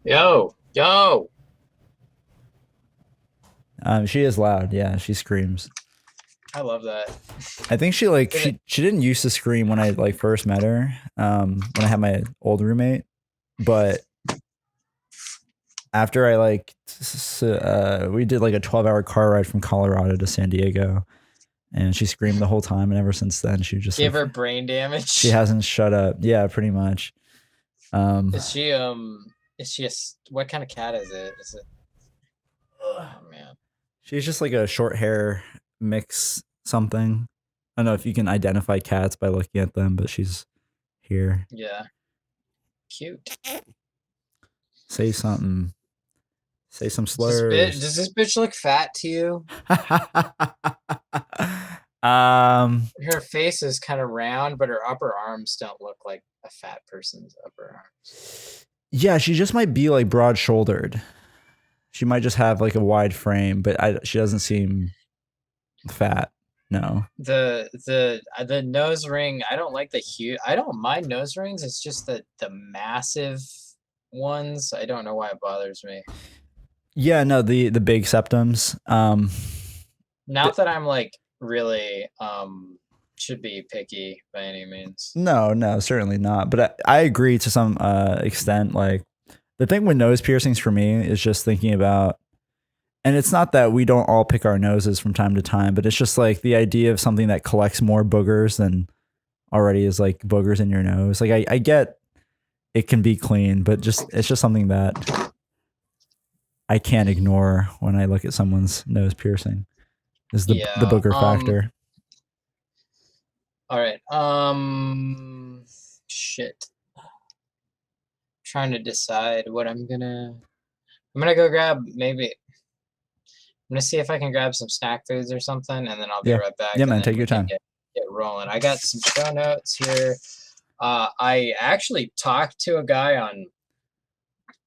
Yo, yo. She is loud. Yeah, she screams. I love that. I think she like Did it? she didn't used to scream when I like first met her. When I had my old roommate, but after I we did like a 12-hour car ride from Colorado to San Diego, and she screamed the whole time. And ever since then, she just Give like her brain she damage. hasn't shut up. Yeah, pretty much. Um, Is she is she what kind of cat is it? Is it oh man. she's just like a short hair mix something. I don't know if you can identify cats by looking at them, but she's here. Yeah. Cute. Say something. Say some slurs. Does this bitch look fat to you? um, Her face is kind of round, but her upper arms don't look like a fat person's upper arms. yeah, she just might be like broad shouldered. She might just have like a wide frame, but she doesn't seem fat. No. The nose ring, I don't like the huge. I don't mind nose rings. It's just the massive ones. I don't know why it bothers me. Yeah, no, the big septums. Not that I'm like really should be picky by any means. No, certainly not. But I agree to some extent. Like the thing with nose piercings for me is just thinking about, and it's not that we don't all pick our noses from time to time, but it's just like the idea of something that collects more boogers than already is like boogers in your nose. Like I get it can be clean, but it's just something that I can't ignore when I look at someone's nose piercing. Is the Yeah. booger factor. All right. Shit. Trying to decide what I'm gonna go grab maybe I'm gonna see if I can grab some snack foods or something, and then I'll be Yeah. right back, Yeah, and man, then take we your can time. get rolling. I got some show notes here. I actually talked to a guy on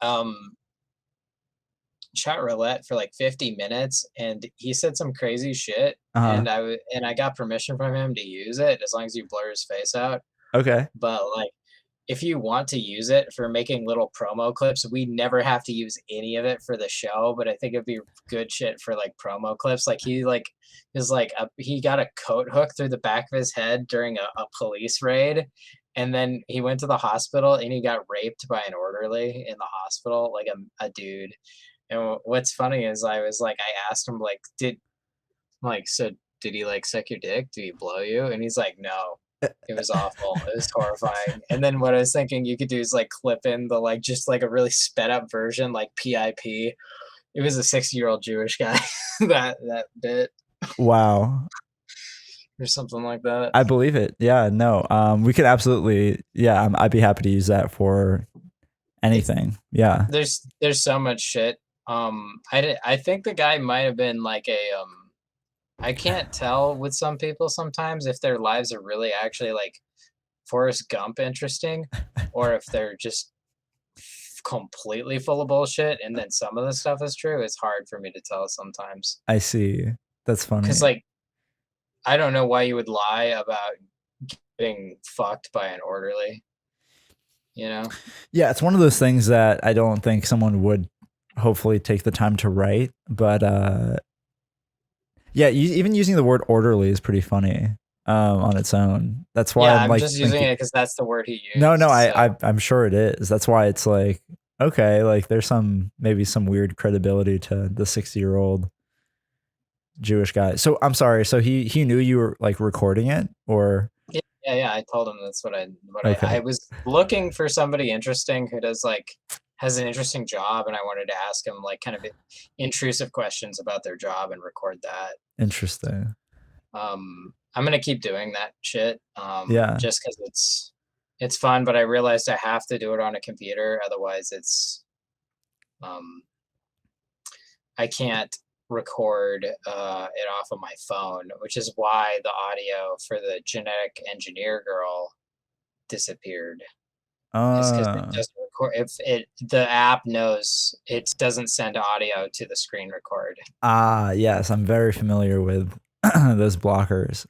um chat roulette for like 50 minutes, and he said some crazy shit, Uh-huh. and I got permission from him to use it as long as you blur his face out. Okay. But like, if you want to use it for making little promo clips, we never have to use any of it for the show, but I think it'd be good shit for like promo clips. Like he got a coat hook through the back of his head during a police raid, and then he went to the hospital and he got raped by an orderly in the hospital, like a dude. And what's funny is I asked him like, so did he like suck your dick? Did he blow you? And he's like, no. It was awful. It was horrifying. And then what I was thinking you could do is like clip in the like just like a really sped up version, like PIP. It was a 60-year-old Jewish guy, that bit Wow. or something like that. I believe it. Yeah, no. We could absolutely, yeah, I'd be happy to use that for It's anything. Yeah. there's so much shit. I think the guy might have been like I can't tell with some people sometimes if their lives are really actually like Forrest Gump interesting, or if they're just completely full of bullshit. And then some of the stuff is true. It's hard for me to tell sometimes I see. That's because funny. like I don't know why you would lie about getting fucked by an orderly. You know? Yeah, it's one of those things that I don't think someone would hopefully take the time to write, but yeah, even using the word orderly is pretty funny on its own. That's why Yeah, I'm I'm like just using thinking, it because that's the word he no, used. no, So I'm sure it is. That's why it's like, okay, like there's maybe some weird credibility to the 60-year-old Jewish guy. So I'm sorry. So he knew you were like recording it, or yeah. I told him that's I okay, was looking for somebody interesting who has an interesting job, and I wanted to ask him like kind of intrusive questions about their job and record that. interesting. I'm gonna keep doing that shit, Yeah, just because it's fun, but I realized I have to do it on a computer, otherwise um, I can't record it off of my phone, which is why the audio for the genetic engineer girl disappeared. Is because it uh, doesn't record if the app knows it doesn't send audio to the screen record. yes, I'm very familiar with those blockers.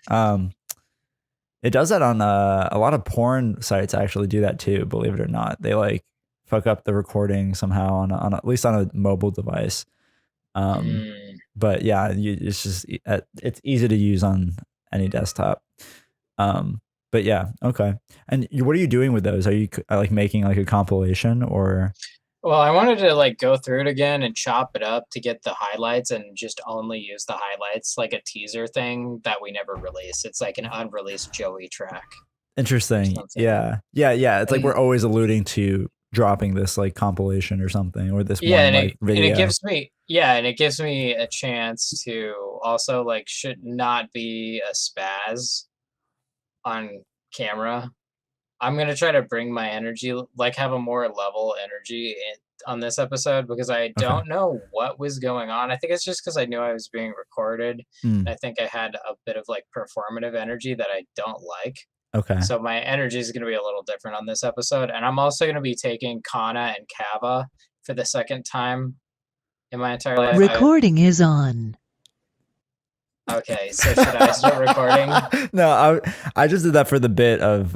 It does that on a lot of porn sites. Actually, do that too. Believe it or not, they like fuck up the recording somehow on at least on a mobile device. But yeah, it's just it's easy to use on any desktop. But yeah, okay. And what are you doing with those? Are you like making like a compilation or? Well, I wanted to like go through it again and chop it up to get the highlights and just only use the highlights like a teaser thing that we never release. It's like an unreleased Joey track. Interesting. Yeah. It's like we're always alluding to dropping this like compilation or something, or this one like video. And it gives me a chance to also like should not be a spaz on camera. I'm going to try to bring my energy, like have a more level energy on this episode because I don't know what was going on. I think it's just because I knew I was being recorded. And I think I had a bit of like performative energy that I don't like. Okay. So my energy is going to be a little different on this episode. And I'm also going to be taking kanna and kava for the second time in my entire life. Recording is on. Okay, so should I start recording? No, I just did that for the bit of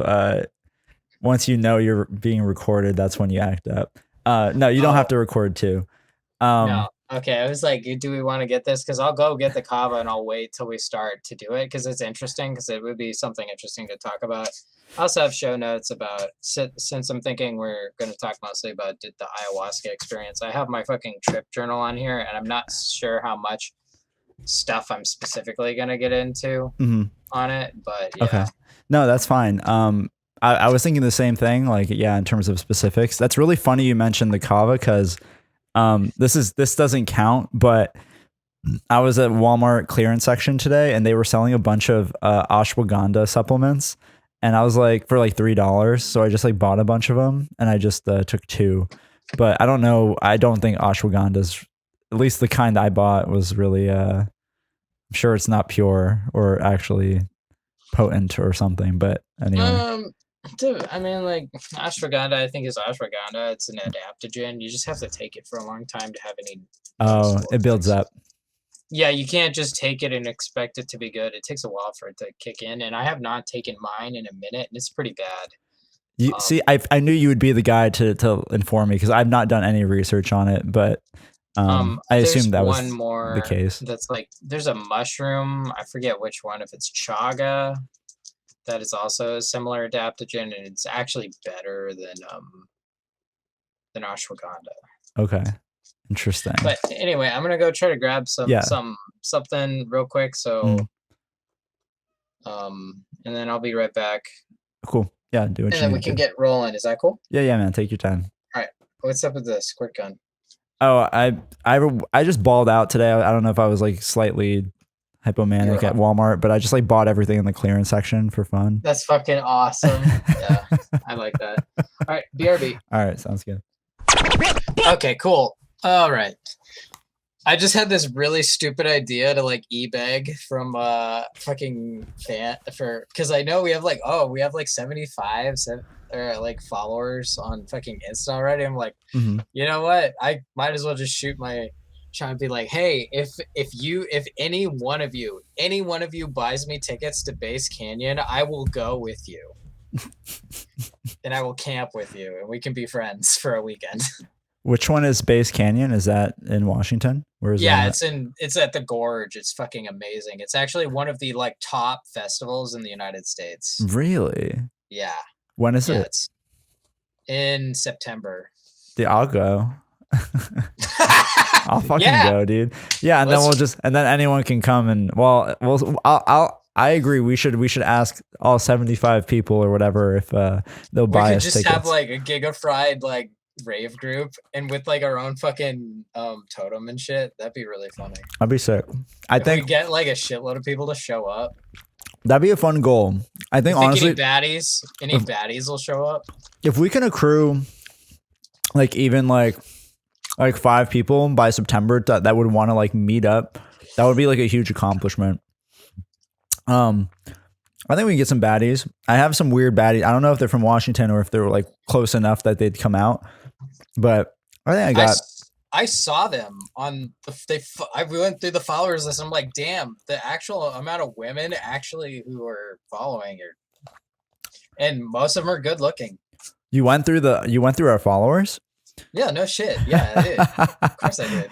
once you know you're being recorded, that's when you act up. No, you don't have to record too. No. Okay, I was like, do we want to get this? Because I'll go get the kava and I'll wait till we start to do it because it's interesting because it would be something interesting to talk about. I also have show notes about, since I'm thinking we're going to talk mostly about the ayahuasca experience, I have my fucking trip journal on here and I'm not sure how much stuff I'm specifically going to get into on it, but yeah. Okay. No, that's fine. I was thinking the same thing, like, yeah, in terms of specifics. That's really funny you mentioned the kava because this doesn't count, but I was at Walmart clearance section today and they were selling a bunch of ashwagandha supplements. And I was like, for like $3. So I just like bought a bunch of them and I just took 2. But I don't know. I don't think ashwagandha's, at least the kind I bought, was really, I'm sure it's not pure or actually potent or something. But anyway. Dude, I mean, like, ashwagandha, I think is ashwagandha. It's an adaptogen. You just have to take it for a long time to have any. Oh, it builds up. Yeah, you can't just take it and expect it to be good. It takes a while for it to kick in, and I have not taken mine in a minute, and it's pretty bad. You see, I knew you would be the guy to inform me because I've not done any research on it, but I assumed that was the case. That's like, there's a mushroom. I forget which one. If it's chaga. That is also a similar adaptogen, and it's actually better than ashwagandha. Okay, interesting. But anyway, I'm gonna go try to grab something real quick. So, and then I'll be right back. Cool. Yeah, do what you need. And then we can get rolling. Is that cool? Yeah, man. Take your time. All right. What's up with the squirt gun? Oh, I just balled out today. I don't know if I was like slightly hypomanic at Walmart, but I just like bought everything in the clearance section for fun. That's fucking awesome. Yeah, I like that. All right, BRB. All right, sounds good. Okay, cool. All right. I just had this really stupid idea to like e-bag from fucking fan for, because I know we have like 75 or like followers on fucking Insta already. I'm like, you know what? I might as well just shoot my trying to be like, hey, if any one of you buys me tickets to Base Canyon, I will go with you. And I will camp with you and we can be friends for a weekend. Which one is Base Canyon? Is that in Washington? Where is that? It's at the Gorge. It's fucking amazing. It's actually one of the like top festivals in the United States. Really? Yeah. When is it? It's in September. I'll go. I'll fucking go, dude. Yeah, and then and then anyone can come and I agree. We should ask all 75 people or whatever if they'll buy us tickets. We could just have like a gigafried like rave group and with like our own fucking totem and shit. That'd be really funny. That'd be sick. I think we get like a shitload of people to show up. That'd be a fun goal. I think honestly, any baddies will show up. If we can accrue like even like 5 people by September that would want to like meet up, that would be like a huge accomplishment. I think we can get some baddies. I have some weird baddies. I don't know if they're from Washington or if they're like close enough that they'd come out, but I think I saw them on I went through the followers list. I'm like, damn, the actual amount of women actually who are following her, and most of them are good looking. You went through our followers? Yeah, no shit. Yeah, I did. Of course I did.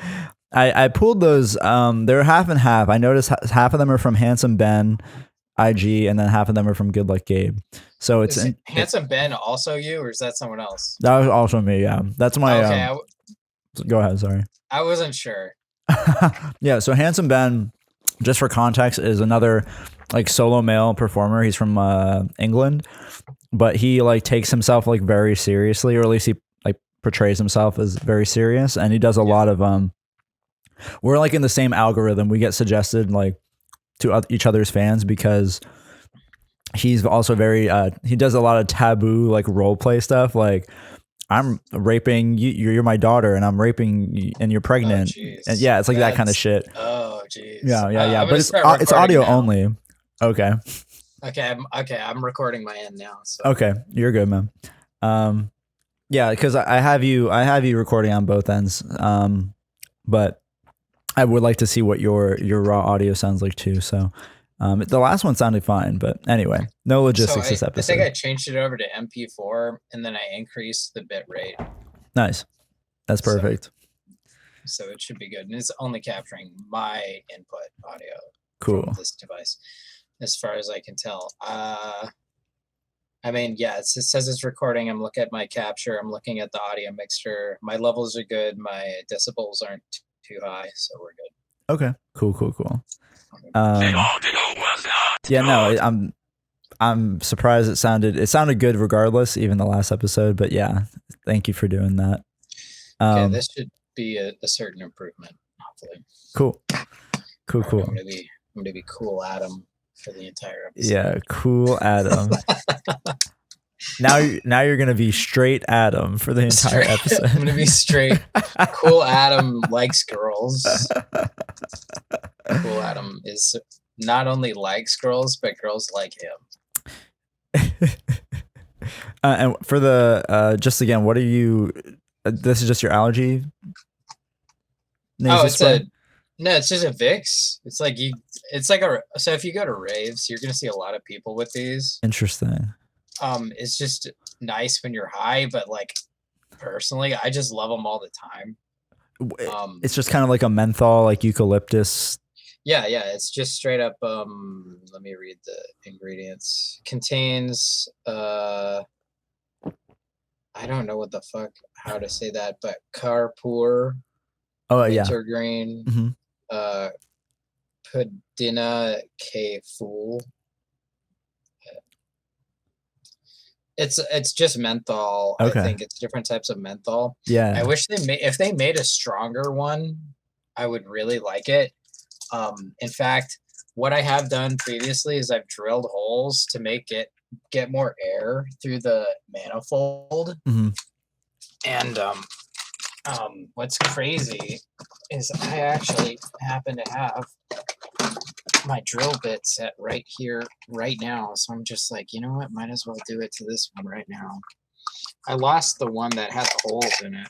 I pulled those. They're half and half. I noticed half of them are from Handsome Ben, IG, and then half of them are from Good Luck Gabe. So it's Handsome Ben also you, or is that someone else? That was also me. Yeah, that's my. Okay, Go ahead. Sorry. I wasn't sure. Yeah. So Handsome Ben, just for context, is another like solo male performer. He's from England, but he like takes himself like very seriously, or at least he like portrays himself as very serious, and he does a lot of we're like in the same algorithm. We get suggested like to each other's fans because he's also very he does a lot of taboo like role play stuff, like I'm raping you, you're my daughter, and I'm raping you, and you're pregnant. And yeah, it's like that kind of shit. Oh jeez. Yeah. But it's audio now. Only. Okay. I'm recording my end now. So. Okay, you're good, man. Yeah, because I have you recording on both ends. But I would like to see what your raw audio sounds like too. So, the last one sounded fine, but anyway, no logistics this episode. I think I changed it over to MP4 and then I increased the bit rate. Nice, that's perfect. So it should be good, and it's only capturing my input audio. Cool. From this device, as far as I can tell. I mean, yeah, it says it's recording. I'm looking at my capture. I'm looking at the audio mixture. My levels are good. My decibels aren't too high, so we're good. Okay, cool. Yeah, no, I'm surprised it sounded good regardless, even the last episode. But yeah, thank you for doing that. Okay, this should be a certain improvement, hopefully. Cool. I'm gonna be cool Adam for the entire episode. Yeah, cool Adam. Now you're gonna be straight Adam for the entire episode. I'm gonna be straight. Cool Adam likes girls. Cool Adam is not only likes girls, but girls like him. And for the just again, what are you? This is just your allergy. It's just a Vicks. It's like so if you go to raves, you're gonna see a lot of people with these. Interesting. It's just nice when you're high, but like personally, I just love them all the time. It's just kind of like a menthol, like eucalyptus. Yeah, it's just straight up. Let me read the ingredients. Contains I don't know how to say that, but carpur. Oh yeah. Wintergreen. Pudina K Fool. It's just menthol. Okay. I think it's different types of menthol. Yeah. I wish if they made a stronger one, I would really like it. In fact, what I have done previously is I've drilled holes to get more air through the manifold. Mm-hmm. And what's crazy is I actually happen to have my drill bit set right here, right now. So I'm just like, you know what? Might as well do it to this one right now. I lost the one that had the holes in it.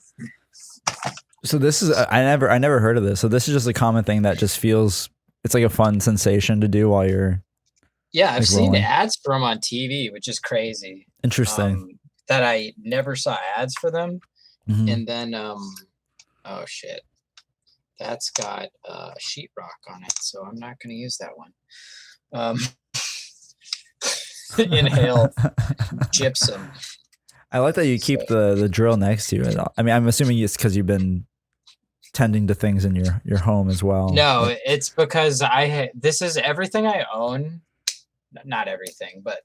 So this is I never heard of this. So this is just a common thing that just feels it's like a fun sensation to do while you're. Yeah, I've seen ads for them on TV, which is crazy. Interesting. That I never saw ads for them. Mm-hmm. And then oh shit. That's got sheetrock on it, so I'm not going to use that one. Inhale gypsum. I like that you keep the drill next to you. I mean, I'm assuming it's because you've been tending to things in your home as well. No, it's because this is everything I own. Not everything, but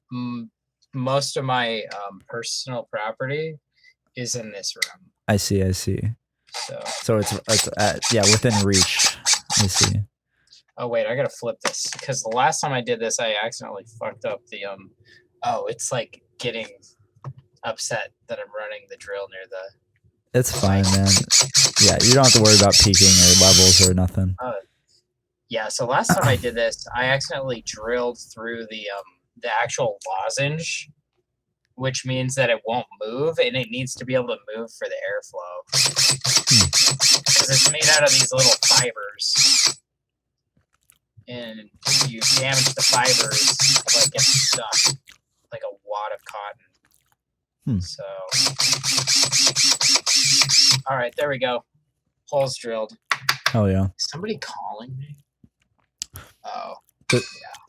most of my personal property is in this room. I see. So it's within reach. I see. Oh wait, I gotta flip this because the last time I did this, I accidentally fucked up the it's like getting upset that I'm running the drill near the. It's fine, man. Yeah, you don't have to worry about peaking or levels or nothing. Yeah. So last time I did this, I accidentally drilled through the actual lozenge, which means that it won't move, and it needs to be able to move for the airflow. Because it's made out of these little fibers. And if you damage the fibers, it like gets stuck like a wad of cotton. So, all right, there we go. Holes drilled. Hell yeah. Is somebody calling me? Oh.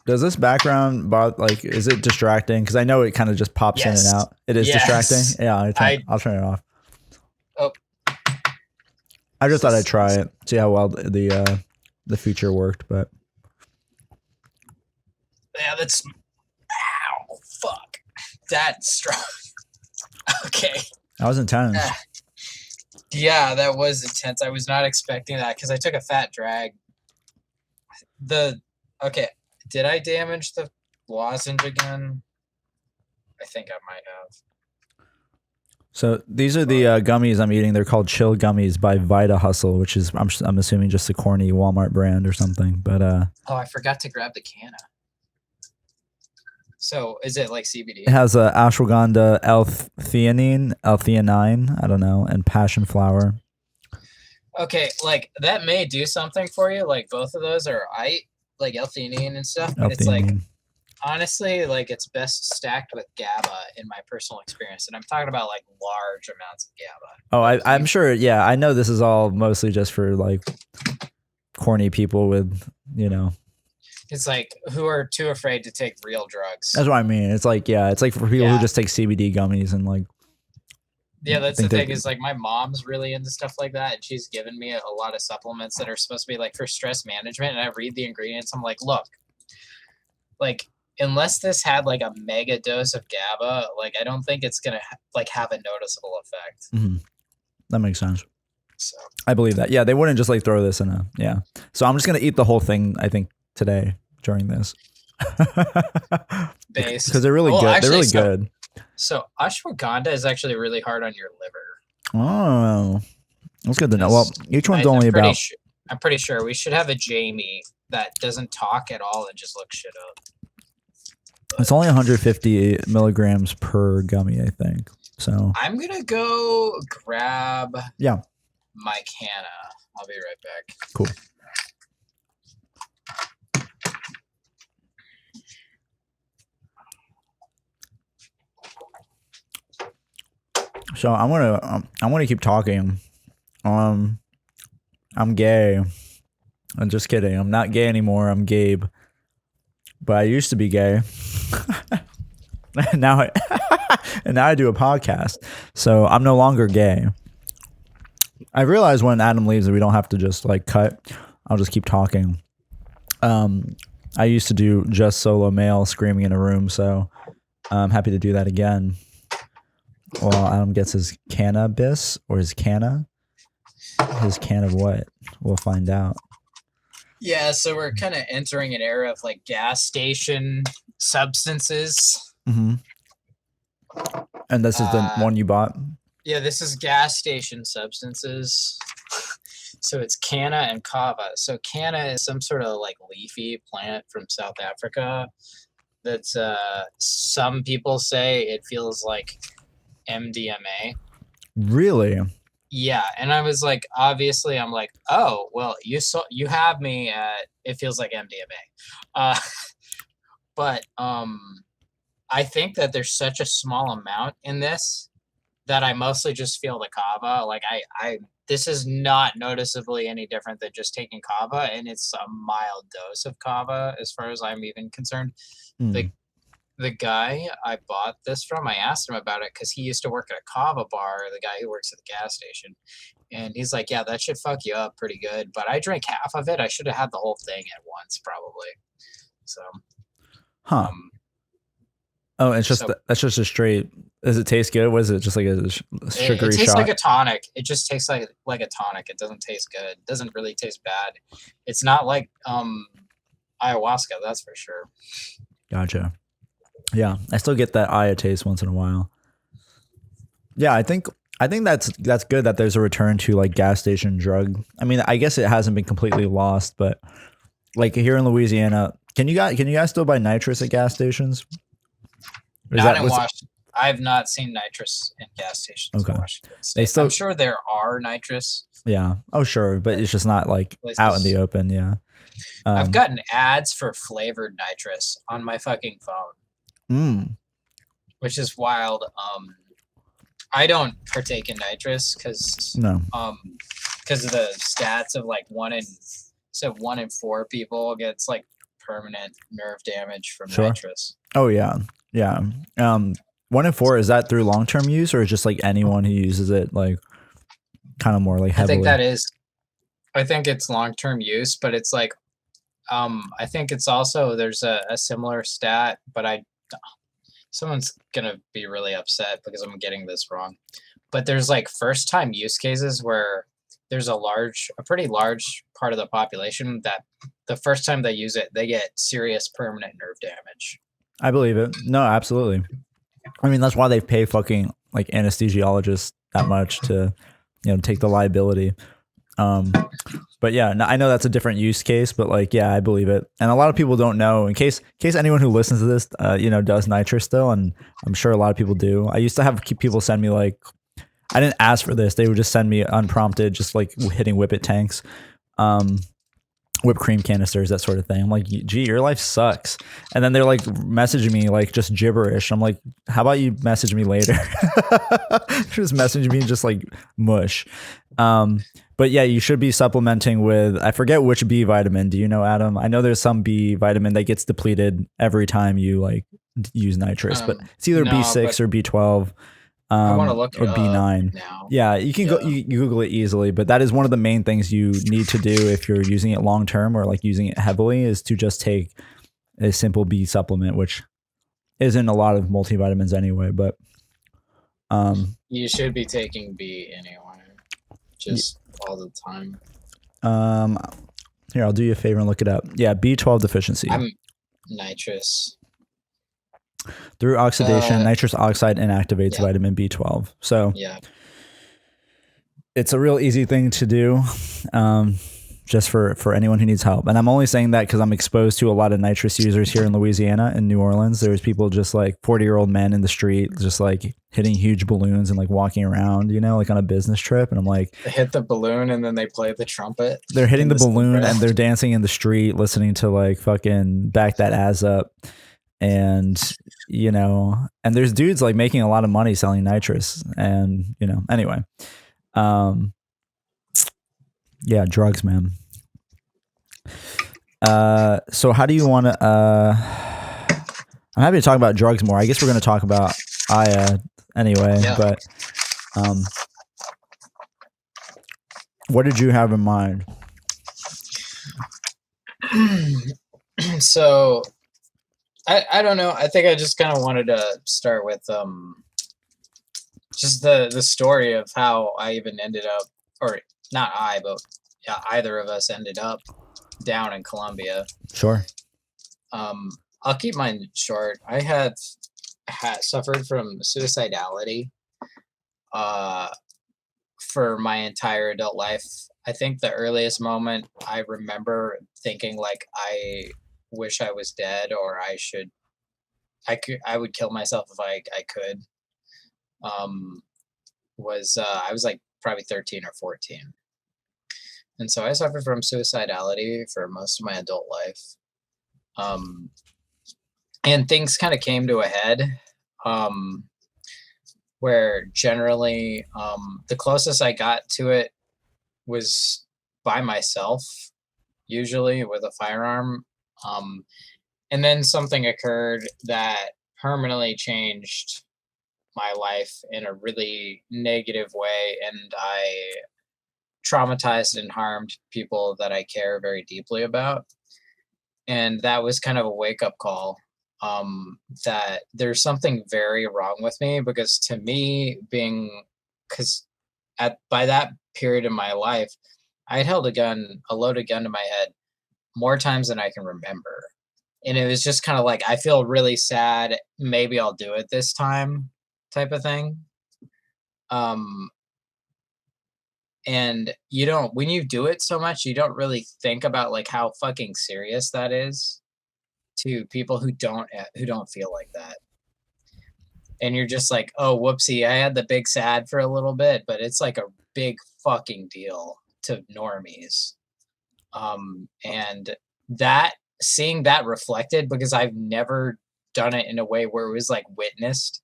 Does this background like, is it distracting? Because I know it kind of just pops in and out. It is distracting. Yeah, I'll turn it off. Oh. I just thought I'd try it, see how well the feature worked, but yeah, that's. Ow, fuck. That's strong. Okay. That was intense. Yeah, that was intense. I was not expecting that because I took a fat drag. Okay, did I damage the lozenge again? I think I might have. So these are the gummies I'm eating. They're called Chill Gummies by Vita Hustle, which is I'm assuming just a corny Walmart brand or something. But oh, I forgot to grab the kanna. So is it like CBD? It has ashwagandha, L-theanine, I don't know, and passion flower. Okay, like that may do something for you. Like both of those are like L-theanine and stuff. But it's like, honestly, like it's best stacked with GABA in my personal experience, and I'm talking about like large amounts of GABA. Oh, I'm sure. Yeah, I know this is all mostly just for like corny people with, you know. It's like who are too afraid to take real drugs. That's what I mean. It's like, yeah, it's like for people who just take CBD gummies and like. Yeah, that's the thing is like my mom's really into stuff like that, and she's given me a lot of supplements that are supposed to be like for stress management, and I read the ingredients. I'm like, look, like unless this had like a mega dose of GABA, like I don't think it's gonna like have a noticeable effect. Mm-hmm. That makes sense. So I believe that. Yeah, they wouldn't just like throw this in a So I'm just gonna eat the whole thing, I think, today during this. Because they're really good. Actually, they're really good. So ashwagandha is actually really hard on your liver. Oh, that's good to know. Well, each one's only about. I'm pretty sure we should have a Jamie that doesn't talk at all and just looks shit up. It's only 150 milligrams per gummy, I think. So I'm gonna go grab my kanna. I'll be right back. Cool. So I'm gonna keep talking. I'm gay. I'm just kidding. I'm not gay anymore. I'm Gabe. But I used to be gay. and now I do a podcast. So I'm no longer gay. I realized when Adam leaves that we don't have to just like cut. I'll just keep talking. I used to do just solo male screaming in a room, so I'm happy to do that again. Well, Adam gets his cannabis or his canna. His can of what? We'll find out. Yeah, so we're kind of entering an era of like gas station substances. Mm-hmm. And this is the one you bought? Yeah, this is gas station substances. So it's kanna and kava. So kanna is some sort of like leafy plant from South Africa. That's some people say it feels like MDMA. Really? Yeah, and I was like, obviously, I'm like, oh, well, you have me at it feels like MDMA, but I think that there's such a small amount in this that I mostly just feel the kava. Like this is not noticeably any different than just taking kava, and it's a mild dose of kava as far as I'm even concerned. The guy I bought this from, I asked him about it because he used to work at a kava bar, the guy who works at the gas station. And he's like, yeah, that should fuck you up pretty good. But I drank half of it. I should have had the whole thing at once, probably. So. Oh, it's just that's just a straight. Does it taste good? Was it just like a sugary it tastes shot? Like a tonic. It just tastes like a tonic. It doesn't taste good. It doesn't really taste bad. It's not like ayahuasca, that's for sure. Gotcha. Yeah, I still get that aya taste once in a while. Yeah, I think that's good that there's a return to like gas station drug. I mean, I guess it hasn't been completely lost, but like here in Louisiana, can you guys still buy nitrous at gas stations? Not in Washington. I've not seen nitrous in gas stations in Washington State. I'm sure there are nitrous. Yeah. Oh, sure, but it's just not like out in the open. Yeah. I've gotten ads for flavored nitrous on my fucking phone. Which is wild. I don't partake in nitrous because No. because of the stats of like 1 in 4 people gets like permanent nerve damage from Sure. nitrous. Oh yeah. 1 in 4, is that through long-term use or just like anyone who uses it like kind of more like heavily? I think it's long-term use, but it's like I think it's also there's a similar stat, but someone's gonna be really upset because I'm getting this wrong. But there's like first time use cases where there's a pretty large part of the population that the first time they use it, they get serious permanent nerve damage. I believe it. No, absolutely. I mean, that's why they pay fucking like anesthesiologists that much to, take the liability. But yeah, I know that's a different use case, but like, yeah, I believe it. And a lot of people don't know, in case anyone who listens to this, does nitrous still. And I'm sure a lot of people do. I used to have people send me like, I didn't ask for this. They would just send me unprompted, just like hitting whippet tanks, whipped cream canisters, that sort of thing. I'm like, gee, your life sucks. And then they're like messaging me like just gibberish. I'm like, how about you message me later? Just message me just like mush. But yeah, you should be supplementing with, I forget which B vitamin. Do you know, Adam? I know there's some B vitamin that gets depleted every time you like use nitrous, but it's either B6 or B12. I want to look it or B9 now. Yeah, you can go you Google it easily, but that is one of the main things you need to do if you're using it long term or like using it heavily, is to just take a simple B supplement, which isn't a lot of multivitamins anyway, but you should be taking B anyway, just all the time. Here, I'll do you a favor and look it up. Yeah, B12 deficiency. Nitrous. Through oxidation, nitrous oxide inactivates vitamin B12. So yeah, it's a real easy thing to do, just for anyone who needs help. And I'm only saying that because I'm exposed to a lot of nitrous users here in Louisiana and New Orleans. There's people just like 40-year-old men in the street, just like hitting huge balloons and like walking around, like on a business trip. And I'm like, they hit the balloon and then they play the trumpet. They're hitting the balloon and they're dancing in the street, listening to like fucking Back That Ass Up. And, and there's dudes like making a lot of money selling nitrous and, anyway. Yeah, drugs, man. So how do you want to, I'm happy to talk about drugs more. I guess we're going to talk about Aya anyway, but, what did you have in mind? So I don't know. I think I just kind of wanted to start with just the story of how I even ended up, or not I, but either of us ended up down in Colombia. Sure. I'll keep mine short. I had suffered from suicidality for my entire adult life. I think the earliest moment I remember thinking like I wish I was dead, or I would kill myself if I could. I was like probably 13 or 14. And so I suffered from suicidality for most of my adult life. And things kind of came to a head, where generally the closest I got to it was by myself, usually with a firearm. And then something occurred that permanently changed my life in a really negative way, and I traumatized and harmed people that I care very deeply about. And that was kind of a wake-up call, that there's something very wrong with me, because to me, by that period in my life, I had held a loaded gun to my head more times than I can remember. And it was just kind of like, I feel really sad, maybe I'll do it this time type of thing. And when you do it so much, you don't really think about like how fucking serious that is to people who don't feel like that. And you're just like, oh, whoopsie, I had the big sad for a little bit, but it's like a big fucking deal to normies. And seeing that reflected, because I've never done it in a way where it was like witnessed,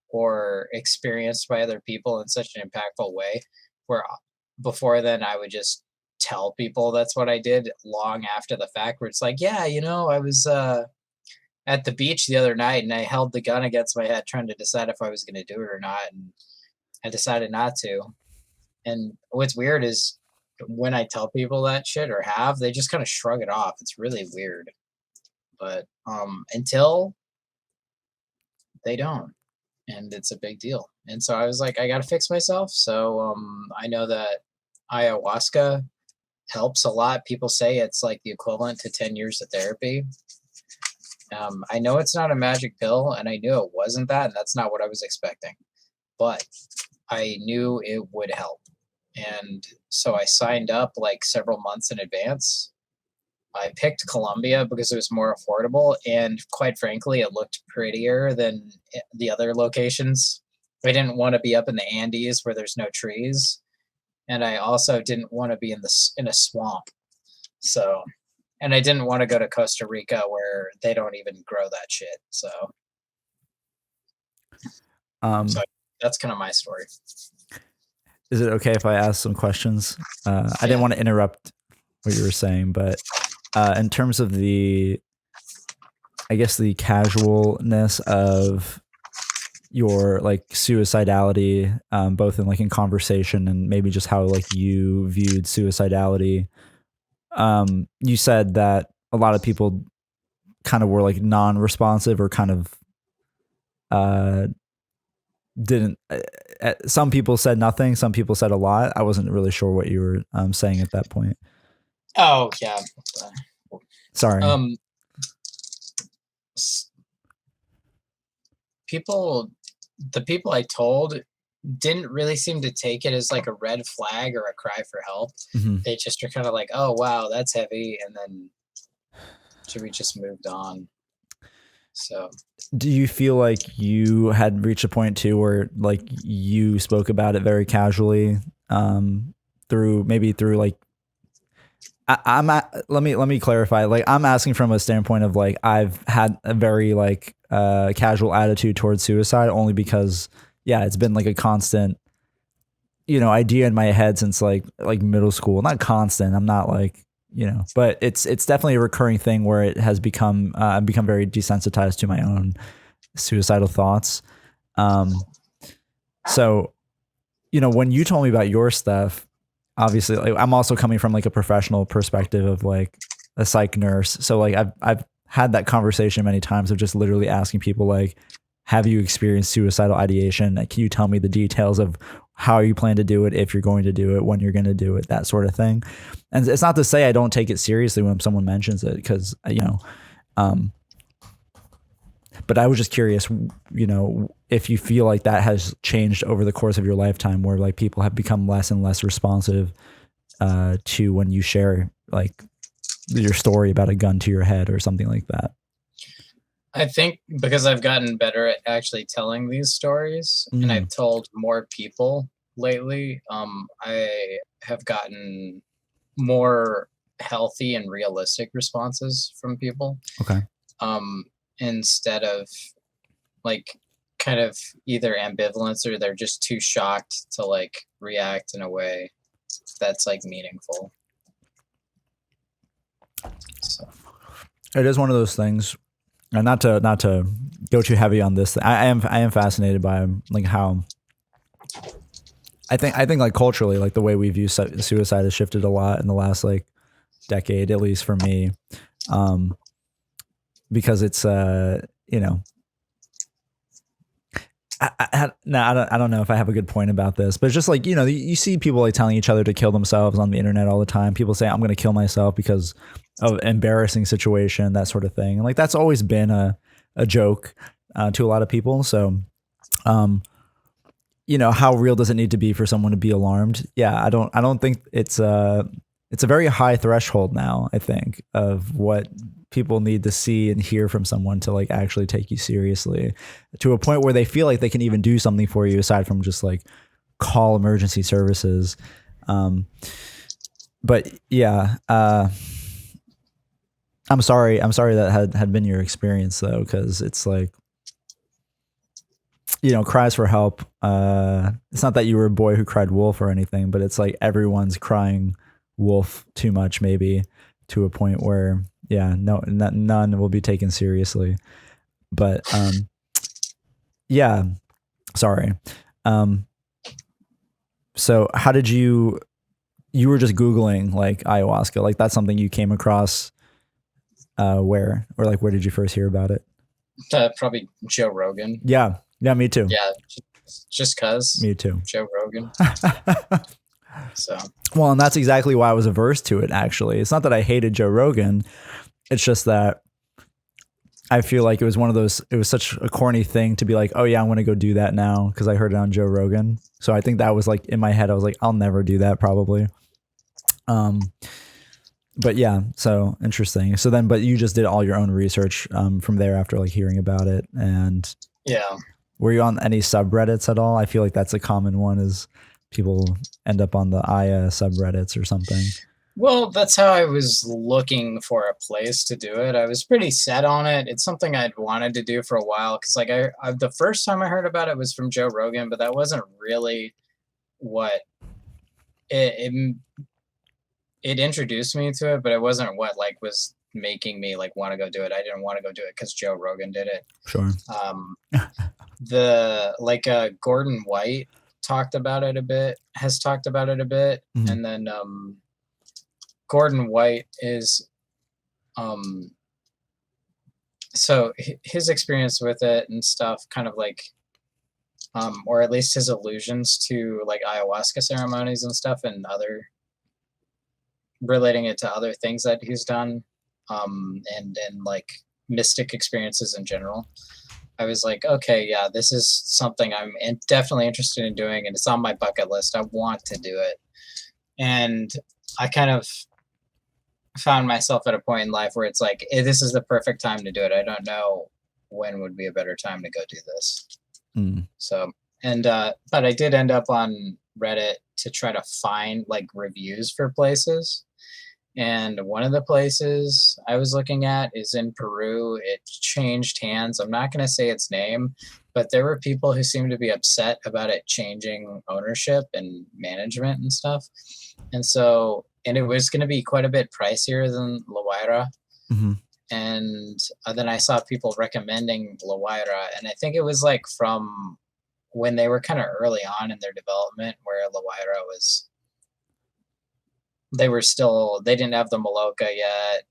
or experienced by other people in such an impactful way, where before then I would just tell people that's what I did long after the fact, where it's like, yeah, I was at the beach the other night and I held the gun against my head trying to decide if I was going to do it or not, and I decided not to. And what's weird is when I tell people that shit or have, they just kind of shrug it off. It's really weird. But until they don't, and it's a big deal. And so I was like, I got to fix myself. So I know that ayahuasca helps a lot. People say it's like the equivalent to 10 years of therapy. I know it's not a magic pill, and I knew it wasn't that, and that's not what I was expecting. But I knew it would help. And so I signed up like several months in advance. I picked Colombia because it was more affordable, and quite frankly, it looked prettier than the other locations. I didn't want to be up in the Andes where there's no trees, and I also didn't want to be in a swamp. So, and I didn't want to go to Costa Rica where they don't even grow that shit. So Um, so that's kind of my story. is it okay if I ask some questions? I didn't want to interrupt what you were saying, but in terms of the casualness of your like suicidality, both in like in conversation and maybe just how like you viewed suicidality. You said that a lot of people kind of were like non-responsive or kind of didn't. Some people said nothing. Some people said a lot. I wasn't really sure what you were saying at that point. Oh yeah. Sorry. The people I told didn't really seem to take it as like a red flag or a cry for help. Mm-hmm. They just are kind of like, oh wow, that's heavy, and then we just moved on. So do you feel like you had reached a point too where like you spoke about it very casually, through like let me clarify. Like I'm asking from a standpoint of like I've had a very like casual attitude towards suicide only because it's been like a constant idea in my head since like middle school. Not constant. I'm not like but it's definitely a recurring thing where it has become I've become very desensitized to my own suicidal thoughts. So when you told me about your stuff, obviously like I'm also coming from like a professional perspective of like a psych nurse. So like I've had that conversation many times of just literally asking people like, have you experienced suicidal ideation? Can you tell me the details of how you plan to do it, if you're going to do it, when you're going to do it, that sort of thing. And it's not to say I don't take it seriously when someone mentions it, because but I was just curious, if you feel like that has changed over the course of your lifetime, where like people have become less and less responsive to when you share like your story about a gun to your head or something like that. I think because I've gotten better at actually telling these stories, and I've told more people lately, I have gotten more healthy and realistic responses from people. Okay. Instead of like kind of either ambivalence, or they're just too shocked to like react in a way that's like meaningful. So it is one of those things. And not to go too heavy on this, I am fascinated by like how I think like culturally, like the way we view suicide has shifted a lot in the last like decade, at least for me, because it's I don't know if I have a good point about this, but it's just like you see people like telling each other to kill themselves on the internet all the time. People say I'm going to kill myself because of embarrassing situation, that sort of thing. And like that's always been a joke to a lot of people. So how real does it need to be for someone to be alarmed? Yeah, I don't think it's a very high threshold now, I think, of what people need to see and hear from someone to like actually take you seriously, to a point where they feel like they can even do something for you aside from just like call emergency services. But yeah, I'm sorry that had been your experience though, because it's like cries for help. It's not that you were a boy who cried wolf or anything, but it's like everyone's crying wolf too much, maybe to a point where, none will be taken seriously. But yeah, sorry. So how did you were just Googling like ayahuasca, like that's something you came across where did you first hear about it? Probably Joe Rogan. Yeah, me too. Yeah, just cause. Me too. Joe Rogan. So. Well, and that's exactly why I was averse to it, actually. It's not that I hated Joe Rogan. It's just that I feel like it was such a corny thing to be like, oh yeah, I'm going to go do that now because I heard it on Joe Rogan. So I think that was like in my head, I was like, I'll never do that probably. But yeah, so interesting. So then, but you just did all your own research from there after like hearing about it. And yeah, were you on any subreddits at all? I feel like that's a common one, is people end up on the Aya subreddits or something. Well, that's how I was looking for a place to do it. I was pretty set on it. It's something I'd wanted to do for a while because, like, I the first time I heard about it was from Joe Rogan, but that wasn't really what it introduced me to it, but it wasn't what like was making me like want to go do it. I didn't want to go do it because Joe Rogan did it. Sure. Gordon White talked about it a bit, mm-hmm. And then Gordon White is so his experience with it and stuff kind of like or at least his allusions to like ayahuasca ceremonies and stuff and other relating it to other things that he's done and like mystic experiences in general. I was like, okay, yeah, this is something I'm definitely interested in doing, and it's on my bucket list. I want to do it. And I kind of found myself at a point in life where it's like, this is the perfect time to do it. I don't know when would be a better time to go do this. So, and, but I did end up on Reddit to try to find like reviews for places. And one of the places I was looking at is in Peru. It changed hands. I'm not going to say its name, but there were people who seemed to be upset about it changing ownership and management and stuff. And so, and it was going to be quite a bit pricier than La Guaira. Mm-hmm. And then I saw people recommending La Guaira. And I think it was like from when they were kind of early on in their development where La Guaira was, they didn't have the Maloka yet.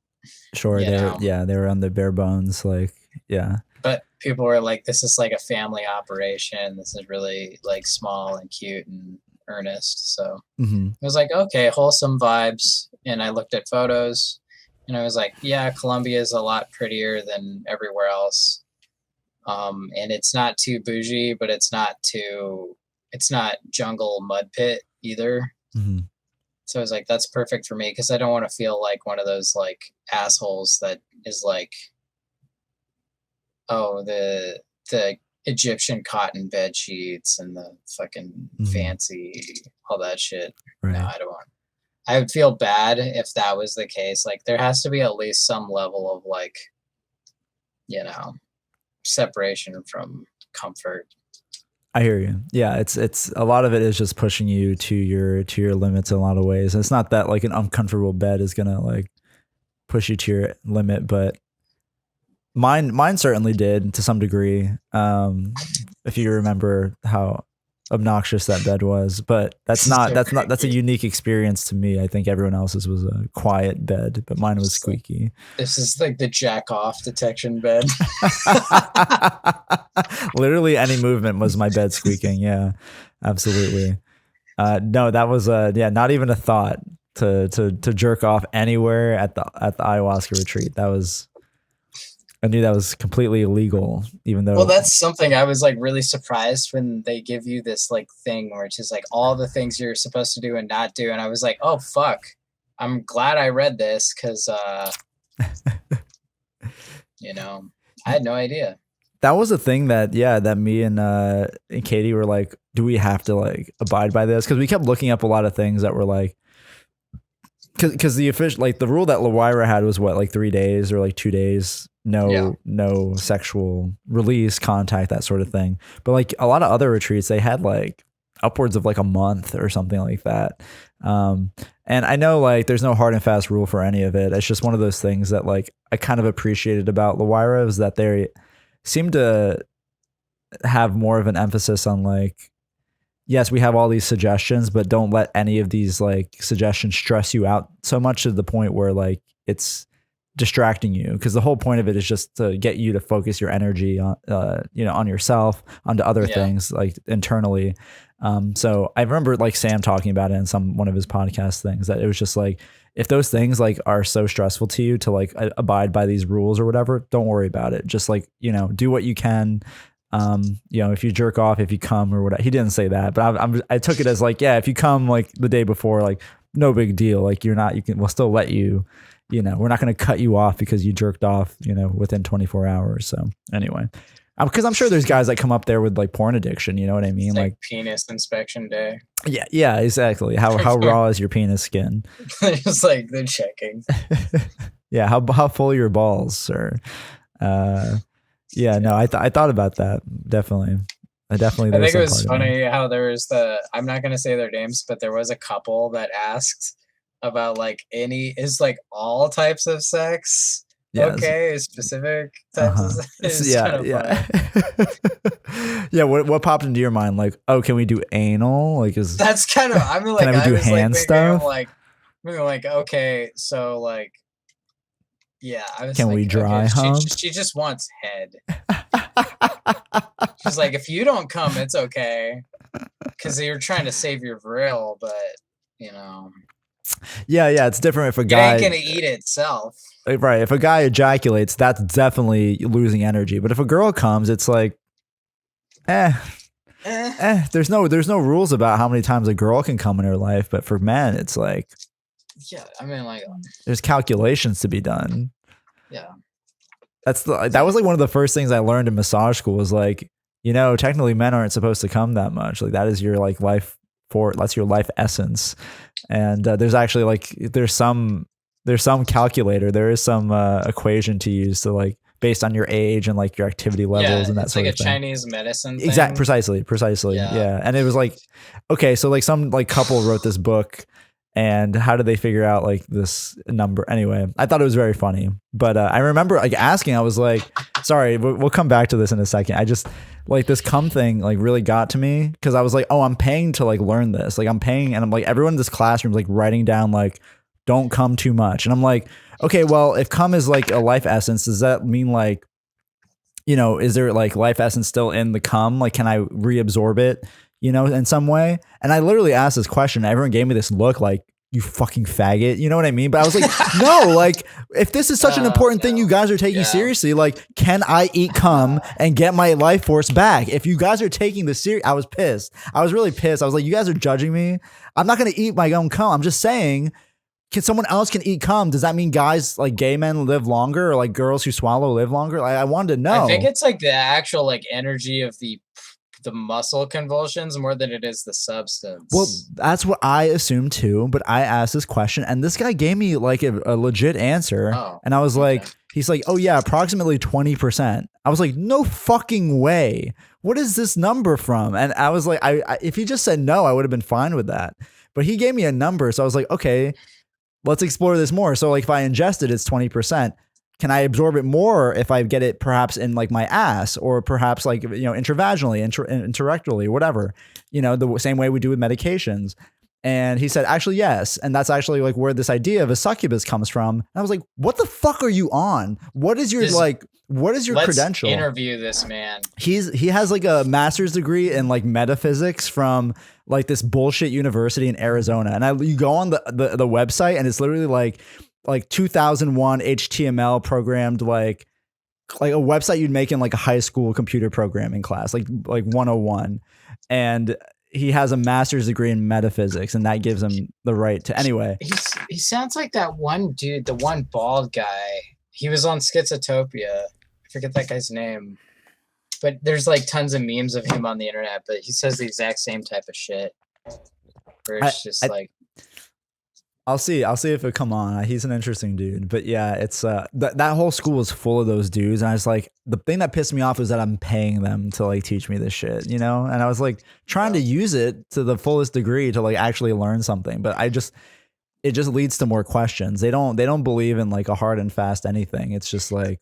Sure. They were on the bare bones. Like, yeah. But people were like, this is like a family operation. This is really like small and cute and earnest. So mm-hmm. I was like, okay, wholesome vibes. And I looked at photos and I was like, yeah, Colombia is a lot prettier than everywhere else. And it's not too bougie, but it's not jungle mud pit either. Mm-hmm. So I was like, that's perfect for me because I don't want to feel like one of those like assholes that is like, oh, the Egyptian cotton bed sheets and the fucking mm-hmm. fancy, all that shit. Right. No, I don't want. I would feel bad if that was the case. Like there has to be at least some level of like, separation from comfort. I hear you. Yeah, it's a lot of it is just pushing you to your limits in a lot of ways. And it's not that like an uncomfortable bed is gonna like push you to your limit, but mine certainly did to some degree. If you remember how obnoxious that bed was, but that's a unique experience to me. I think everyone else's was a quiet bed, but mine was squeaky. This is like the jack off detection bed. Literally any movement was my bed squeaking. Yeah, absolutely. No, that was not even a thought to jerk off anywhere at the ayahuasca retreat. I knew that was completely illegal, even though. Well, that's something I was like really surprised when they give you this like thing where it's just like all the things you're supposed to do and not do. And I was like, oh, fuck. I'm glad I read this because, I had no idea. That was a thing that me and Katie were like, do we have to like abide by this? Because we kept looking up a lot of things that were like, because the official, like the rule that Lawira had was what, like 3 days or like 2 days, no sexual release, contact, that sort of thing. But like a lot of other retreats, they had like upwards of like a month or something like that. And I know like there's no hard and fast rule for any of it. It's just one of those things that like I kind of appreciated about Lawira, is that they seem to have more of an emphasis on like, yes, we have all these suggestions, but don't let any of these like suggestions stress you out so much to the point where like it's distracting you. Because the whole point of it is just to get you to focus your energy on, on yourself, onto other things like internally. So I remember like Sam talking about it in one of his podcast things, that it was just like, if those things like are so stressful to you to like abide by these rules or whatever, don't worry about it. Just like, do what you can. If you jerk off, if you come or whatever. He didn't say that, but I took it as like, yeah, if you come like the day before, like no big deal. Like we'll still let you, we're not going to cut you off because you jerked off, within 24 hours. So anyway, because I'm sure there's guys that come up there with like porn addiction. You know what I mean? Like penis inspection day. Yeah, exactly. How raw is your penis skin? Just like they're checking. Yeah. How full are your balls, sir? Yeah, no, I thought about that. Definitely. I think it was funny how there was I'm not going to say their names, but there was a couple that asked about like all types of sex. Yes. Okay, specific types of sex. Yeah. Yeah, what popped into your mind? Like, oh, can we do anal? Like, that's kind of, I mean, like, can we do hand stuff? Like, okay, so like, yeah, I was Can we dry hump? She just wants head. She's like, if you don't come, it's okay, because you're trying to save your vril, but Yeah, it's different if a guy ain't gonna eat itself. Right, if a guy ejaculates, that's definitely losing energy. But if a girl comes, it's like, There's no rules about how many times a girl can come in her life, but for men, it's like. Yeah, I mean, like, there's calculations to be done. Yeah, that was like one of the first things I learned in massage school, was like, technically men aren't supposed to come that much. Like that is your like that's your life essence. And there's actually like there's some calculator, there is some equation to use to like based on your age and like your activity levels and that sort of thing. It's like a Chinese medicine thing. Exactly, precisely. Yeah. And it was like, okay, so like some like couple wrote this book. And how did they figure out like this number? Anyway, I thought it was very funny. But I remember like asking, I was like, sorry, we'll come back to this in a second. I just like this cum thing like really got to me, because I was like, oh, I'm paying to like learn this. Like I'm paying, and I'm like, everyone in this classroom is like writing down like, don't cum too much. And I'm like, okay, well, if cum is like a life essence, does that mean like, is there like life essence still in the cum? Like, can I reabsorb it? In some way. And I literally asked this question. Everyone gave me this look like, you fucking faggot. You know what I mean? But I was like, no, like if this is such an important thing you guys are taking seriously, like, can I eat cum and get my life force back? If you guys are taking this serious, I was pissed. I was really pissed. I was like, you guys are judging me. I'm not going to eat my own cum. I'm just saying, someone else can eat cum. Does that mean guys like gay men live longer, or like girls who swallow live longer? Like, I wanted to know. I think it's like the actual like energy of the muscle convulsions more than it is the substance. Well, that's what I assumed too, but I asked this question and this guy gave me like a legit answer. And I was like, he's like, oh yeah, approximately 20%. I was like, no fucking way. What is this number from? And I was like, I if he just said no, I would have been fine with that. But he gave me a number. So I was like, okay, let's explore this more. So like if I ingest it, it's 20%. Can I absorb it more if I get it perhaps in like my ass, or perhaps like, intravaginally, interrectally, whatever, the same way we do with medications? And he said, actually, yes. And that's actually like where this idea of a succubus comes from. And I was like, what the fuck are you on? What is your credential? Interview this man. He has like a master's degree in like metaphysics from like this bullshit university in Arizona. And you go on the website and it's literally like 2001 HTML programmed like a website you'd make in like a high school computer programming class, like 101. And he has a master's degree in metaphysics, and that gives him the right to. Anyway, he sounds like that one dude, the one bald guy. He was on Schizotopia. I forget that guy's name, but there's like tons of memes of him on the internet. But he says the exact same type of shit. Where it's I'll see if it come on. He's an interesting dude, but yeah, it's that whole school was full of those dudes, and I was like, the thing that pissed me off is that I'm paying them to like teach me this shit, you know, and I was like trying to use it to the fullest degree to like actually learn something, but it just leads to more questions. They don't believe in like a hard and fast anything. It's just like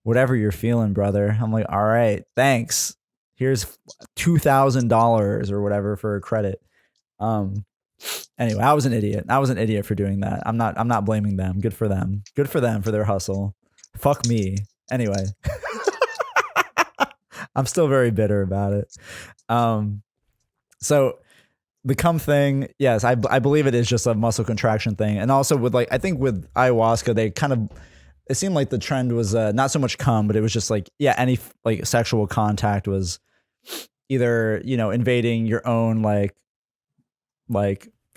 whatever you're feeling, brother. I'm like, all right, thanks. Here's $2,000 or whatever for a credit. Anyway, I was an idiot. I was an idiot for doing that. I'm not blaming them. Good for them. Good for them for their hustle. Fuck me. Anyway. I'm still very bitter about it. So the cum thing, yes, I believe it is just a muscle contraction thing. And also with like, I think with ayahuasca, they kind of, it seemed like the trend was not so much cum, but it was just like, yeah, any like sexual contact was either, you know, invading your own like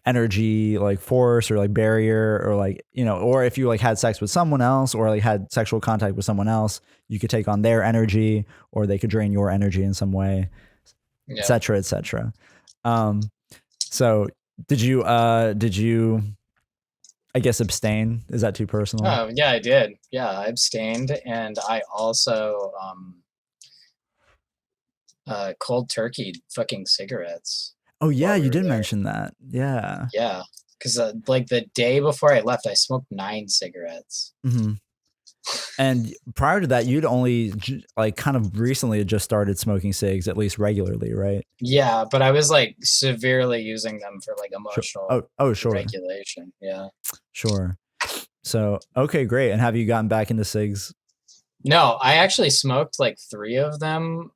energy, like force or like barrier, or like, you know, or if you like had sex with someone else or like had sexual contact with someone else, you could take on their energy or they could drain your energy in some way, et cetera, et cetera. So did you, I guess, abstain? Is that too personal? Oh, yeah, I did. Yeah, I abstained. And I also, cold turkey fucking cigarettes. Oh yeah, you did mention that. Yeah. Yeah, because like the day before I left, I smoked 9 cigarettes. Mm-hmm. And prior to that, you'd only like kind of recently just started smoking cigs, at least regularly, right? Yeah, but I was like severely using them for like emotional sure. regulation. Yeah. Sure. So, okay, great. And have you gotten back into cigs? No, I actually smoked like 3 of them,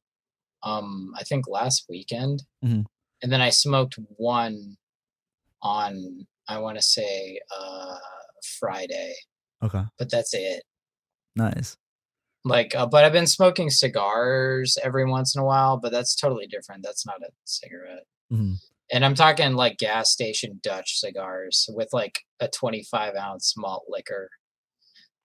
I think last weekend. Mm-hmm. And then I smoked 1 on, I want to say, Friday. Okay. But that's it. Nice. Like, but I've been smoking cigars every once in a while, but that's totally different. That's not a cigarette. Mm-hmm. And I'm talking like gas station Dutch cigars with like a 25-ounce malt liquor.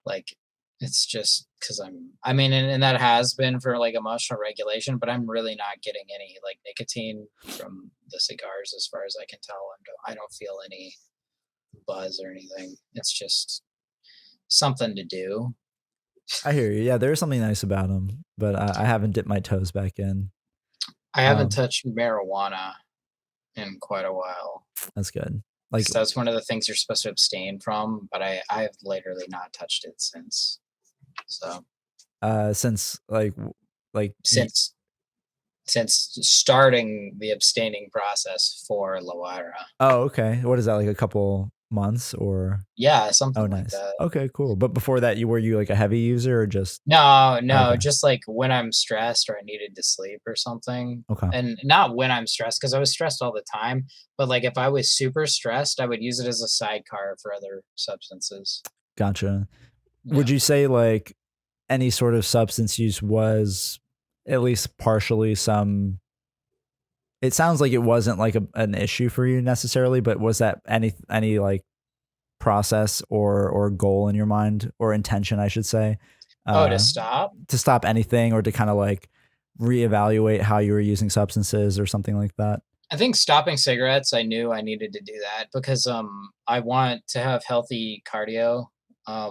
Like, it's just because I mean, and that has been for like emotional regulation, but I'm really not getting any like nicotine from the cigars as far as I can tell. I don't feel any buzz or anything. It's just something to do. I hear you. Yeah, there's something nice about them, but I haven't dipped my toes back in. I haven't touched marijuana in quite a while. That's good. Like, so that's one of the things you're supposed to abstain from, but I've literally not touched it since. So since since starting the abstaining process for Loira. Oh, okay. What is that, like a couple months or? Yeah, something nice. like that. Okay, cool. But before that, were you like a heavy user or just? No, okay. Just like when I'm stressed or I needed to sleep or something. Okay. And not when I'm stressed, because I was stressed all the time. But like if I was super stressed, I would use it as a sidecar for other substances. Gotcha. Yeah. Would you say like any sort of substance use was at least partially some? It sounds like it wasn't like an issue for you necessarily, but was that any like process or goal in your mind, or intention, I should say? To stop anything, or to kind of like reevaluate how you were using substances or something like that? I think stopping cigarettes, I knew I needed to do that because I want to have healthy cardio. I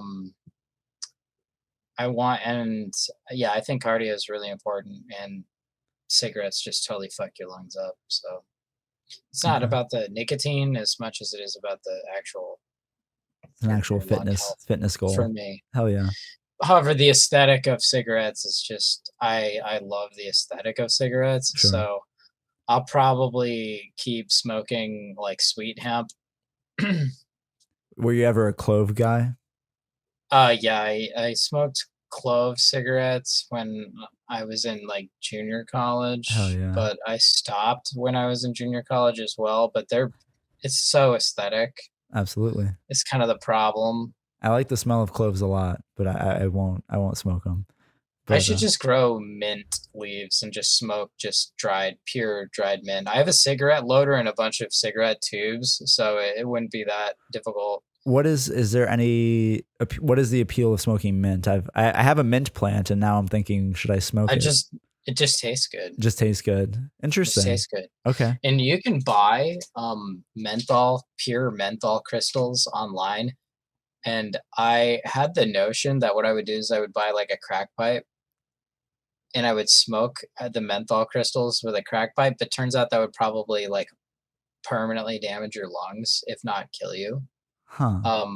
think cardio is really important, and cigarettes just totally fuck your lungs up. So it's not about the nicotine as much as it is about the actual fitness goal for me. Hell yeah. However, the aesthetic of cigarettes is just, I love the aesthetic of cigarettes. Sure. So I'll probably keep smoking like sweet hemp. Were you ever a clove guy? Yeah, I smoked clove cigarettes when I was in like junior college. Hell yeah. But I stopped when I was in junior college as well. But it's so aesthetic. Absolutely. It's kind of the problem. I like the smell of cloves a lot, but I won't smoke them. But, I should just grow mint leaves and just smoke just pure dried mint. I have a cigarette loader and a bunch of cigarette tubes, so it wouldn't be that difficult. What is the appeal of smoking mint? I have a mint plant, and now I'm thinking, should I smoke it? It just tastes good. Just tastes good. It Interesting. just tastes good. Okay. And you can buy pure menthol crystals online. And I had the notion that what I would do is I would buy like a crack pipe and I would smoke the menthol crystals with a crack pipe. But turns out that would probably like permanently damage your lungs, if not kill you. Huh.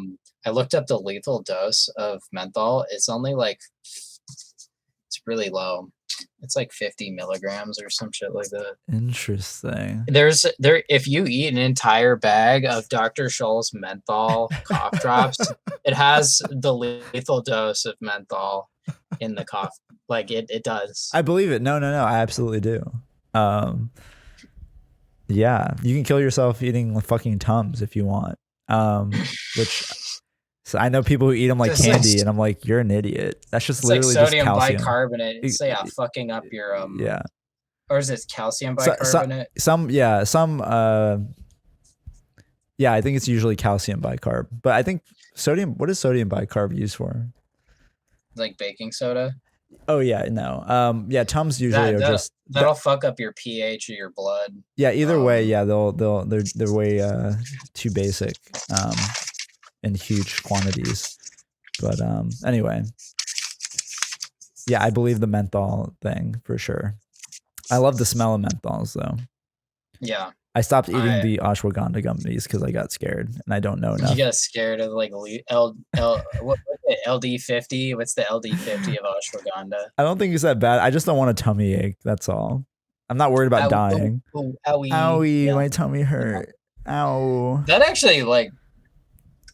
I looked up the lethal dose of menthol. It's only like it's really low. It's like 50 milligrams or some shit like that. Interesting. If you eat an entire bag of Dr. Scholl's menthol cough drops, it has the lethal dose of menthol in the cough. Like it does. I believe it. No. I absolutely do. Yeah, you can kill yourself eating fucking Tums if you want. Which so I know people who eat them like It's candy, like- and I'm like, you're an idiot. That's just It's like literally sodium just calcium. bicarbonate. It's fucking up your Yeah. Or is it calcium bicarbonate? Yeah, I think it's usually calcium bicarb, but I think sodium. What is sodium bicarb used for? Like baking soda. Oh yeah, no. Yeah, Tums usually are just that'll fuck up your pH or your blood. Yeah, either way, yeah, they're way too basic in huge quantities. But anyway. Yeah, I believe the menthol thing for sure. I love the smell of menthols though. Yeah. I stopped eating the ashwagandha gummies because I got scared and I don't know enough. You got scared of like LD50? What's the LD50 of ashwagandha? I don't think it's that bad. I just don't want a tummy ache. That's all. I'm not worried about dying. Owie, yeah. My tummy hurt. Ow. That actually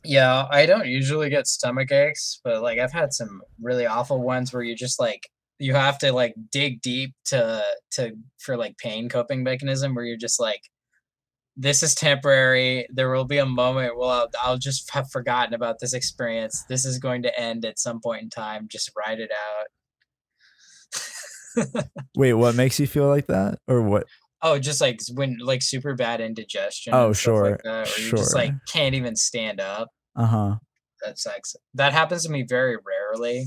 yeah, I don't usually get stomach aches, but like I've had some really awful ones where you just like you have to like dig deep for like pain coping mechanism where you're just like, this is temporary. There will be a moment where I'll just have forgotten about this experience. This is going to end at some point in time. Just ride it out. Wait, what makes you feel like that? Or what? Oh, just like when like super bad indigestion. Oh, and sure. Like that, or you just like can't even stand up. That sucks. That happens to me very rarely.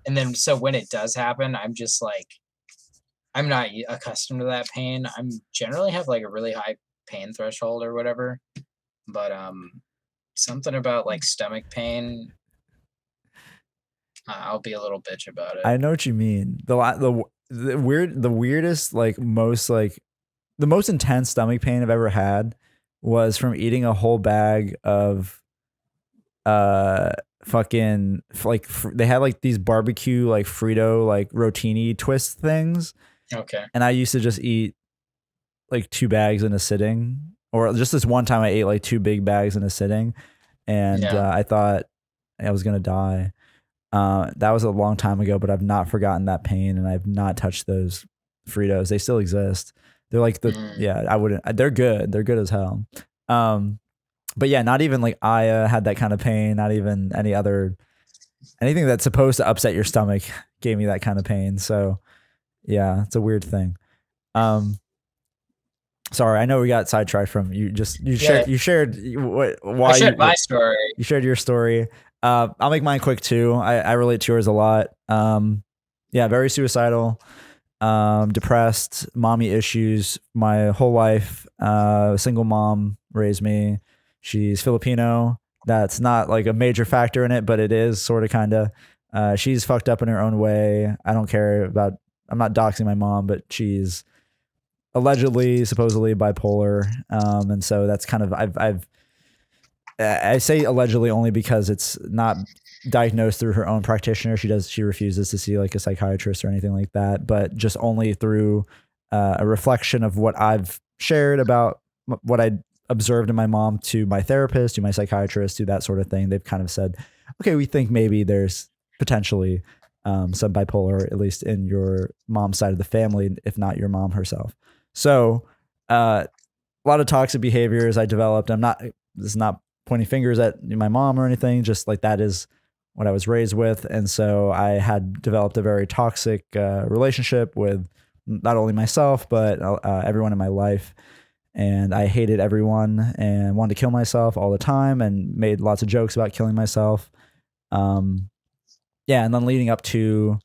And then so when it does happen, I'm just like, I'm not accustomed to that pain. I'm generally have like a really high pain threshold or whatever. But something about like stomach pain, I'll be a little bitch about it. I know what you mean. The weirdest, like most like the most intense stomach pain I've ever had was from eating a whole bag of fucking like they had like these barbecue like Frito like rotini twist things. Okay. And I used to just eat like 2 bags in a sitting, or just this one time I ate like 2 big bags in a sitting, and I thought I was gonna die. That was a long time ago, but I've not forgotten that pain, and I've not touched those Fritos. They still exist. They're like I wouldn't. They're good. They're good as hell. But yeah, not even like Aya had that kind of pain. Not even anything that's supposed to upset your stomach gave me that kind of pain. So yeah, it's a weird thing. Sorry, I know we got sidetracked from you. You shared my story. You shared your story. I'll make mine quick too. I relate to yours a lot. Yeah, very suicidal, depressed, mommy issues my whole life. Single mom raised me. She's Filipino. That's not like a major factor in it, but it is sort of kind of. She's fucked up in her own way. I don't care about. I'm not doxing my mom, but she's supposedly bipolar, and so that's kind of I say allegedly only because it's not diagnosed through her own practitioner. She refuses to see like a psychiatrist or anything like that, but just only through a reflection of what I've shared about what I observed in my mom to my therapist, to my psychiatrist, to that sort of thing. They've kind of said, okay, we think maybe there's potentially some bipolar, at least in your mom's side of the family, if not your mom herself. So a lot of toxic behaviors I developed. This is not pointing fingers at my mom or anything, just like that is what I was raised with. And so I had developed a very toxic relationship with not only myself, but everyone in my life. And I hated everyone and wanted to kill myself all the time and made lots of jokes about killing myself. Yeah. And then leading up to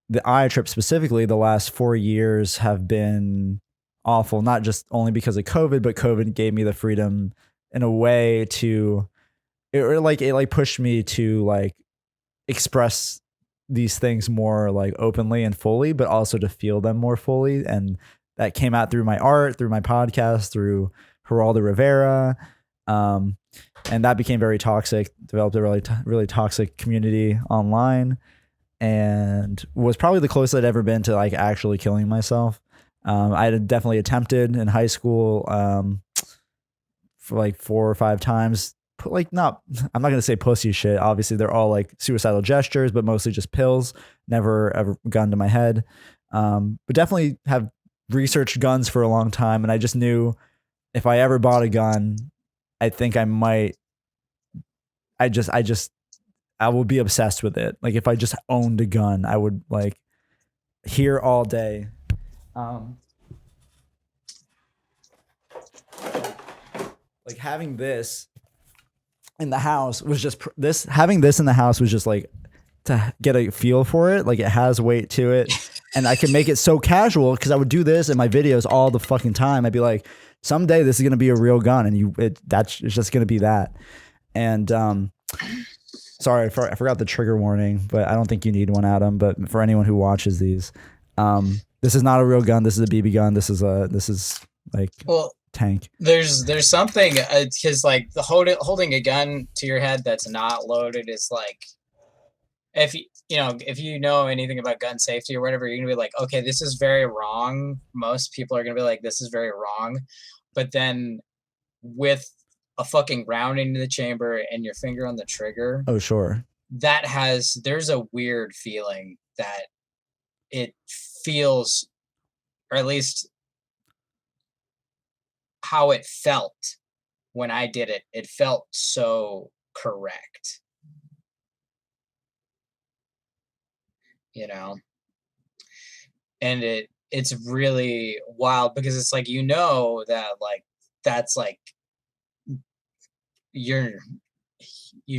the eye trip specifically, the last 4 years have been awful, not just only because of COVID, but COVID gave me the freedom in a way to, it pushed me to like express these things more like openly and fully, but also to feel them more fully. And that came out through my art, through my podcast, through Geraldo Rivera. And that became very toxic, developed a really toxic community online, and was probably the closest I'd ever been to like actually killing myself. I had definitely attempted in high school for like 4 or 5 times. Like I'm not gonna say pussy shit. Obviously, they're all like suicidal gestures, but mostly just pills. Never ever gun to my head. But definitely have researched guns for a long time, and I just knew if I ever bought a gun, I think I might. I will be obsessed with it. Like if I just owned a gun, I would like hear all day. Like having this in the house was just having this in the house was just like to get a feel for it. Like it has weight to it, and I can make it so casual because I would do this in my videos all the fucking time. I'd be like, someday this is gonna be a real gun, and it's just gonna be that. And sorry, I forgot the trigger warning, but I don't think you need one, Adam. But for anyone who watches these, this is not a real gun. This is a BB gun. This is like tank. There's something because like the holding a gun to your head that's not loaded is like, if you know anything about gun safety or whatever, you're gonna be like, okay, this is very wrong. Most people are gonna be like, this is very wrong. But then with a fucking round into the chamber and your finger on the trigger, oh sure, there's a weird feeling that it feels, or at least how it felt when I did it, it felt so correct. And it's really wild because it's like, that like that's like you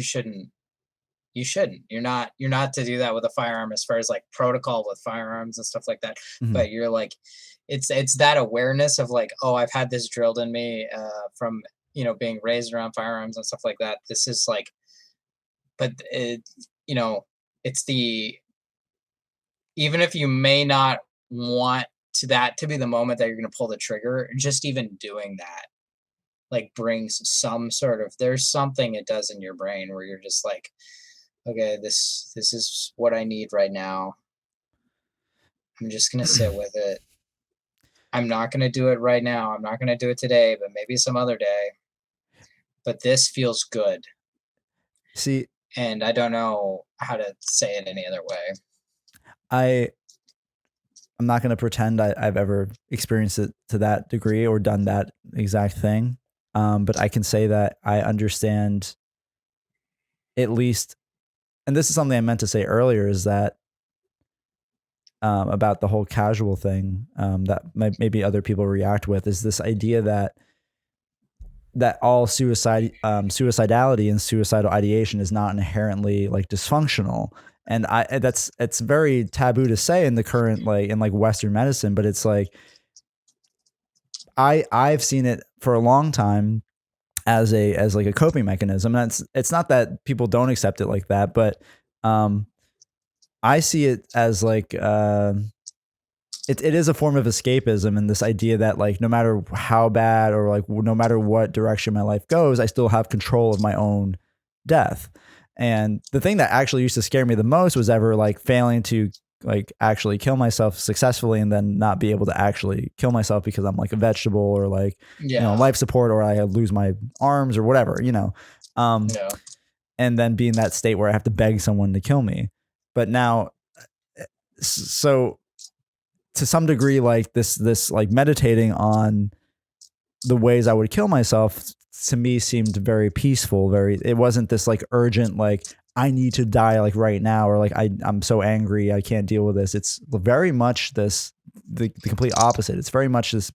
shouldn't you're not to do that with a firearm as far as like protocol with firearms and stuff like that. Mm-hmm. But you're like, it's that awareness of like, oh, I've had this drilled in me from being raised around firearms and stuff like that. This is like, but it's even if you may not want that to be the moment that you're going to pull the trigger, just even doing that like brings some sort of, there's something it does in your brain where you're just like, okay, this is what I need right now. I'm just going to sit with it. I'm not going to do it right now. I'm not going to do it today, but maybe some other day. But this feels good. See, and I don't know how to say it any other way. I'm not going to pretend I've ever experienced it to that degree or done that exact thing. But I can say that I understand at least, and this is something I meant to say earlier, is that about the whole casual thing that maybe other people react with, is this idea that all suicidality and suicidal ideation is not inherently like dysfunctional. And it's very taboo to say in the current, like in like Western medicine, but it's like, I've seen it for a long time as like a coping mechanism. And it's not that people don't accept it like that, but I see it as like it is a form of escapism, and this idea that like no matter how bad or like no matter what direction my life goes, I still have control of my own death. And the thing that actually used to scare me the most was ever like failing to like actually kill myself successful and then not be able to actually kill myself because I'm like a vegetable or like, life support, or I lose my arms or whatever, and then be in that state where I have to beg someone to kill me. But now, so to some degree, like this like meditating on the ways I would kill myself to me seemed very peaceful. It wasn't this like urgent, like I need to die like right now, or like I'm so angry I can't deal with this. It's very much the complete opposite. It's very much this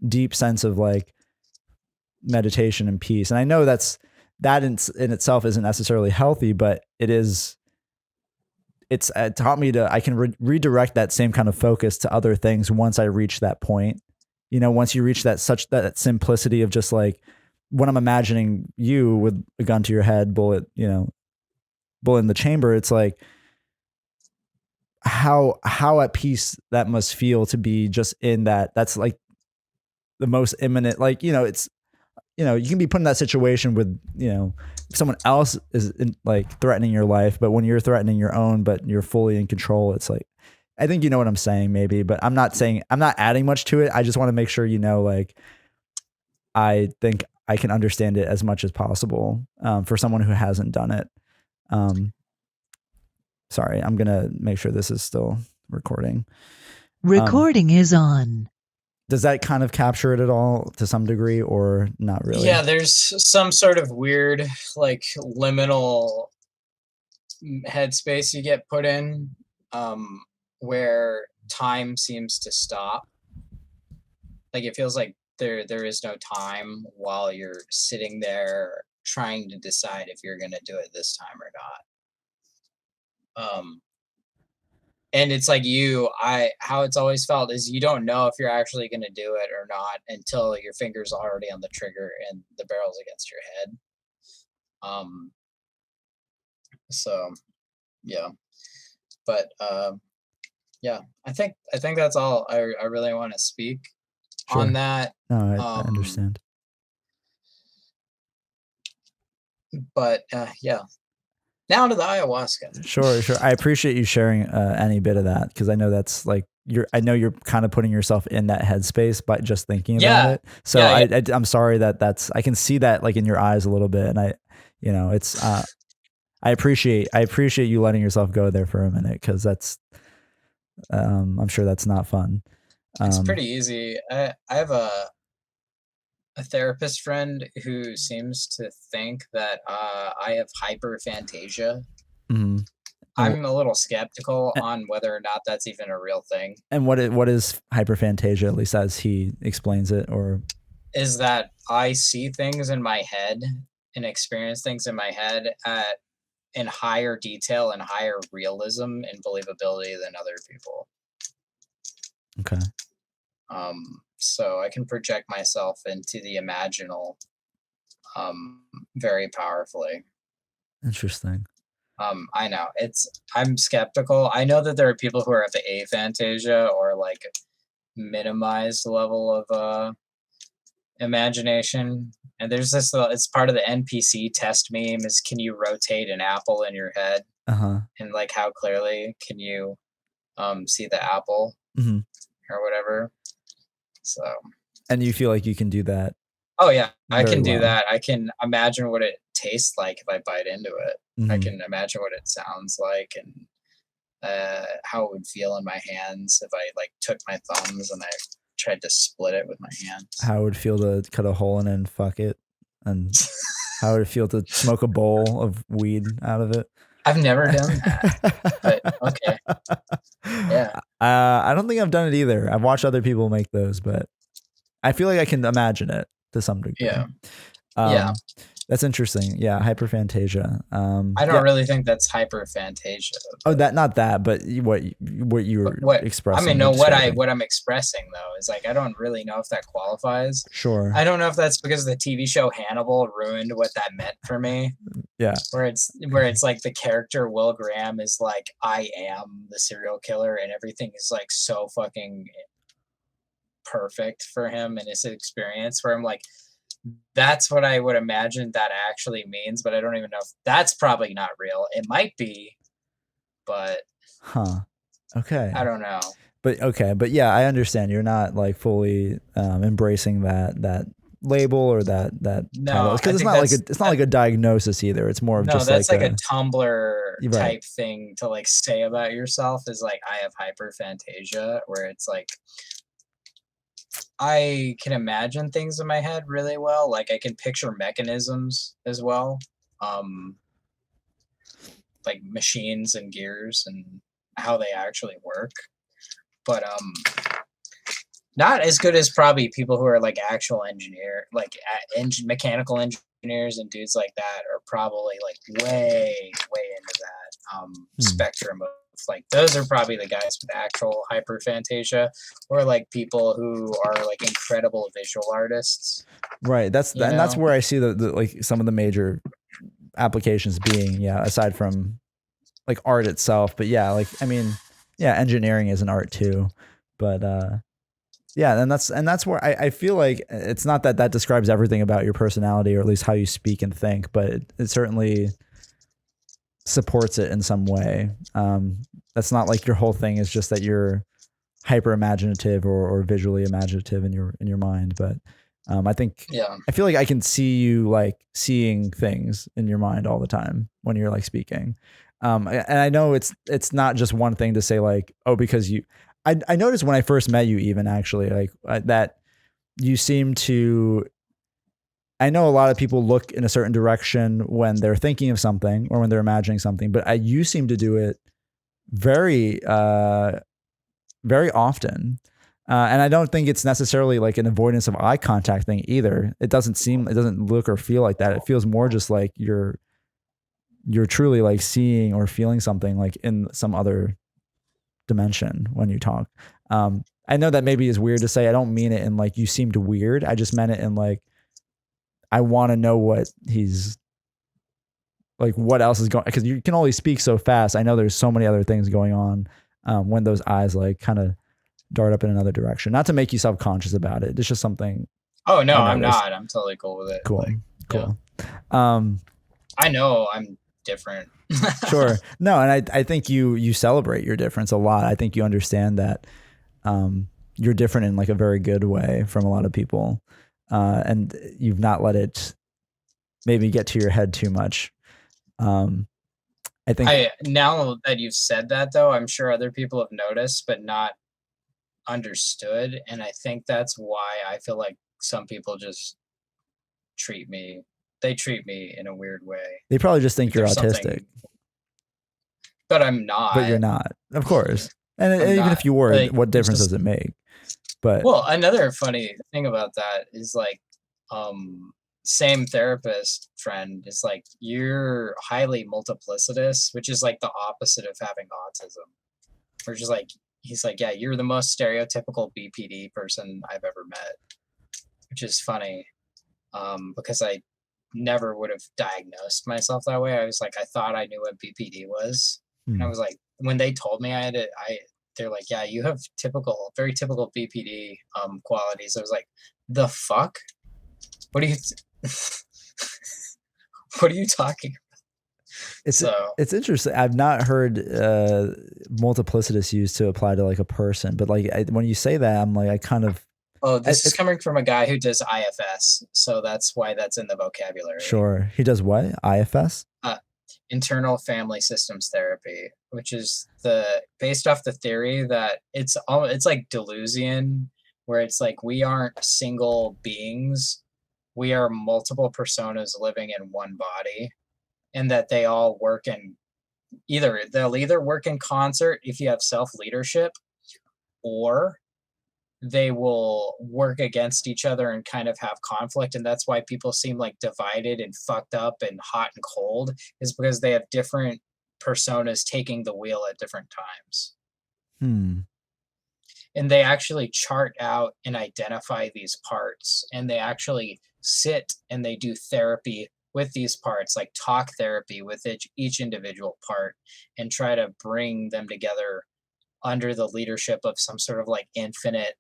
deep sense of like meditation and peace. And I know that in itself isn't necessarily healthy, but it is it's taught me I can redirect that same kind of focus to other things once I reach that point. Once you reach that simplicity of just like when I'm imagining you with a gun to your head, bullet in the chamber, it's like how at peace that must feel to be just in that. That's like the most imminent, like, it's, you can be put in that situation with, someone else is like threatening your life, but when you're threatening your own, but you're fully in control, it's like, I think you know what I'm saying maybe, but I'm not adding much to it. I just want to make sure, like, I think I can understand it as much as possible for someone who hasn't done it. Sorry, I'm going to make sure this is still recording. Recording is on. Does that kind of capture it at all to some degree or not really? Yeah, there's some sort of weird, like, liminal headspace you get put in where time seems to stop. Like, it feels like there is no time while you're sitting there trying to decide if you're going to do it this time or not. And it's like how it's always felt is you don't know if you're actually going to do it or not until your finger's already on the trigger and the barrel's against your head. So yeah, but yeah, I think that's all I really want to speak on that. No, I understand. But yeah. Now to the ayahuasca. Sure. I appreciate you sharing any bit of that because I know that's like I know you're kind of putting yourself in that headspace by just thinking about it. So I'm sorry that's I can see that like in your eyes a little bit, and it's I appreciate you letting yourself go there for a minute because that's I'm sure that's not fun. It's pretty easy. I have a therapist friend who seems to think that I have hyperphantasia. Mm-hmm. I'm a little skeptical on whether or not that's even a real thing. And what is hyperphantasia, at least as he explains it, or is that I see things in my head and experience things in my head in higher detail and higher realism and believability than other people. Okay. So I can project myself into the imaginal very powerfully. Interesting. I know I'm skeptical. I know that there are people who are at the aphantasia or like minimized level of imagination. And there's this, it's part of the NPC test meme is can you rotate an apple in your head? Uh-huh. And like how clearly can you see the apple or whatever. So. And you feel like you can do that? Oh yeah, I can do that. I can imagine what it tastes like if I bite into it. I can imagine what it sounds like and how it would feel in my hands if I like took my thumbs and I tried to split it with my hands. How it would feel to cut a hole in it and fuck it, and how it would feel to smoke a bowl of weed out of it. I've never done that, but okay. Yeah. I don't think I've done it either. I've watched other people make those, but I feel like I can imagine it to some degree. Yeah. Yeah. That's interesting. Yeah, hyperphantasia. I don't really think that's hyperphantasia. Oh, not that, but what you were expressing. I mean, no, what I'm expressing though is like I don't really know if that qualifies. Sure. I don't know if that's because the TV show Hannibal ruined what that meant for me. Yeah. Where it's like the character Will Graham is like I am the serial killer and everything is like so fucking perfect for him and his experience where I'm like that's what I would imagine that actually means, but I don't even know if that's probably not real. It might be, but okay. I don't know. But okay, but yeah, I understand you're not like fully embracing that label or that no, because it's not like a diagnosis either. It's more of just that's like a Tumblr type thing to like say about yourself is like I have hyperphantasia, where it's like I can imagine things in my head really well. Like I can picture mechanisms as well. Like machines and gears and how they actually work. But not as good as probably people who are like actual mechanical engineers and dudes like that are probably like way into that spectrum of like those are probably the guys with actual hyperphantasia, or like people who are like incredible visual artists. Right. That's where I see the like some of the major applications being, aside from like art itself. But yeah, like I mean, yeah, engineering is an art too. But yeah, and that's where I feel like it's not that describes everything about your personality, or at least how you speak and think, but it certainly supports it in some way. That's not like your whole thing is just that you're hyper imaginative or visually imaginative in your mind, but I think I feel like I can see you like seeing things in your mind all the time when you're like speaking. And I know it's not just one thing to say like, oh, because I noticed when I first met you, even actually like that you seem to, I know a lot of people look in a certain direction when they're thinking of something or when they're imagining something, but you seem to do it very, very often. And I don't think it's necessarily like an avoidance of eye contact thing either. It doesn't look or feel like that. It feels more just like you're truly like seeing or feeling something like in some other dimension when you talk. I know that maybe is weird to say. I don't mean it in like you seemed weird. I just meant it in like, I want to know what he's like, what else is going, because you can only speak so fast. I know there's so many other things going on when those eyes like kind of dart up in another direction. Not to make you self-conscious about it. It's just something. Oh no, I'm not. I'm totally cool with it. Cool. Like, cool. Yeah. I know I'm different. Sure. No, and I think you celebrate your difference a lot. I think you understand that you're different in like a very good way from a lot of people. And you've not let it maybe get to your head too much. I think now that you've said that though, I'm sure other people have noticed, but not understood. And I think that's why I feel like some people just treat me in a weird way. They probably just think you're autistic. But I'm not. But you're not, of course. And even not. If you were, like, what difference does it make? But well, another funny thing about that is like, same therapist friend is like, you're highly multiplicitous, which is like the opposite of having autism. Or just like, he's like, yeah, you're the most stereotypical BPD person I've ever met, which is funny, because I never would have diagnosed myself that way. I was like, I thought I knew what BPD was, and I was like, when they told me I had it, they're like, yeah, you have very typical BPD qualities. I was like, the fuck? What are you? What are you talking about? It's interesting. I've not heard multiplicitous used to apply to like a person, but like when you say that, I'm like, I kind of. Oh, this is coming from a guy who does IFS, so that's why that's in the vocabulary. Sure, he does what? IFS? Internal Family Systems Therapy, which is based off the theory that it's like delusion, where it's like we aren't single beings, we are multiple personas living in one body, and that they all work they'll either work in concert if you have self-leadership, or they will work against each other and kind of have conflict. And that's why people seem like divided and fucked up and hot and cold, is because they have different personas taking the wheel at different times. And they actually chart out and identify these parts, and they actually sit and they do therapy with these parts, like talk therapy with each individual part, and try to bring them together under the leadership of some sort of like infinite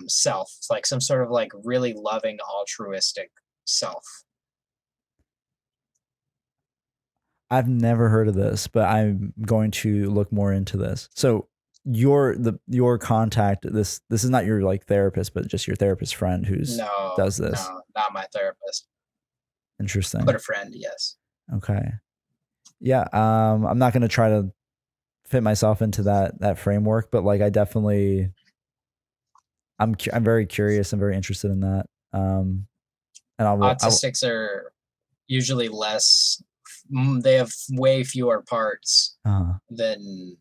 self, like some sort of like really loving altruistic self. I've never heard of this, but I'm going to look more into this. So your contact, this is not your like therapist, but just your therapist friend does this. No, not my therapist. Interesting. But a friend, yes. Okay. Yeah. I'm not going to try to fit myself into that framework, but like I definitely, I'm very curious and very interested in that. And autistics are usually less. They have way fewer parts than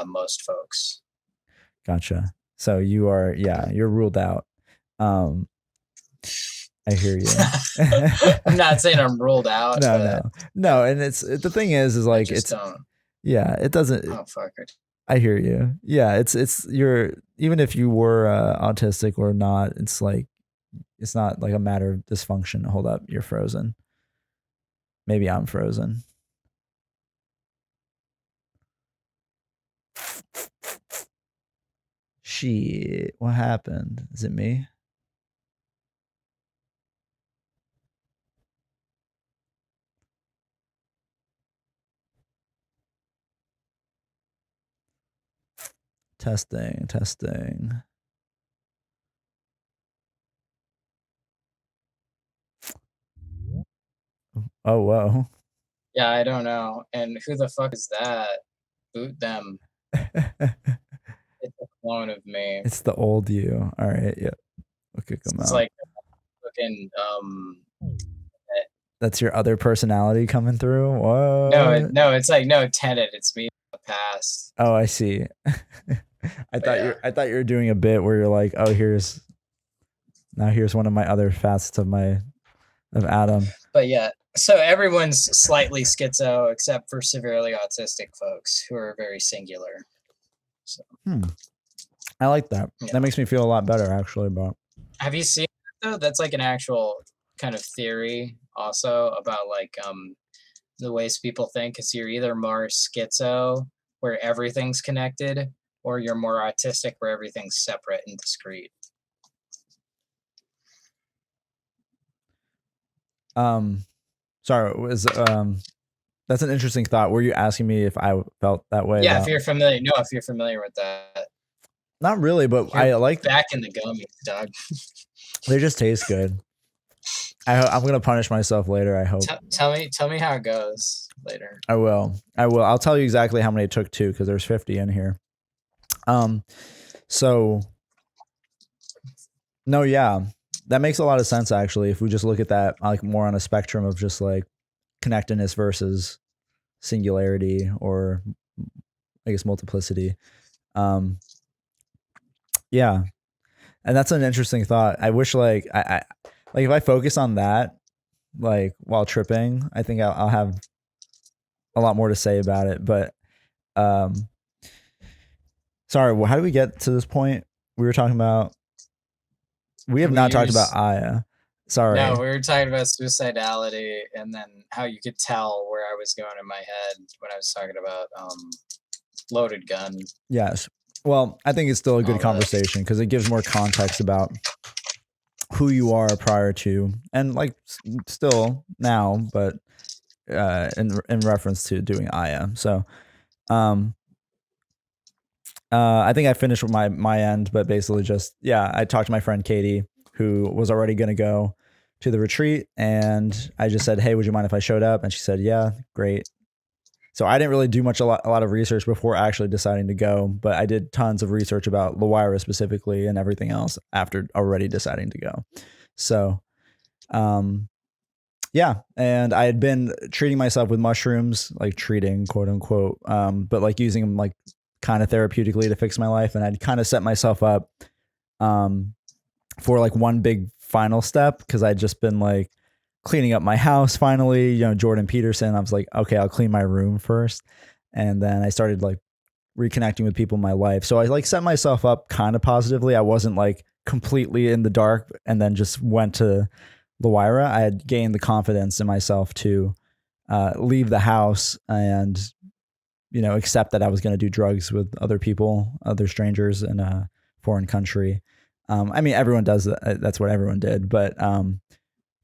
most folks. Gotcha. So you're ruled out. I hear you. I'm not saying I'm ruled out. No. And the thing is like, it's, don't. Yeah, it doesn't. Oh fuck it. I hear you. Yeah, it's you're even if you were autistic or not, it's like it's not like a matter of dysfunction. Hold up, you're frozen. Maybe I'm frozen. Shit, what happened? Is it me? Testing, testing. Oh, whoa. Yeah, I don't know. And who the fuck is that? Boot them. It's a clone of me. It's the old you. All right, yeah. We'll kick them It's out. like looking That's your other personality coming through? What? no, it's like no Tenet, it's me in the past. Oh, I see. I thought you were doing a bit where you're like, oh, here's one of my other facets of Adam. But yeah, so everyone's slightly schizo except for severely autistic folks who are very singular. So I like that. Yeah. That makes me feel a lot better actually about. Have you seen it though? That's like an actual kind of theory also about like the ways people think. Is you're either more schizo where everything's connected, or you're more autistic where everything's separate and discrete. Sorry, was that's an interesting thought. Were you asking me if I felt that way? Yeah, if you're familiar. No, if you're familiar with that. Not really, but you're I like back in the gummies, dog. They just taste good. I'm gonna punish myself later. I hope. Tell me how it goes later. I will. I'll tell you exactly how many it took too, because there's 50 in here. So no, yeah, that makes a lot of sense actually. If we just look at that like more on a spectrum of just like connectedness versus singularity, or I guess multiplicity. Yeah, and that's an interesting thought. I wish like I like if I focus on that like while tripping, I think I'll have a lot more to say about it. But sorry, how do we get to this point? We were talking about. We have not talked about Aya. Sorry. No, we were talking about suicidality, and then how you could tell where I was going in my head when I was talking about loaded gun. Yes. Well, I think it's still a good conversation because it gives more context about who you are prior to, and like still now, but in reference to doing Aya. So I think I finished with my end, but basically just, yeah, I talked to my friend Katie, who was already going to go to the retreat, and I just said, hey, would you mind if I showed up? And she said, yeah, great. So I didn't really do a lot of research before actually deciding to go, but I did tons of research about Loira specifically and everything else after already deciding to go. So, yeah. And I had been treating myself with mushrooms, like treating, quote unquote, but like using them like kind of therapeutically to fix my life. And I'd kind of set myself up for like one big final step, because I'd just been like cleaning up my house finally, you know, Jordan Peterson. I was like, okay, I'll clean my room first. And then I started like reconnecting with people in my life. So I like set myself up kind of positively. I wasn't like completely in the dark and then just went to Loira. I had gained the confidence in myself to leave the house and, you know, accept that I was going to do drugs with other people, other strangers in a foreign country. I mean, everyone does that. That's what everyone did. But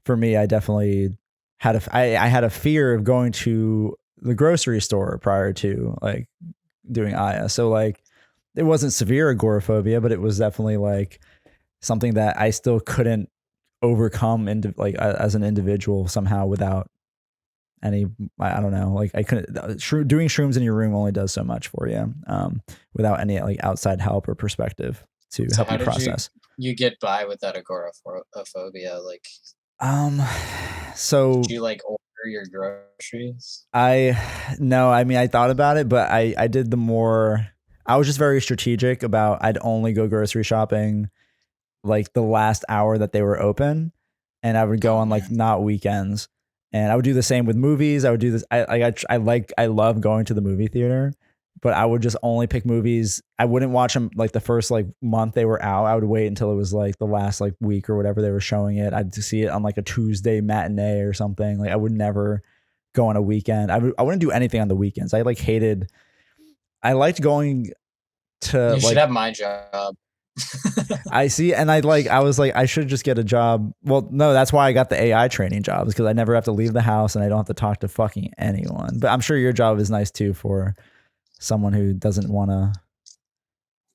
for me, I definitely had I had a fear of going to the grocery store prior to like doing Aya. So like it wasn't severe agoraphobia, but it was definitely like something that I still couldn't overcome like as an individual somehow without any, I don't know, like I couldn't, doing shrooms in your room only does so much for you without any like outside help or perspective to help you process. You get by with that agoraphobia? Like, so did you like order your groceries? No, I mean, I thought about it, but I did I was just very strategic about, I'd only go grocery shopping like the last hour that they were open, and I would go on like not weekends. And I would do the same with movies. I would do this. I love going to the movie theater, but I would just only pick movies. I wouldn't watch them like the first like month they were out. I would wait until it was like the last like week or whatever they were showing it. I'd see it on like a Tuesday matinee or something. Like I would never go on a weekend. I wouldn't do anything on the weekends. I liked going to You should have my job. I see. And I was like, I should just get a job. Well, no, that's why I got the AI training jobs, because I never have to leave the house and I don't have to talk to fucking anyone. But I'm sure your job is nice too for someone who doesn't want to.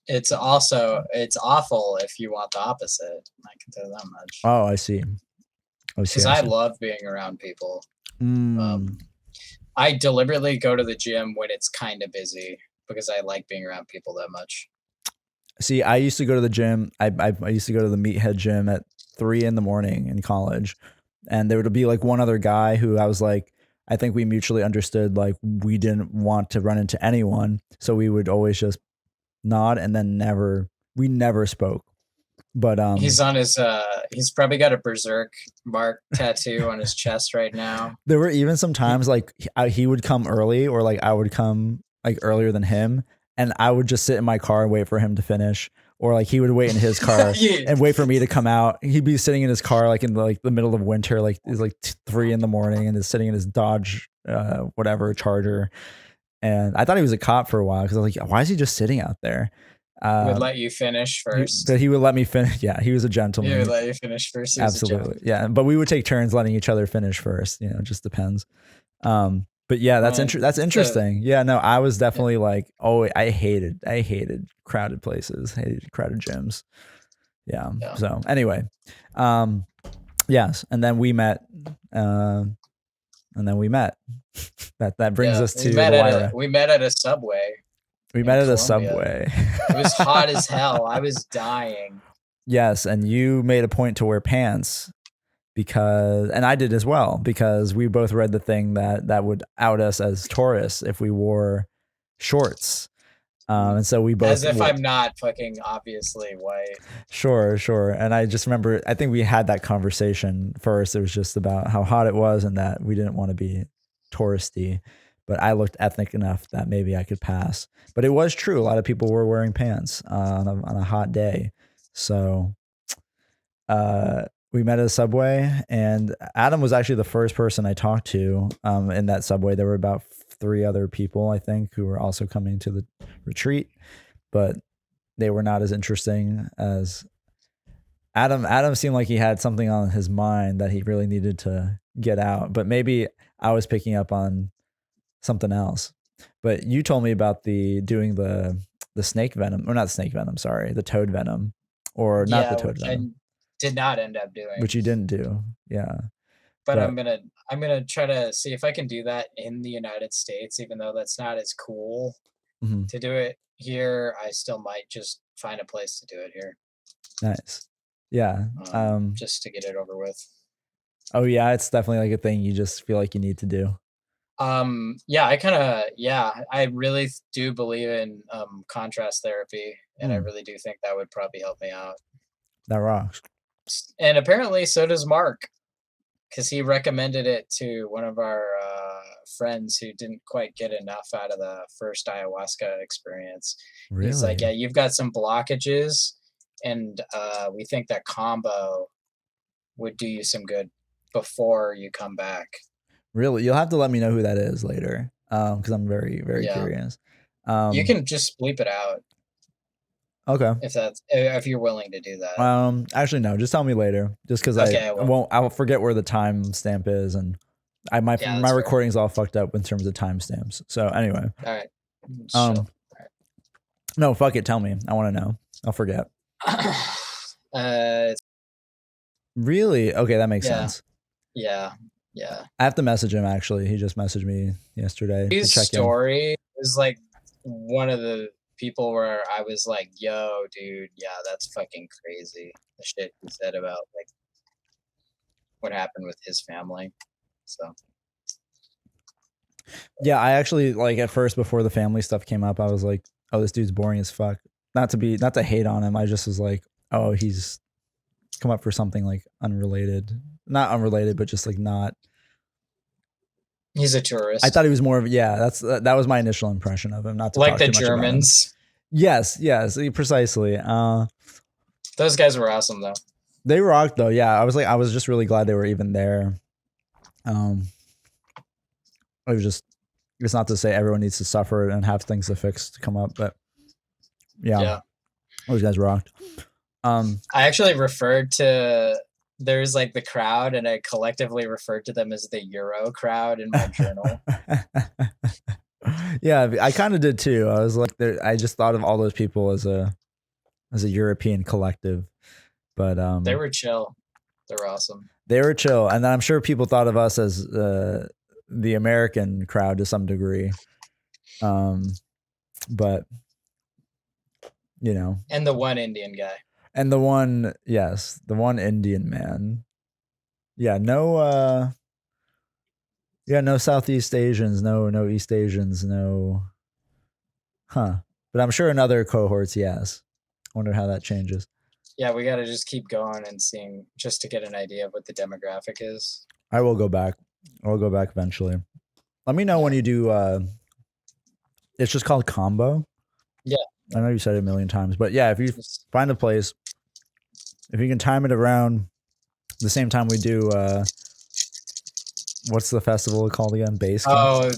It's awful if you want the opposite. I can tell you that much. Oh, I see. Because I love being around people. I deliberately go to the gym when it's kind of busy because I like being around people that much. See, I used to go to the gym. I used to go to the Meathead gym at 3 a.m. in college. And there would be like one other guy who I was like, I think we mutually understood, like we didn't want to run into anyone. So we would always just nod and then we never spoke. But he's on his he's probably got a berserk mark tattoo on his chest right now. There were even some times like he would come early, or like I would come like earlier than him, and I would just sit in my car and wait for him to finish, or like he would wait in his car and wait for me to come out. He'd be sitting in his car like in like the middle of winter, like it's like 3 a.m. and is sitting in his Dodge whatever Charger, and I thought he was a cop for a while because I was like, why is he just sitting out there? Would let you finish first. He would let me finish. Yeah, he was a gentleman. He would let you finish first. Absolutely. Yeah, but we would take turns letting each other finish first. You know, it just depends. But yeah, that's interesting. Yeah, no, I was definitely like, oh, I hated crowded places, hated crowded gyms. Yeah. So anyway, yes, and then we met. That brings us to we met at a Subway. We met at a Subway. It was hot as hell. I was dying. Yes, and you made a point to wear pants and I did as well, because we both read the thing that would out us as tourists if we wore shorts. And so we both... As if I'm not fucking obviously white. Sure. And I just remember, I think we had that conversation first. It was just about how hot it was and that we didn't want to be touristy. But I looked ethnic enough that maybe I could pass. But it was true. A lot of people were wearing pants on a hot day. So we met at a Subway, and Adam was actually the first person I talked to in that Subway. There were about 3 other people, I think, who were also coming to the retreat, but they were not as interesting as Adam. Adam seemed like he had something on his mind that he really needed to get out, but maybe I was picking up on something else. But you told me about doing the snake venom, or not snake venom, sorry, the toad venom, or not the toad venom. I did not end up doing. Which you didn't do, yeah. But I'm gonna try to see if I can do that in the United States, even though that's not as cool to do it here. I still might just find a place to do it here. Nice, yeah. Just to get it over with. Oh yeah, it's definitely like a thing you just feel like you need to do. I really do believe in contrast therapy, and I really do think that would probably help me out. That rocks. And apparently so does Mark, because he recommended it to one of our friends who didn't quite get enough out of the first ayahuasca experience. Really? He's like, yeah, you've got some blockages, and we think that combo would do you some good before you come back. Really? You'll have to let me know who that is later, because I'm very, very curious. You can just bleep it out. Okay. If you're willing to do that. Actually, no. Just tell me later. Just because I'll forget where the time stamp is, and my recording's all fucked up in terms of timestamps. So anyway. All right. No, fuck it. Tell me. I want to know. I'll forget. Really? Okay, that makes sense. Yeah. I have to message him, actually. He just messaged me yesterday. His story is like one of the people where I was like, yo, dude, yeah, that's fucking crazy. The shit he said about like what happened with his family. So yeah, I actually, like, at first, before the family stuff came up, I was like, oh, this dude's boring as fuck. Not to hate on him. I just was like, oh, he's come up for something like unrelated. Not unrelated, but just like not He's a tourist. I thought he was more of that was my initial impression of him. Not to like talk the too much about him. Germans. Yes, precisely. Those guys were awesome though. They rocked though. Yeah, I was just really glad they were even there. It was just, it's not to say everyone needs to suffer and have things to fix to come up, but yeah. Those guys rocked. I actually referred to, there's like the crowd, and I collectively referred to them as the Euro crowd in my journal. Yeah, I kind of did too. I was like, I just thought of all those people as a European collective, but they were chill. They were awesome. They were chill, and then I'm sure people thought of us as the American crowd to some degree, but you know, and the one Indian guy, and the one Indian man. Yeah, no Southeast Asians, no East Asians, no. But I'm sure in other cohorts, yes. I wonder how that changes. Yeah, we got to just keep going and seeing, just to get an idea of what the demographic is. I will go back. I'll go back eventually. Let me know when you do. It's just called combo. Yeah. I know you said it a million times, but yeah, if you find a place, if you can time it around the same time we do, what's the festival called again? Base Canyon?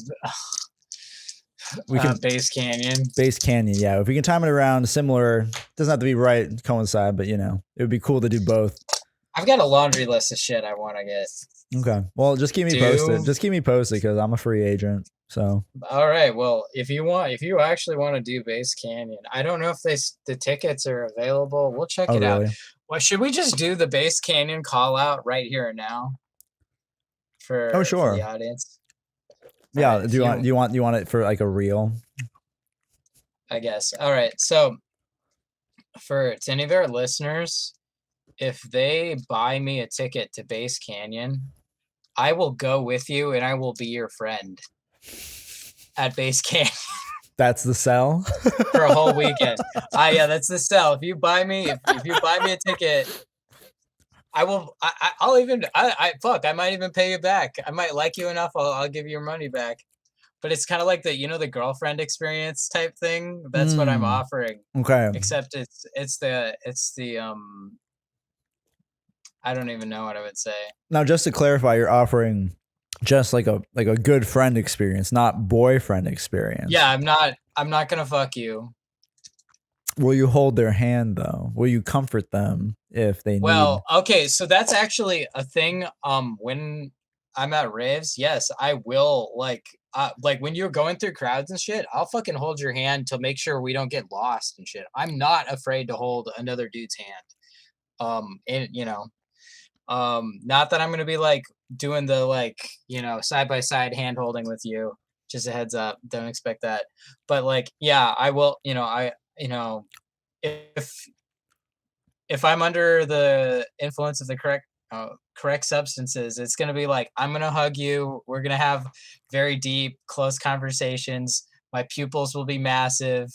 We can Base Canyon. Base Canyon, yeah. If we can time it around similar, doesn't have to be right coincide, but you know, it would be cool to do both. I've got a laundry list of shit I want to get. Okay. Well, just keep me posted. Just keep me posted because I'm a free agent. So. All right. Well, if you actually want to do Base Canyon, I don't know if the tickets are available. We'll check it out. Well, should we just do the Base Canyon call out right here and now? For the audience. Yeah. Right, do you want it for like a reel? I guess. All right. So to any of our listeners, if they buy me a ticket to Base Canyon, I will go with you and I will be your friend at Base Canyon. That's the sell for a whole weekend. Yeah, that's the sell. If you buy me a ticket, I will. I might even pay you back. I might like you enough. I'll give you your money back. But it's kind of like the girlfriend experience type thing. That's what I'm offering. Okay. Except it's the I don't even know what I would say. Now, just to clarify, you're offering just like a good friend experience, not boyfriend experience. Yeah, I'm not gonna fuck you. Will you hold their hand though? Will you comfort them if they need? Well, okay, so that's actually a thing. When I'm at raves, yes, I will like when you're going through crowds and shit, I'll fucking hold your hand to make sure we don't get lost and shit. I'm not afraid to hold another dude's hand. And not that I'm gonna be like doing the side by side hand holding with you. Just a heads up, don't expect that. But yeah, I will. If I'm under the influence of the correct substances, it's gonna be like I'm gonna hug you. We're gonna have very deep, close conversations. My pupils will be massive.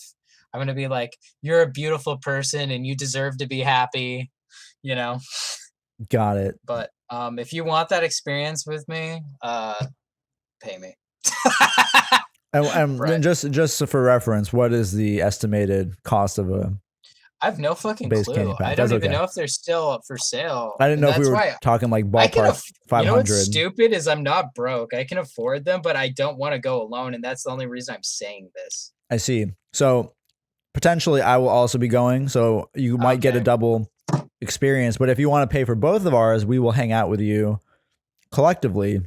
I'm gonna be like, you're a beautiful person and you deserve to be happy. Got it. But if you want that experience with me, pay me. and right. just for reference, what is the estimated cost of a? I have no fucking clue. I don't even know if they're still for sale. I didn't know if we were talking like ballpark 500. You know what's stupid is I'm not broke. I can afford them, but I don't want to go alone, and that's the only reason I'm saying this. I see. So potentially, I will also be going. So you might get a double experience. But if you want to pay for both of ours, we will hang out with you collectively.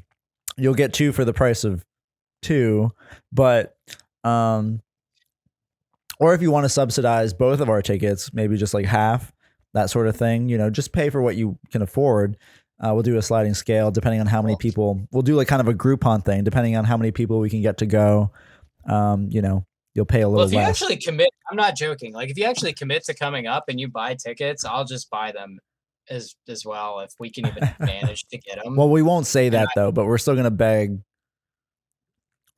You'll get 2 for the price of 2. But or if you want to subsidize both of our tickets, maybe just like half, that sort of thing, just pay for what you can afford. We'll do a sliding scale depending on how many people. We'll do like kind of a Groupon thing depending on how many people we can get to go. You'll pay a little less. Well, if you actually commit, I'm not joking. Like if you actually commit to coming up and you buy tickets, I'll just buy them as well if we can even manage to get them. Well, we won't say that though, but we're still going to beg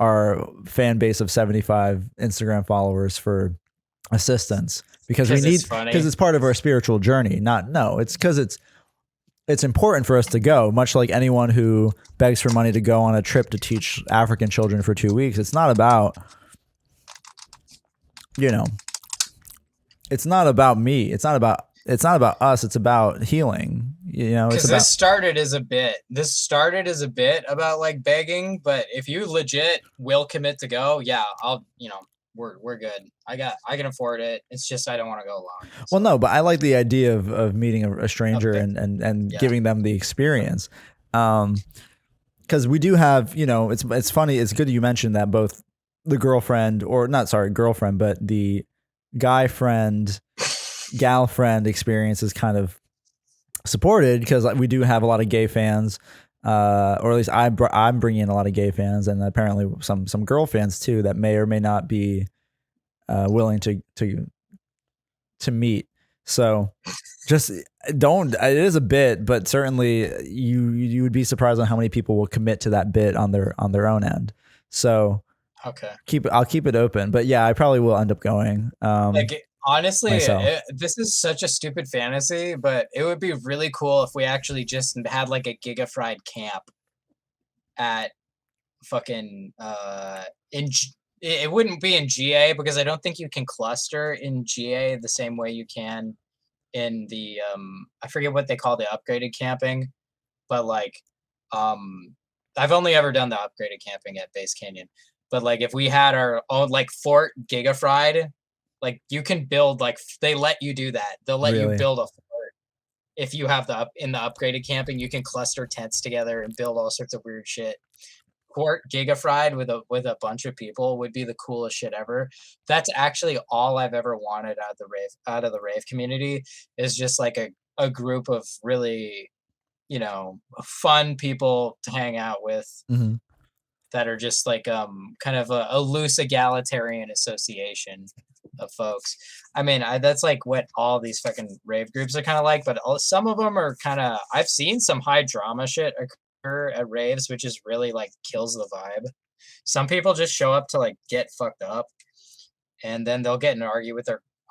our fan base of 75 Instagram followers for assistance because we need, because it's part of our spiritual journey. It's because it's it's important for us to go, much like anyone who begs for money to go on a trip to teach African children for 2 weeks. It's not about, it's not about me. It's not about us. It's about healing. Because this started as a bit. This started as a bit about like begging, but if you legit will commit to go, yeah, I'll, we're good. I can afford it. It's just I don't want to go alone. So. Well, no, but I like the idea of meeting a stranger and giving them the experience. Because we do have, it's funny. It's good you mentioned that both the girlfriend but the guy friend, gal friend experience is kind of supported because we do have a lot of gay fans, or at least I'm bringing in a lot of gay fans, and apparently some girl fans too that may or may not be willing to meet. So just don't. It is a bit, but certainly you would be surprised on how many people will commit to that bit on their own end. So okay, I'll keep it open, but yeah, I probably will end up going. Honestly, this is such a stupid fantasy, but it would be really cool if we actually just had like a gigafried camp at fucking it wouldn't be in GA because I don't think you can cluster in GA the same way you can in the I forget what they call the upgraded camping, but like I've only ever done the upgraded camping at Base Canyon, but like if we had our own like Fort Gigafried, like you can build, like they let you do that. They'll let you build a fort. If you have in the upgraded camping, you can cluster tents together and build all sorts of weird shit. Fort Gigafried with a bunch of people would be the coolest shit ever. That's actually all I've ever wanted out of the rave community, is just like a group of really, fun people to hang out with. Mm-hmm. That are just like kind of a loose egalitarian association of folks. I mean, that's like what all these fucking rave groups are kind of like, but some of them are kind of, I've seen some high drama shit occur at raves, which is really like kills the vibe. Some people just show up to like get fucked up, and then they'll get in an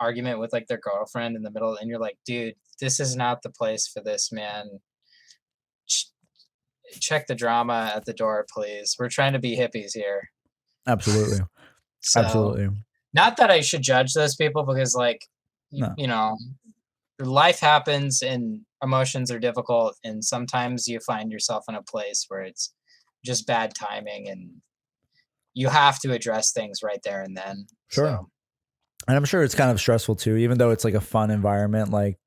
argument with like their girlfriend in the middle, and you're like, dude, this is not the place for this, man. Check the drama at the door, please. We're trying to be hippies here. Absolutely. So, absolutely. Not that I should judge those people, because like, life happens and emotions are difficult, and sometimes you find yourself in a place where it's just bad timing and you have to address things right there and then. Sure. So. And I'm sure it's kind of stressful too, even though it's like a fun environment. Like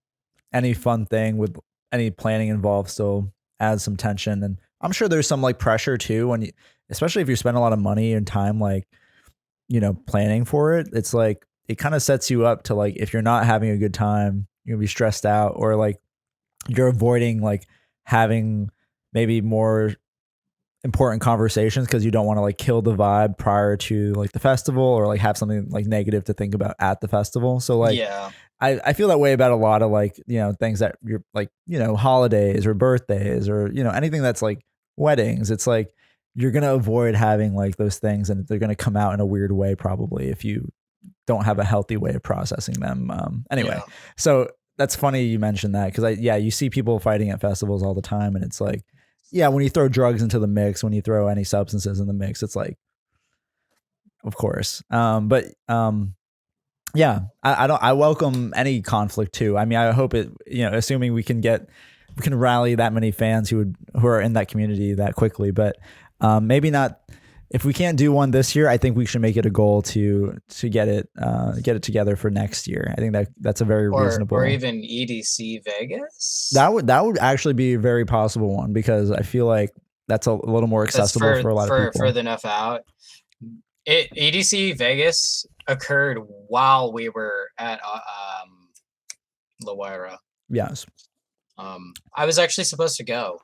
any fun thing with any planning involved still adds some tension, and I'm sure there's some like pressure too when especially if you spend a lot of money and time like planning for it. It's like it kind of sets you up to, like, if you're not having a good time, you're gonna be stressed out, or like you're avoiding like having maybe more important conversations because you don't want to like kill the vibe prior to like the festival, or like have something like negative to think about at the festival. So like, yeah, I feel that way about a lot of like, things that you're like, holidays or birthdays or, anything that's like weddings. It's like, you're going to avoid having like those things, and they're going to come out in a weird way probably if you don't have a healthy way of processing them. Anyway, so that's funny you mentioned that, because you see people fighting at festivals all the time, and it's like, yeah, when you throw drugs into the mix, when you throw any substances in the mix, it's like, of course. Yeah, I welcome any conflict too. I mean, I hope it, assuming we can rally that many fans who are in that community that quickly, but maybe not. If we can't do one this year, I think we should make it a goal to get it together for next year. I think that's a very reasonable. Or even EDC Vegas. That would actually be a very possible one, because I feel like that's a little more accessible for a lot of people. Further enough out. EDC Vegas occurred while we were at La Guaira. Yes. I was actually supposed to go,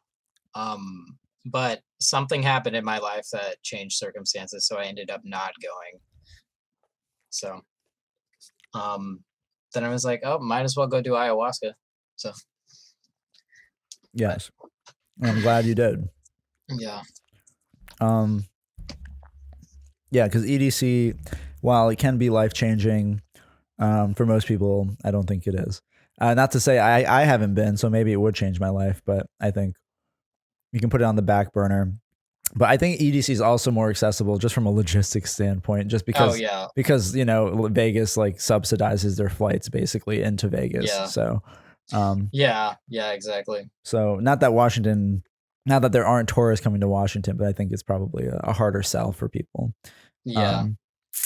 but something happened in my life that changed circumstances, so I ended up not going. So, then I was like, oh, might as well go do ayahuasca. So, yes, I'm glad you did. Yeah. Yeah, because EDC, while it can be life-changing, for most people, I don't think it is. Not to say I haven't been, so maybe it would change my life, but I think you can put it on the back burner. But I think EDC is also more accessible just from a logistics standpoint, just because you know, Vegas like subsidizes their flights basically into Vegas. Yeah. So yeah, exactly. So not that there aren't tourists coming to Washington, but I think it's probably a harder sell for people. Yeah.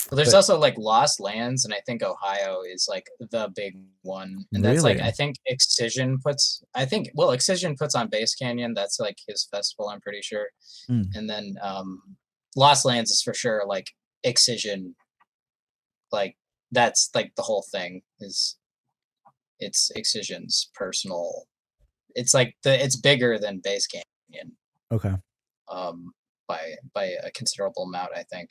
Well, there's also like Lost Lands, and I think Ohio is like the big one, and that's Really? like I think Excision puts on Base Canyon. That's like his festival, I'm pretty sure. And then Lost Lands is for sure like Excision. Like that's like the whole thing is it's Excision's personal. It's like it's bigger than Base Canyon. Okay. By a considerable amount, I think.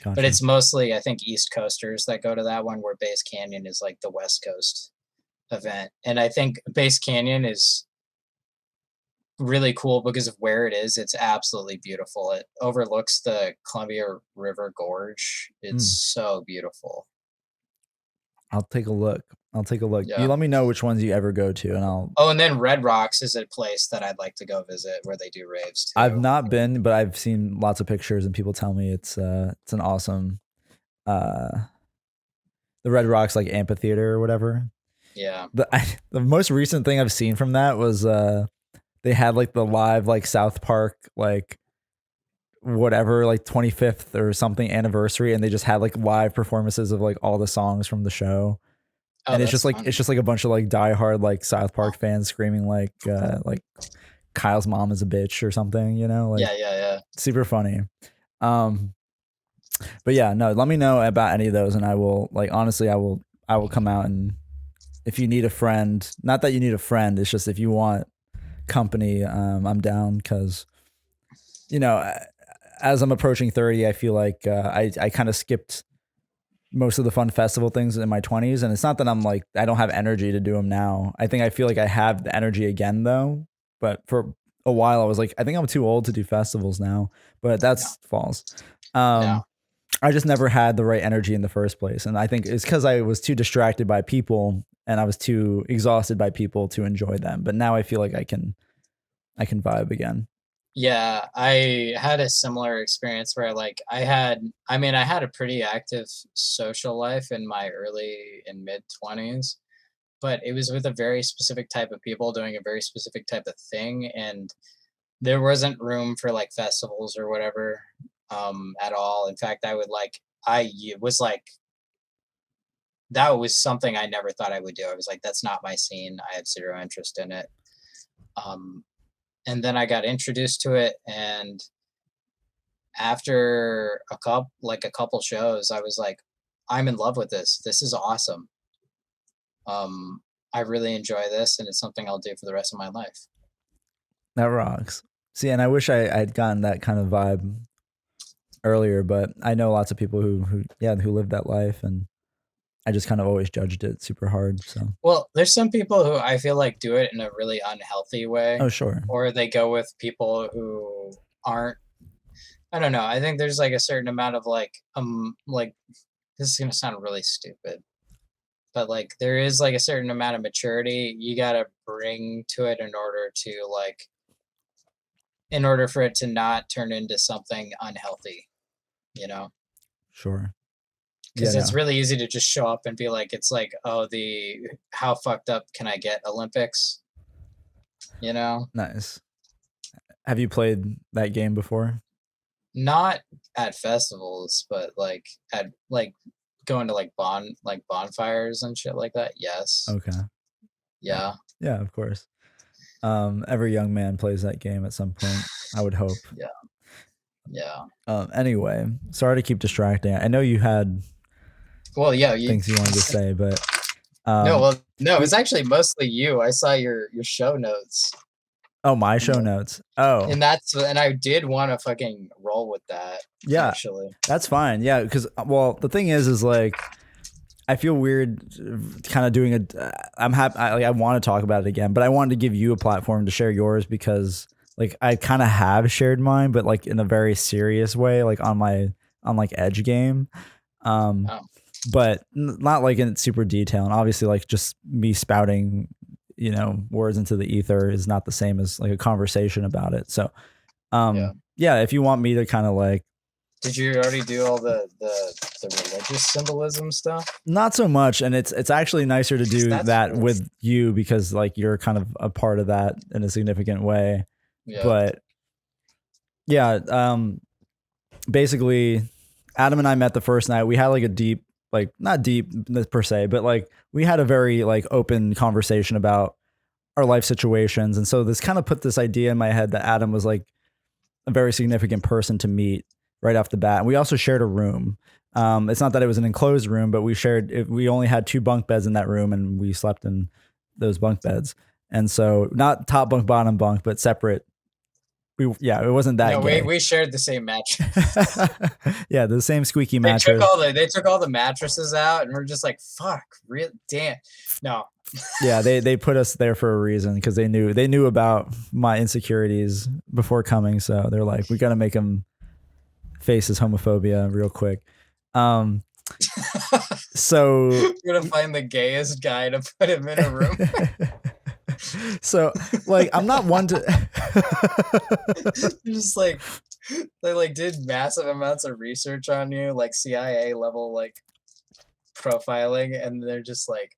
Gotcha. But it's mostly, I think, East Coasters that go to that one, where Base Canyon is like the West Coast event. And I think Base Canyon is really cool because of where it is. It's absolutely beautiful. It overlooks the Columbia River Gorge. It's so beautiful. I'll take a look. Yeah. You let me know which ones you ever go to, and I'll. Oh, and then Red Rocks is a place that I'd like to go visit where they do raves too. I've not been, but I've seen lots of pictures, and people tell me it's an awesome, the Red Rocks like amphitheater or whatever. Yeah. The most recent thing I've seen from that was they had like the live like South Park like whatever like 25th or something anniversary, and they just had like live performances of like all the songs from the show. Oh, and it's just like a bunch of like diehard like South Park fans screaming like Kyle's mom is a bitch or something, you know? Like, yeah. Super funny. But yeah, no, let me know about any of those, and I will like honestly I will come out, and if you need a friend, not that you need a friend, it's just if you want company, I'm down, because you know, as I'm approaching 30, I feel like I kind of skipped most of the fun festival things in my 20s, and it's not that I'm like I don't have energy to do them now. I feel like I have the energy again though, but for a while I was like I think I'm too old to do festivals now, but that's false. I just never had the right energy in the first place, and I think it's because I was too distracted by people and I was too exhausted by people to enjoy them. But now I feel like I can vibe again. Yeah, I had a similar experience where like I had a pretty active social life in my early and mid 20s, but it was with a very specific type of people doing a very specific type of thing, and there wasn't room for like festivals or whatever at all. In fact, that was something I never thought I would do. I was like, that's not my scene. I have zero interest in it. And then I got introduced to it, and after a couple shows, I was like, I'm in love with this. This is awesome. I really enjoy this, and it's something I'll do for the rest of my life. That rocks. See, and I wish I'd gotten that kind of vibe earlier, but I know lots of people who live that life, and I just kind of always judged it super hard. So, well, there's some people who I feel like do it in a really unhealthy way. Oh, sure. Or they go with people who aren't. I don't know. I think there's like a certain amount of like this is gonna sound really stupid, but like there is like a certain amount of maturity you gotta bring to it in order for it to not turn into something unhealthy, you know? Sure. Because it's really easy to just show up and be like, it's like, oh, how fucked up can I get Olympics? You know? Nice. Have you played that game before? Not at festivals, but like at like going to like bonfires and shit like that. Yes. Okay. Yeah. Yeah, of course. Every young man plays that game at some point, I would hope. Yeah. Anyway, sorry to keep distracting. I know you had things you wanted to say, but no, it's actually mostly you. I saw your show notes. Oh, my show notes. Oh, and I did want to fucking roll with that. Yeah, actually, that's fine. Yeah, because the thing is like I feel weird, kind of doing I'm happy. I want to talk about it again, but I wanted to give you a platform to share yours because like I kind of have shared mine, but like in a very serious way, like on like Edge game. But not like in super detail. And obviously like just me spouting, words into the ether is not the same as like a conversation about it. So, yeah, if you want me to kind of like, did you already do all the religious symbolism stuff? Not so much, and it's actually nicer to do that cool. with you because like you're kind of a part of that in a significant way. Yeah. But yeah, basically, Adam and I met the first night. We had like a deep, like not deep per se, but like we had a very like open conversation about our life situations, and so this kind of put this idea in my head that Adam was like a very significant person to meet right off the bat. And we also shared a room. It's not that it was an enclosed room, but we only had 2 bunk beds in that room and we slept in those bunk beds. And so not top bunk, bottom bunk, but separate. It wasn't that gay. We shared the same mattress. Yeah, the same squeaky mattress. They took all the mattresses out and we're just like, fuck, real damn. No. Yeah, they put us there for a reason because they knew about my insecurities before coming. So they're like, we got to make him face his homophobia real quick. So you're gonna find the gayest guy to put him in a room. So like I'm not one to just like they like did massive amounts of research on you, like CIA level like profiling, and they're just like,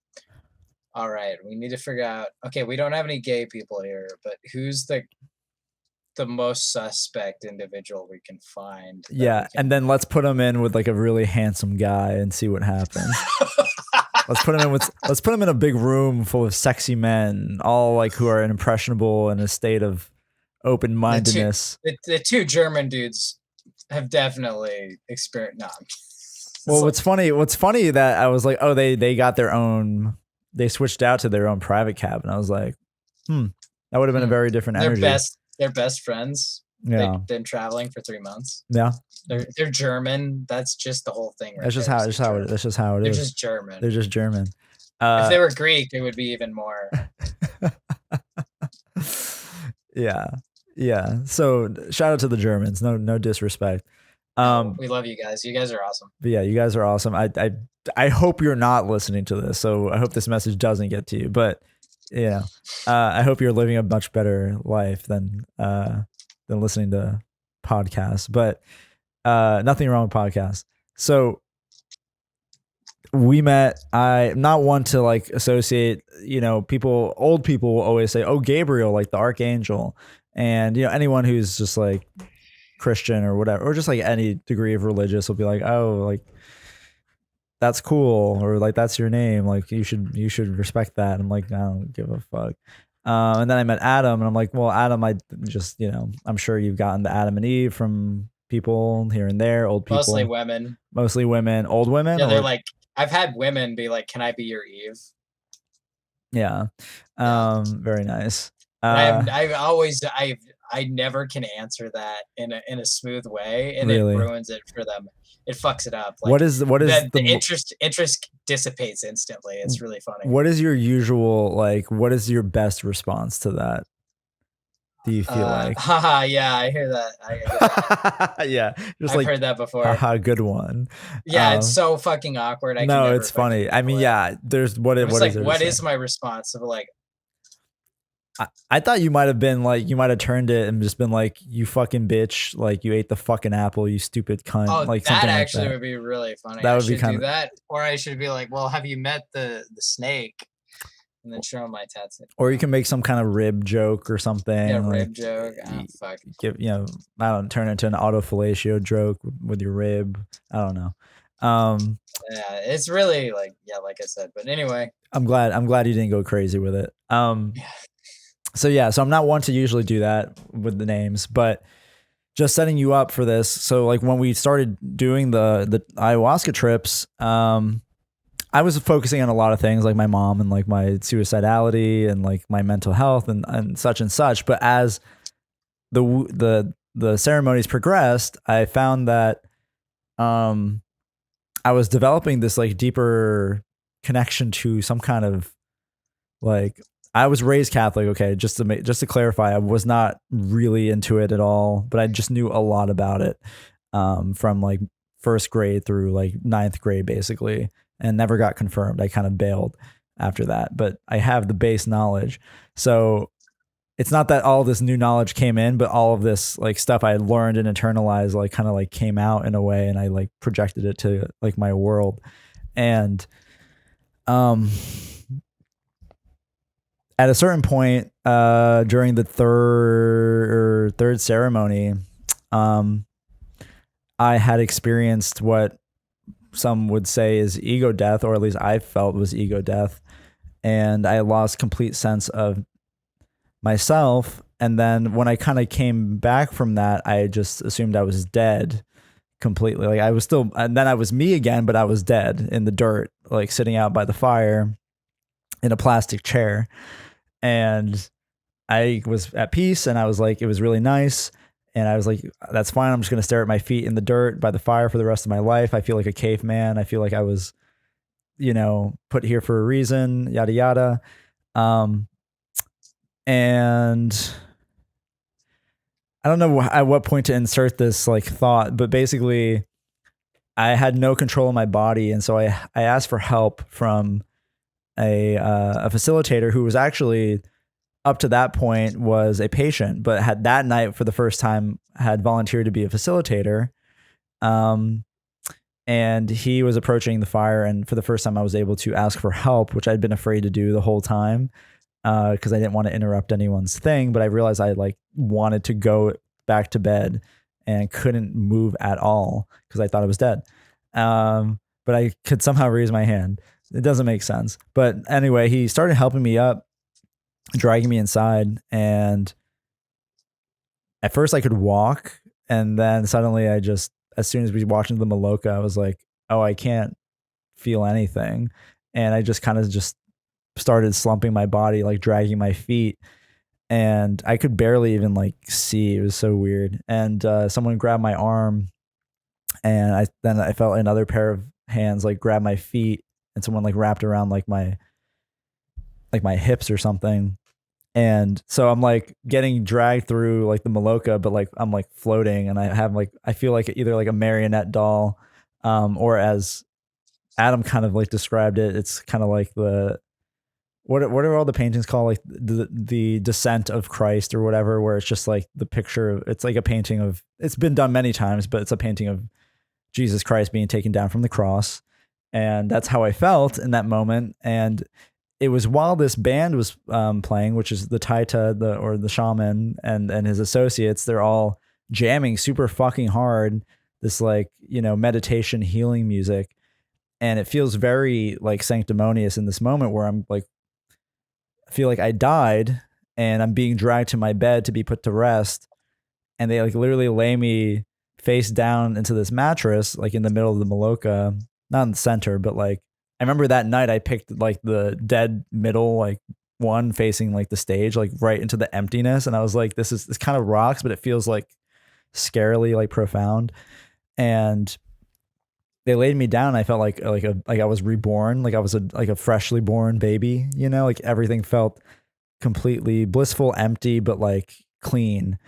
all right, we need to figure out, okay, we don't have any gay people here, but who's the most suspect individual we can find. Yeah, and then let's put him in with like a really handsome guy and see what happens. Let's put him in a big room full of sexy men, all like who are impressionable in a state of open-mindedness. The 2 German dudes have definitely experienced. No. Well, what's funny that I was like, oh, they got their own. They switched out to their own private cabin. I was like, that would have been a very different energy. They're best friends. Yeah. They've been traveling for 3 months. Yeah. They're German. That's just the whole thing. Right? That's just how it is. They're just German. They're just German. If they were Greek, it would be even more. Yeah. Yeah. So shout out to the Germans. No disrespect. We love you guys. You guys are awesome. But yeah, you guys are awesome. I hope you're not listening to this. So I hope this message doesn't get to you. But I hope you're living a much better life than listening to podcasts. But nothing wrong with podcasts. So we met. I'm not one to like associate. Old people will always say, "Oh, Gabriel, like the archangel," and anyone who's just like Christian or whatever, or just like any degree of religious will be like, "Oh, like that's cool," or like that's your name, like you should respect that. I'm like, I don't give a fuck. And then I met Adam, and I'm like, well, Adam, I just I'm sure you've gotten the Adam and Eve from people here and there, old people, mostly women, old women. Yeah, they're like, I've had women be like, "Can I be your Eve?" Yeah, very nice. I never can answer that in a smooth way, and really? It ruins it for them. It fucks it up. Like, what is the interest dissipates instantly. It's really funny. What is your usual, like, what is your best response to that? Do you feel like? Haha, yeah, I hear that. Yeah, I've heard that before. Haha, good one. Yeah, it's so fucking awkward. No, it's funny. I mean, yeah, there's what is my response? So like, I thought you might have been like, you might have turned it and just been like, "You fucking bitch, like you ate the fucking apple, you stupid cunt." Oh, like that actually would be really funny. That would be kind of that, or I should be like, "Well, have you met the snake?" And then show him my tattoo. Or you can make some kind of rib joke or something. Yeah, rib joke. Oh, fuck. Turn it into an autofellatio joke with your rib. I don't know. Yeah, it's really like I said. But anyway, I'm glad you didn't go crazy with it. So I'm not one to usually do that with the names, but just setting you up for this. So like when we started doing the ayahuasca trips, I was focusing on a lot of things like my mom and like my suicidality and like my mental health and such and such. But as the ceremonies progressed, I found that I was developing this like deeper connection to some kind of like, I was raised Catholic. Okay. Just to clarify, I was not really into it at all, but I just knew a lot about it from like first grade through like ninth grade basically, and never got confirmed. I kind of bailed after that, but I have the base knowledge. So it's not that all this new knowledge came in, but all of this like stuff I had learned and internalized like kind of like came out in a way, and I like projected it to like my world. And at a certain point during the third ceremony, I had experienced what some would say is ego death, or at least I felt was ego death. And I lost complete sense of myself. And then when I kind of came back from that, I just assumed I was dead completely. Like I was still, and then I was me again, but I was dead in the dirt, like sitting out by the fire in a plastic chair. And I was at peace, and I was like, it was really nice. And I was like, that's fine. I'm just going to stare at my feet in the dirt by the fire for the rest of my life. I feel like a caveman. I feel like I was, you know, put here for a reason, yada, yada. And I don't know at what point to insert this like thought, but basically I had no control of my body. And so I asked for help from a facilitator who was actually, up to that point, was a patient, but had that night for the first time had volunteered to be a facilitator. And he was approaching the fire, and for the first time I was able to ask for help, which I'd been afraid to do the whole time because I didn't want to interrupt anyone's thing. But I realized I like wanted to go back to bed and couldn't move at all because I thought I was dead. But I could somehow raise my hand. It doesn't make sense. But anyway, he started helping me up, dragging me inside. And at first I could walk. And then suddenly as soon as we walked into the Maloka, I was like, oh, I can't feel anything. And I just kind of just started slumping my body, like dragging my feet. And I could barely even like see. It was so weird. And someone grabbed my arm, and I felt another pair of hands like grab my feet, and someone like wrapped around like my hips or something. And so I'm like getting dragged through like the Maloka, but like I'm like floating, and I feel like either like a marionette doll, or as Adam kind of like described it, it's kind of like what are all the paintings called, like the Descent of Christ or whatever, where it's just like the picture, it's like a painting of, it's been done many times, but it's a painting of Jesus Christ being taken down from the cross. And that's how I felt in that moment. And it was while this band was playing, which is the Taita, the shaman and his associates. They're all jamming super fucking hard, this like, you know, meditation healing music. And it feels very like sanctimonious in this moment where I'm like, I feel like I died and I'm being dragged to my bed to be put to rest. And they like literally lay me face down into this mattress, like in the middle of the Maloka, not in the center, but like, I remember that night I picked like the dead middle, like one facing like the stage, like right into the emptiness. And I was like, this kind of rocks, but it feels like scarily like profound. And they laid me down. I felt like I was reborn, like I was a freshly born baby, you know, like everything felt completely blissful, empty, but like clean.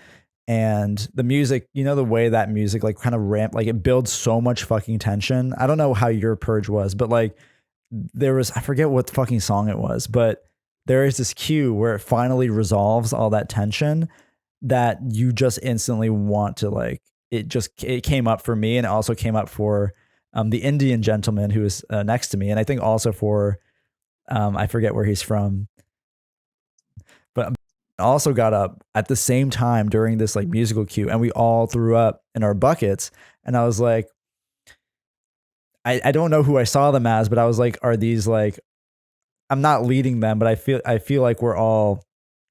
And the music, you know, the way that music like kind of ramp, like it builds so much fucking tension. I don't know how your purge was, but like there was, I forget what fucking song it was, but there is this cue where it finally resolves all that tension that you just instantly want to like, it came up for me, and it also came up for the Indian gentleman who was next to me. And I think also for, I forget where he's from, but also got up at the same time during this like musical cue, and we all threw up in our buckets. And I was like, I don't know who I saw them as, but I was like, are these like, I'm not leading them, but I feel like we're all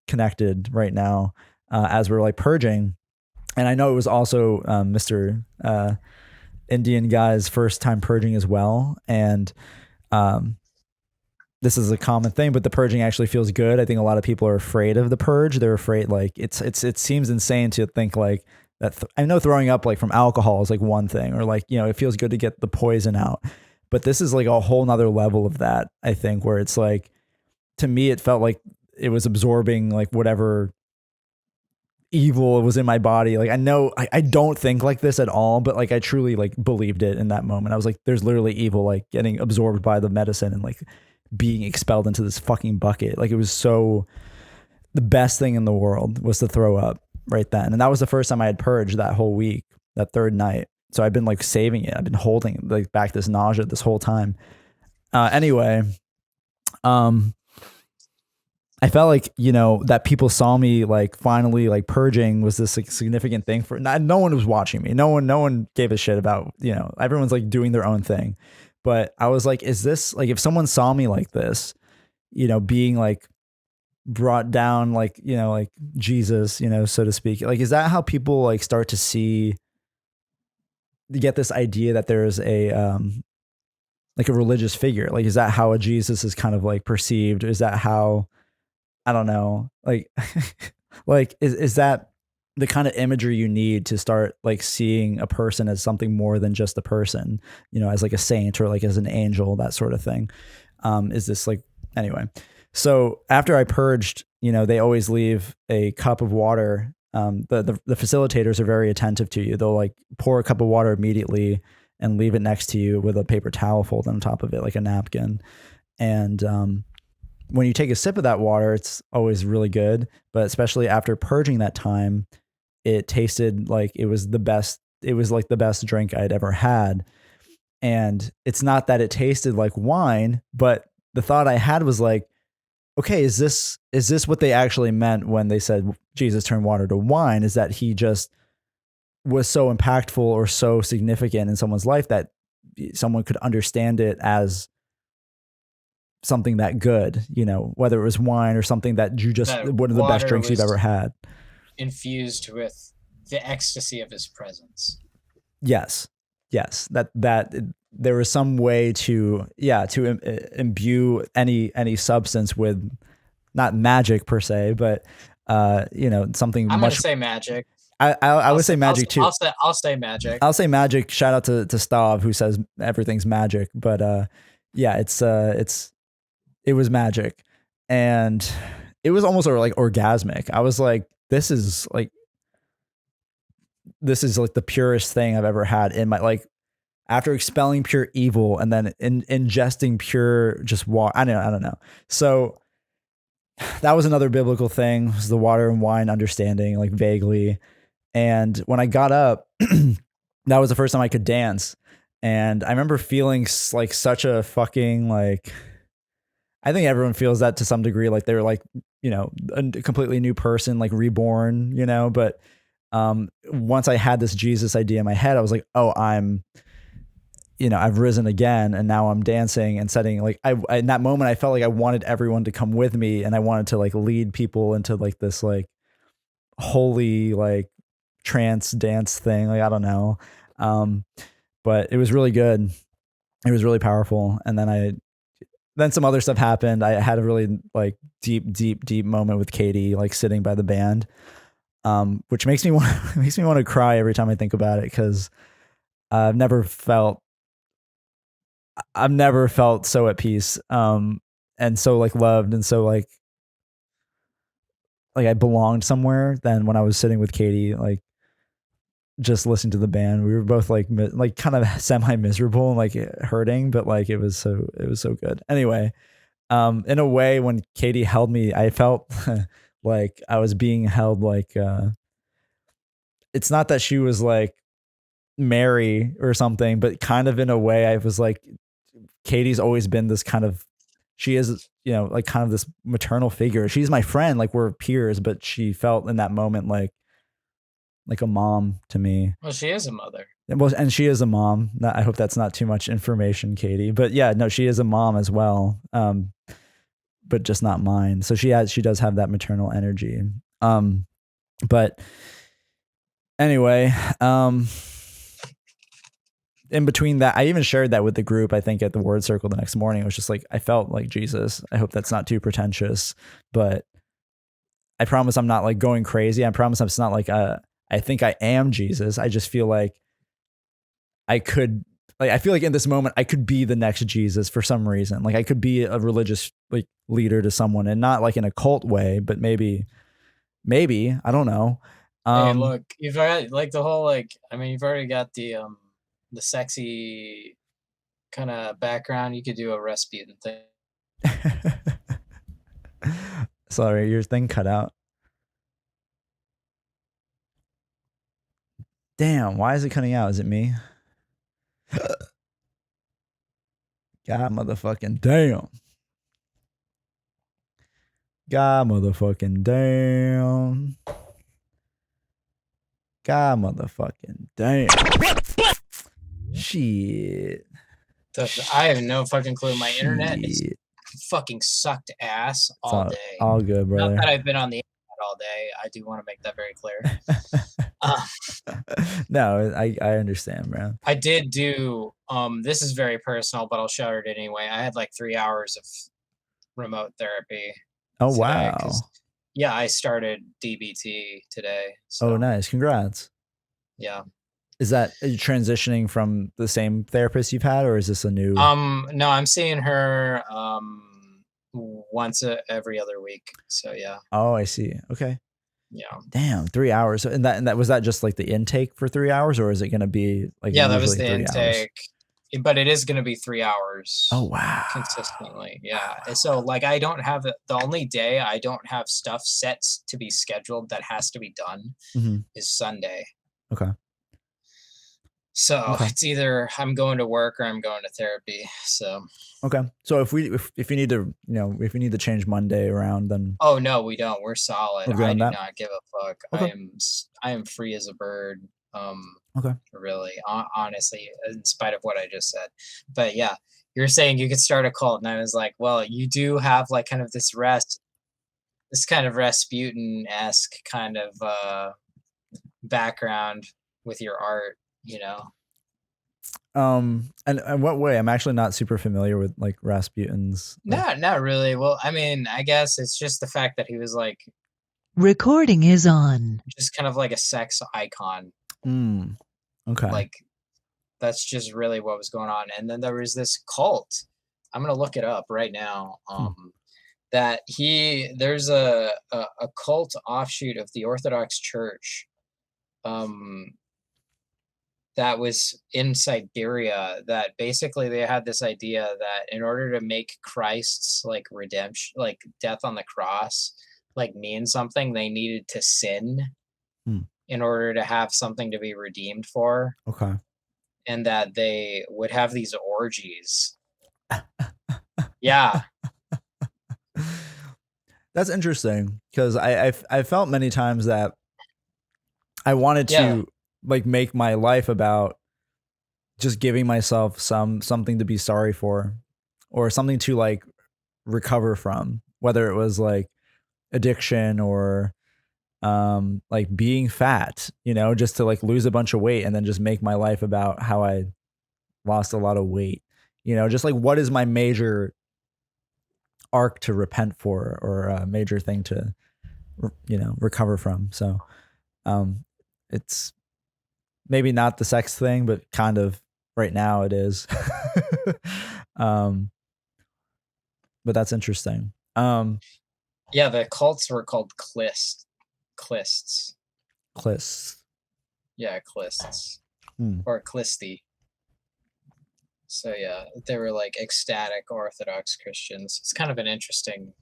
connected right now as we're like purging. And I know it was also Mr. Indian guy's first time purging as well. And this is a common thing, but the purging actually feels good. I think a lot of people are afraid of the purge. They're afraid, like it seems insane to think like that. I know throwing up like from alcohol is like one thing, or like, you know, it feels good to get the poison out, but this is like a whole nother level of that. I think where it's like, to me, it felt like it was absorbing like whatever evil was in my body. Like I know I don't think like this at all, but like I truly like believed it in that moment. I was like, there's literally evil like getting absorbed by the medicine and like being expelled into this fucking bucket. Like it was so, the best thing in the world was to throw up right then. And that was the first time I had purged that whole week, that third night. So I've been like saving it. I've been holding like back this nausea this whole time. Anyway, I felt like, you know, that people saw me like finally like purging was this like significant thing for no one was watching me. No one gave a shit about, you know, everyone's like doing their own thing. But I was like, is this like, if someone saw me like this, you know, being like brought down, like, you know, like Jesus, you know, so to speak, like, is that how people like start to see, get this idea that there's a, like a religious figure? Like, is that how a Jesus is kind of like perceived? Is that how, I don't know, like, like, is that the kind of imagery you need to start like seeing a person as something more than just a person, you know, as like a saint or like as an angel, that sort of thing? Is this like, anyway, so after I purged, you know, they always leave a cup of water. The facilitators are very attentive to you. They'll like pour a cup of water immediately and leave it next to you with a paper towel folded on top of it, like a napkin. And, when you take a sip of that water, it's always really good, but especially after purging that time, it tasted like it was the best. It was like the best drink I'd ever had. And it's not that it tasted like wine, but the thought I had was like, okay, is this what they actually meant when they said Jesus turned water to wine? Is that he just was so impactful or so significant in someone's life that someone could understand it as something that good, you know, whether it was wine or something that you just, that one of the best drinks you've ever had. Infused with the ecstasy of his presence. Yes. That there was some way to imbue any substance with not magic per se, but you know, something. I'm going to say magic. I would say magic too. I'll say magic. I'll say magic. Shout out to Stav, who says everything's magic, but yeah, it was magic, and it was almost like orgasmic. I was like, this is like the purest thing I've ever had in my, like, after expelling pure evil and then ingesting pure just water. I don't know. So that was another biblical thing, was the water and wine understanding, like vaguely. And when I got up, that was the first time I could dance. And I remember feeling like such a fucking, like, I think everyone feels that to some degree, like they're like, you know, a completely new person, like reborn, you know. But once I had this Jesus idea in my head, I was like, oh, I've risen again, and now I'm dancing and setting, like, I in that moment I felt like I wanted everyone to come with me, and I wanted to like lead people into like this like holy like trance dance thing, like, I don't know. But it was really good. It was really powerful. And then some other stuff happened. I had a really like deep moment with Katie, like sitting by the band, which makes me want to cry every time I think about it, because I've never felt so at peace, and so like loved, and so like I belonged somewhere than when I was sitting with Katie, like just listening to the band. We were both like kind of semi miserable and like hurting, but like it was so good. Anyway, in a way, when Katie held me, I felt like I was being held, like it's not that she was like Mary or something, but kind of in a way I was like, Katie's always been this kind of, she is, you know, like kind of this maternal figure. She's my friend, like we're peers, but she felt in that moment like a mom to me. Well, she is a mother. Well, and she is a mom. I hope that's not too much information, Katie. But yeah, no, she is a mom as well, but just not mine. So she does have that maternal energy. But anyway, in between that, I even shared that with the group, I think at the word circle the next morning. It was just like, I felt like Jesus. I hope that's not too pretentious, but I promise I'm not like going crazy. I promise it's not like I think I am Jesus. I just feel like I feel like in this moment I could be the next Jesus for some reason. Like I could be a religious like leader to someone, and not like in a cult way, but maybe, I don't know. Hey, look, you've already like the whole like. I mean, you've already got the sexy kind of background. You could do a Rasputin thing. Sorry, your thing cut out. Damn, why is it cutting out? Is it me? God motherfucking damn. God motherfucking damn. God motherfucking damn. Shit. I have no fucking clue. My internet is fucking sucked ass all day. All good, brother. Not that I've been on the internet all day. I do want to make that very clear. No, I understand, bro. I did do this is very personal, but I'll share it anyway. I had like 3 hours of remote therapy. Oh today, wow. Yeah, I started DBT today. So. Oh nice. Congrats. Yeah. Is that are you transitioning from the same therapist you've had, or is this a new? No, I'm seeing her once every other week. So yeah. Oh, I see. Okay. Yeah. Damn, 3 hours. And that was that just like the intake for 3 hours, or is it going to be like that was the intake? But it is going to be 3 hours. Oh wow. Consistently, yeah. And so like I don't have the only day I don't have stuff set to be scheduled that has to be done is Sunday. Okay. So it's either I'm going to work or I'm going to therapy. So okay. So if you need to, if you need to change Monday around, then oh no, we don't. We're solid. I do not give a fuck. Okay. I am free as a bird. Okay. Really, honestly, in spite of what I just said. But yeah, you're saying you could start a cult, and I was like, well, you do have like kind of this kind of Rasputin-esque kind of background with your art, And what way? I'm actually not super familiar with like Rasputin's. Not really. Well, I mean, I guess it's just the fact that he was like recording is on. Just kind of like a sex icon. Okay. Like that's just really what was going on. And then there was this cult. I'm gonna look it up right now. That there's a cult offshoot of the Orthodox Church. That was in Siberia, that basically they had this idea that in order to make Christ's like redemption, like death on the cross, like mean something, they needed to sin in order to have something to be redeemed for. Okay. And that they would have these orgies. Yeah. That's interesting because I felt many times that I wanted to like make my life about just giving myself something to be sorry for, or something to like recover from, whether it was like addiction or like being fat, just to like lose a bunch of weight and then just make my life about how I lost a lot of weight, just like what is my major arc to repent for, or a major thing to recover from. So it's maybe not the sex thing, but kind of right now it is. But that's interesting. Yeah, the cults were called clists. Yeah, clists. Or clisty. So yeah, they were like ecstatic Orthodox Christians. It's kind of an interesting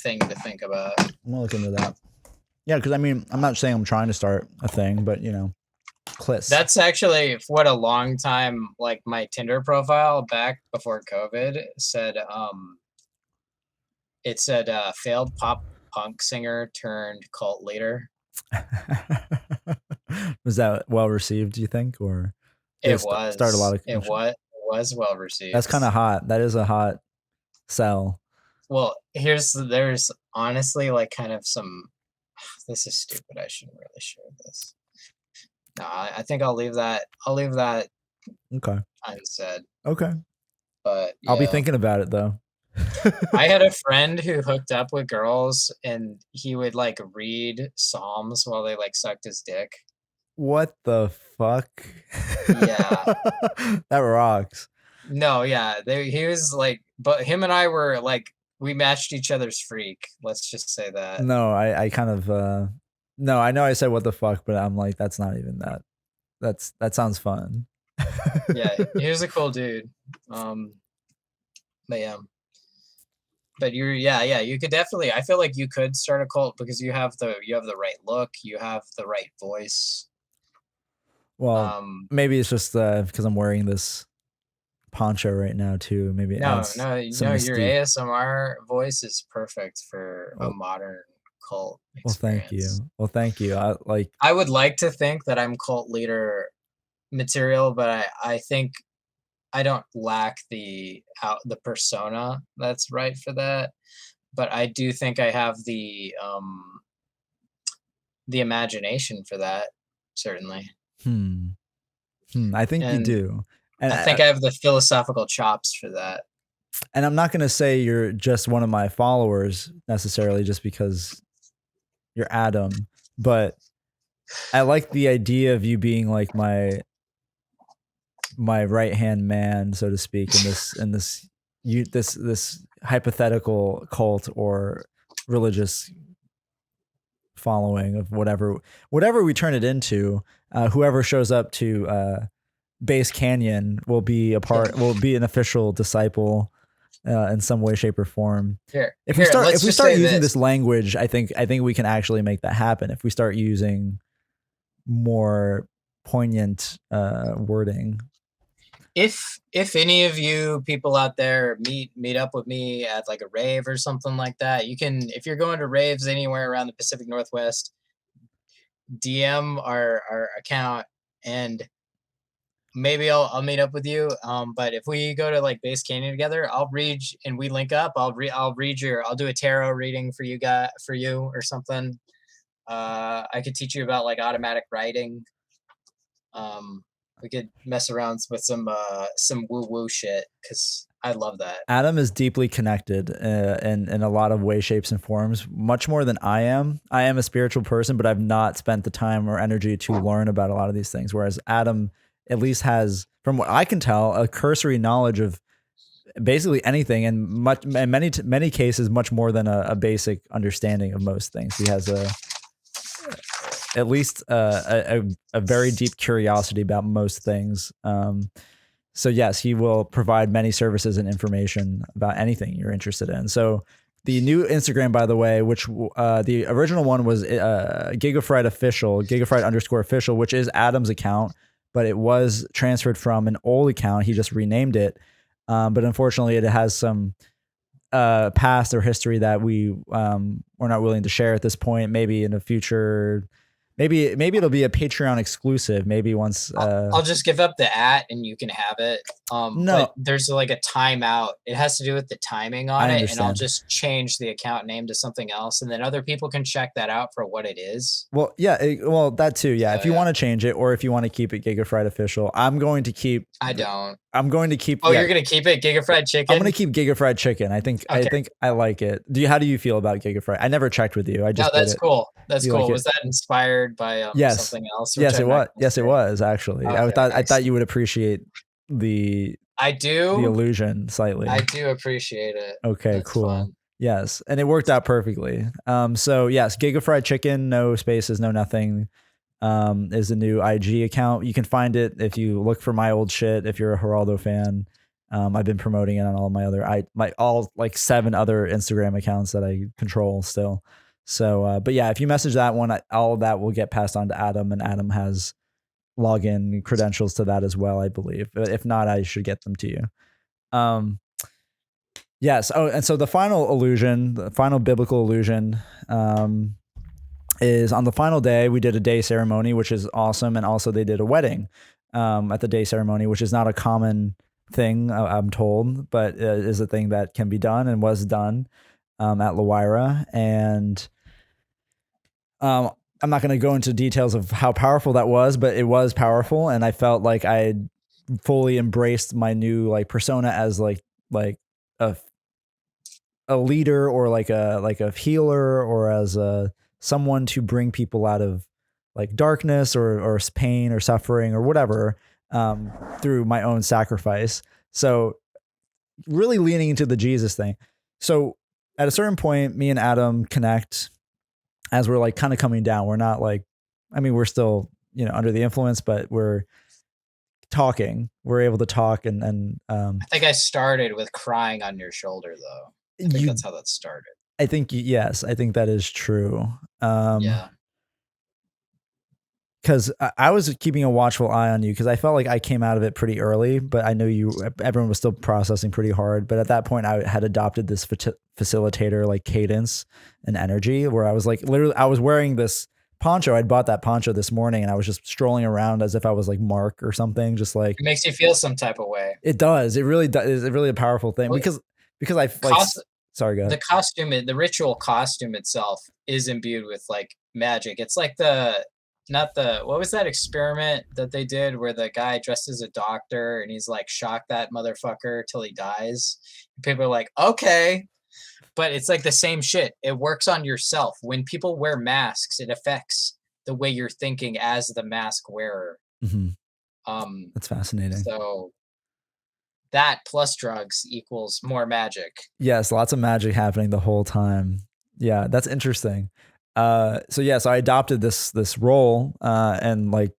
thing to think about. I'm gonna look into that. Yeah, because I mean, I'm not saying I'm trying to start a thing, but clists. That's actually what a long time, like my Tinder profile back before COVID said. It said failed pop punk singer turned cult leader. Was that well received, do you think, or it was? Start a lot of it was well received. That's kind of hot. That is a hot sell. Well, there's honestly like kind of some. This is stupid. I shouldn't really share this. No, I think I'll leave that. Okay. Unsaid. Okay. But yeah. I'll be thinking about it though. I had a friend who hooked up with girls, and he would like read Psalms while they like sucked his dick. What the fuck? Yeah. That rocks. No, yeah. He was like, but him and I were like, we matched each other's freak. Let's just say that. No, I kind of No, I know I said what the fuck, but I'm like, that's not even that. That sounds fun. Yeah, he was a cool dude. But yeah. But you could definitely. I feel like you could start a cult because you have the right look, you have the right voice. Well, maybe it's just because I'm wearing this poncho right now too. Maybe it adds some your mystique. ASMR voice is perfect for a modern cult Well, experience. thank you. I would like to think that I'm cult leader material, but I think I don't lack the persona that's right for that. But I do think I have the imagination for that, certainly. I think you And do. And I think I have the philosophical chops for that. and I'm not going to say you're just one of my followers necessarily just because you're Adam, but I like the idea of you being like my right hand man, so to speak, in this hypothetical cult or religious following of whatever we turn it into. Whoever shows up to Base Canyon will be an official disciple in some way, shape, or form. If we start using this language, I think we can actually make that happen. If we start using more poignant wording. If any of you people out there meet up with me at like a rave or something like that, you can, if you're going to raves anywhere around the Pacific Northwest, DM our account and maybe I'll meet up with you. But if we go to like Base Canyon together, I'll read and we link up. I'll do a tarot reading for you or something. I could teach you about like automatic writing. We could mess around with some woo woo shit because I love that. Adam is deeply connected in a lot of ways, shapes, and forms, much more than I am. I am a spiritual person, but I've not spent the time or energy to learn about a lot of these things. Whereas Adam at least has, from what I can tell, a cursory knowledge of basically anything, and in many cases, much more than a basic understanding of most things. He has at least a very deep curiosity about most things. So yes, he will provide many services and information about anything you're interested in. So the new Instagram, by the way, which the original one was gigafried _official, which is Adam's account, but it was transferred from an old account. He just renamed it. But unfortunately, it has some past or history that we're not willing to share at this point. Maybe in a future, maybe it'll be a Patreon exclusive. Maybe once I'll just give up the @ and you can have it. No, but there's like a timeout. It has to do with the timing on it, and I'll just change the account name to something else, and then other people can check that out for what it is. Well, yeah, that too. Yeah, if you want to change it, or if you want to keep it Gigafried official, I'm going to keep. I'm going to keep. Oh, you're going to keep it Gigafried chicken? I'm going to keep Gigafried chicken. I think I like it. How do you feel about Gigafried? I never checked with you. I just that's cool. That's cool. Like was that inspired by something else? Yes, it was. Yes, it was actually. Okay, I thought you would appreciate the illusion slightly. I do appreciate it. Okay, that's cool. Fun. Yes, and it worked out perfectly. So yes, Gigafried chicken, no spaces, no nothing. Is a new IG account. You can find it if you look for my old shit. If you're a Geraldo fan, I've been promoting it on all my all like 7 other Instagram accounts that I control still. So, but yeah, if you message that one, all of that will get passed on to Adam, and Adam has login credentials to that as well, I believe. If not, I should get them to you. Yes. Oh, and so the final illusion, the final biblical illusion, is on the final day. We did a day ceremony, which is awesome, and also they did a wedding at the day ceremony, which is not a common thing, I'm told, but is a thing that can be done and was done at Lawira. And I'm not going to go into details of how powerful that was, but it was powerful, and I felt like I fully embraced my new like persona as like a leader, or like a healer, or as someone to bring people out of like darkness or pain or suffering or whatever through my own sacrifice. So really leaning into the Jesus thing. So at a certain point, me and Adam connect. as we're like kind of coming down, we're not like, I mean, we're still, under the influence, but we're talking, we're able to talk and I think I started with crying on your shoulder, though. I think that's how that started. I think, yes, I think that is true. Yeah. Because I was keeping a watchful eye on you because I felt like I came out of it pretty early, but I know everyone was still processing pretty hard. But at that point, I had adopted this facilitator like cadence and energy where I was like, literally, I was wearing this poncho. I'd bought that poncho this morning and I was just strolling around as if I was like Mark or something. Just like, it makes you feel some type of way. It does. It really does. It's really a powerful thing because I like, sorry, go ahead. The costume, the ritual costume itself is imbued with like magic. It's like what was that experiment that they did where the guy dressed as a doctor and he's like, shock that motherfucker till he dies. And people are like, okay, but it's like the same shit. It works on yourself. When people wear masks, it affects the way you're thinking as the mask wearer. Mm-hmm. That's fascinating. So that plus drugs equals more magic. Yes, lots of magic happening the whole time. Yeah, that's interesting. So I adopted this role, and like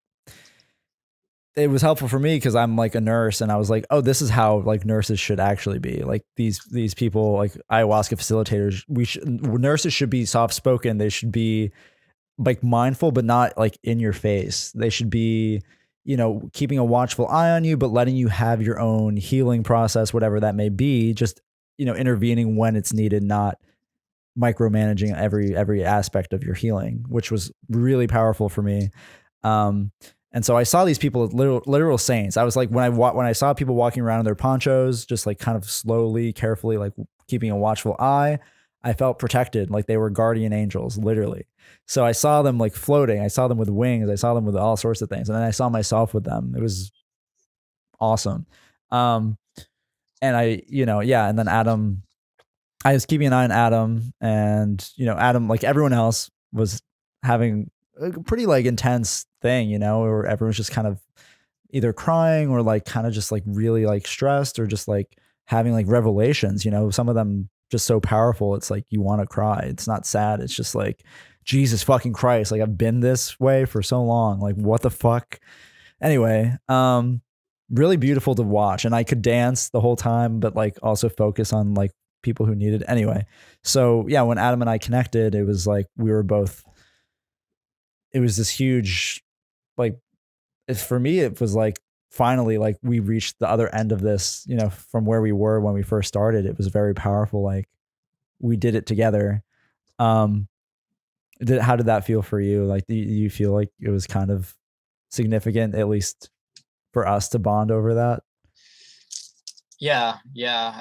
it was helpful for me because I'm like a nurse, and I was like, oh, this is how like nurses should actually be. Like these people, like ayahuasca facilitators, nurses should be soft spoken. They should be like mindful, but not like in your face. They should be, keeping a watchful eye on you, but letting you have your own healing process, whatever that may be. Just intervening when it's needed, not micromanaging every aspect of your healing, which was really powerful for me. And so I saw these people as literal saints. I was like, when I saw people walking around in their ponchos, just like kind of slowly, carefully, like keeping a watchful eye, I felt protected, like they were guardian angels, literally. So I saw them like floating. I saw them with wings. I saw them with all sorts of things. And then I saw myself with them. It was awesome. And and then Adam, I was keeping an eye on Adam, and Adam, like everyone else, was having a pretty like intense thing, where everyone's just kind of either crying or like kind of just like really like stressed or just like having like revelations. Some of them just so powerful. It's like you want to cry. It's not sad. It's just like, Jesus fucking Christ. Like I've been this way for so long. Like what the fuck? Anyway, really beautiful to watch, and I could dance the whole time, but like also focus on like people who needed. Anyway, so yeah, when Adam and I connected, it was like it was this huge, like, for me, it was like finally like we reached the other end of this, from where we were when we first started. It was very powerful. Like we did it together. How did that feel for you? Like, do you feel like it was kind of significant, at least for us, to bond over that? Yeah.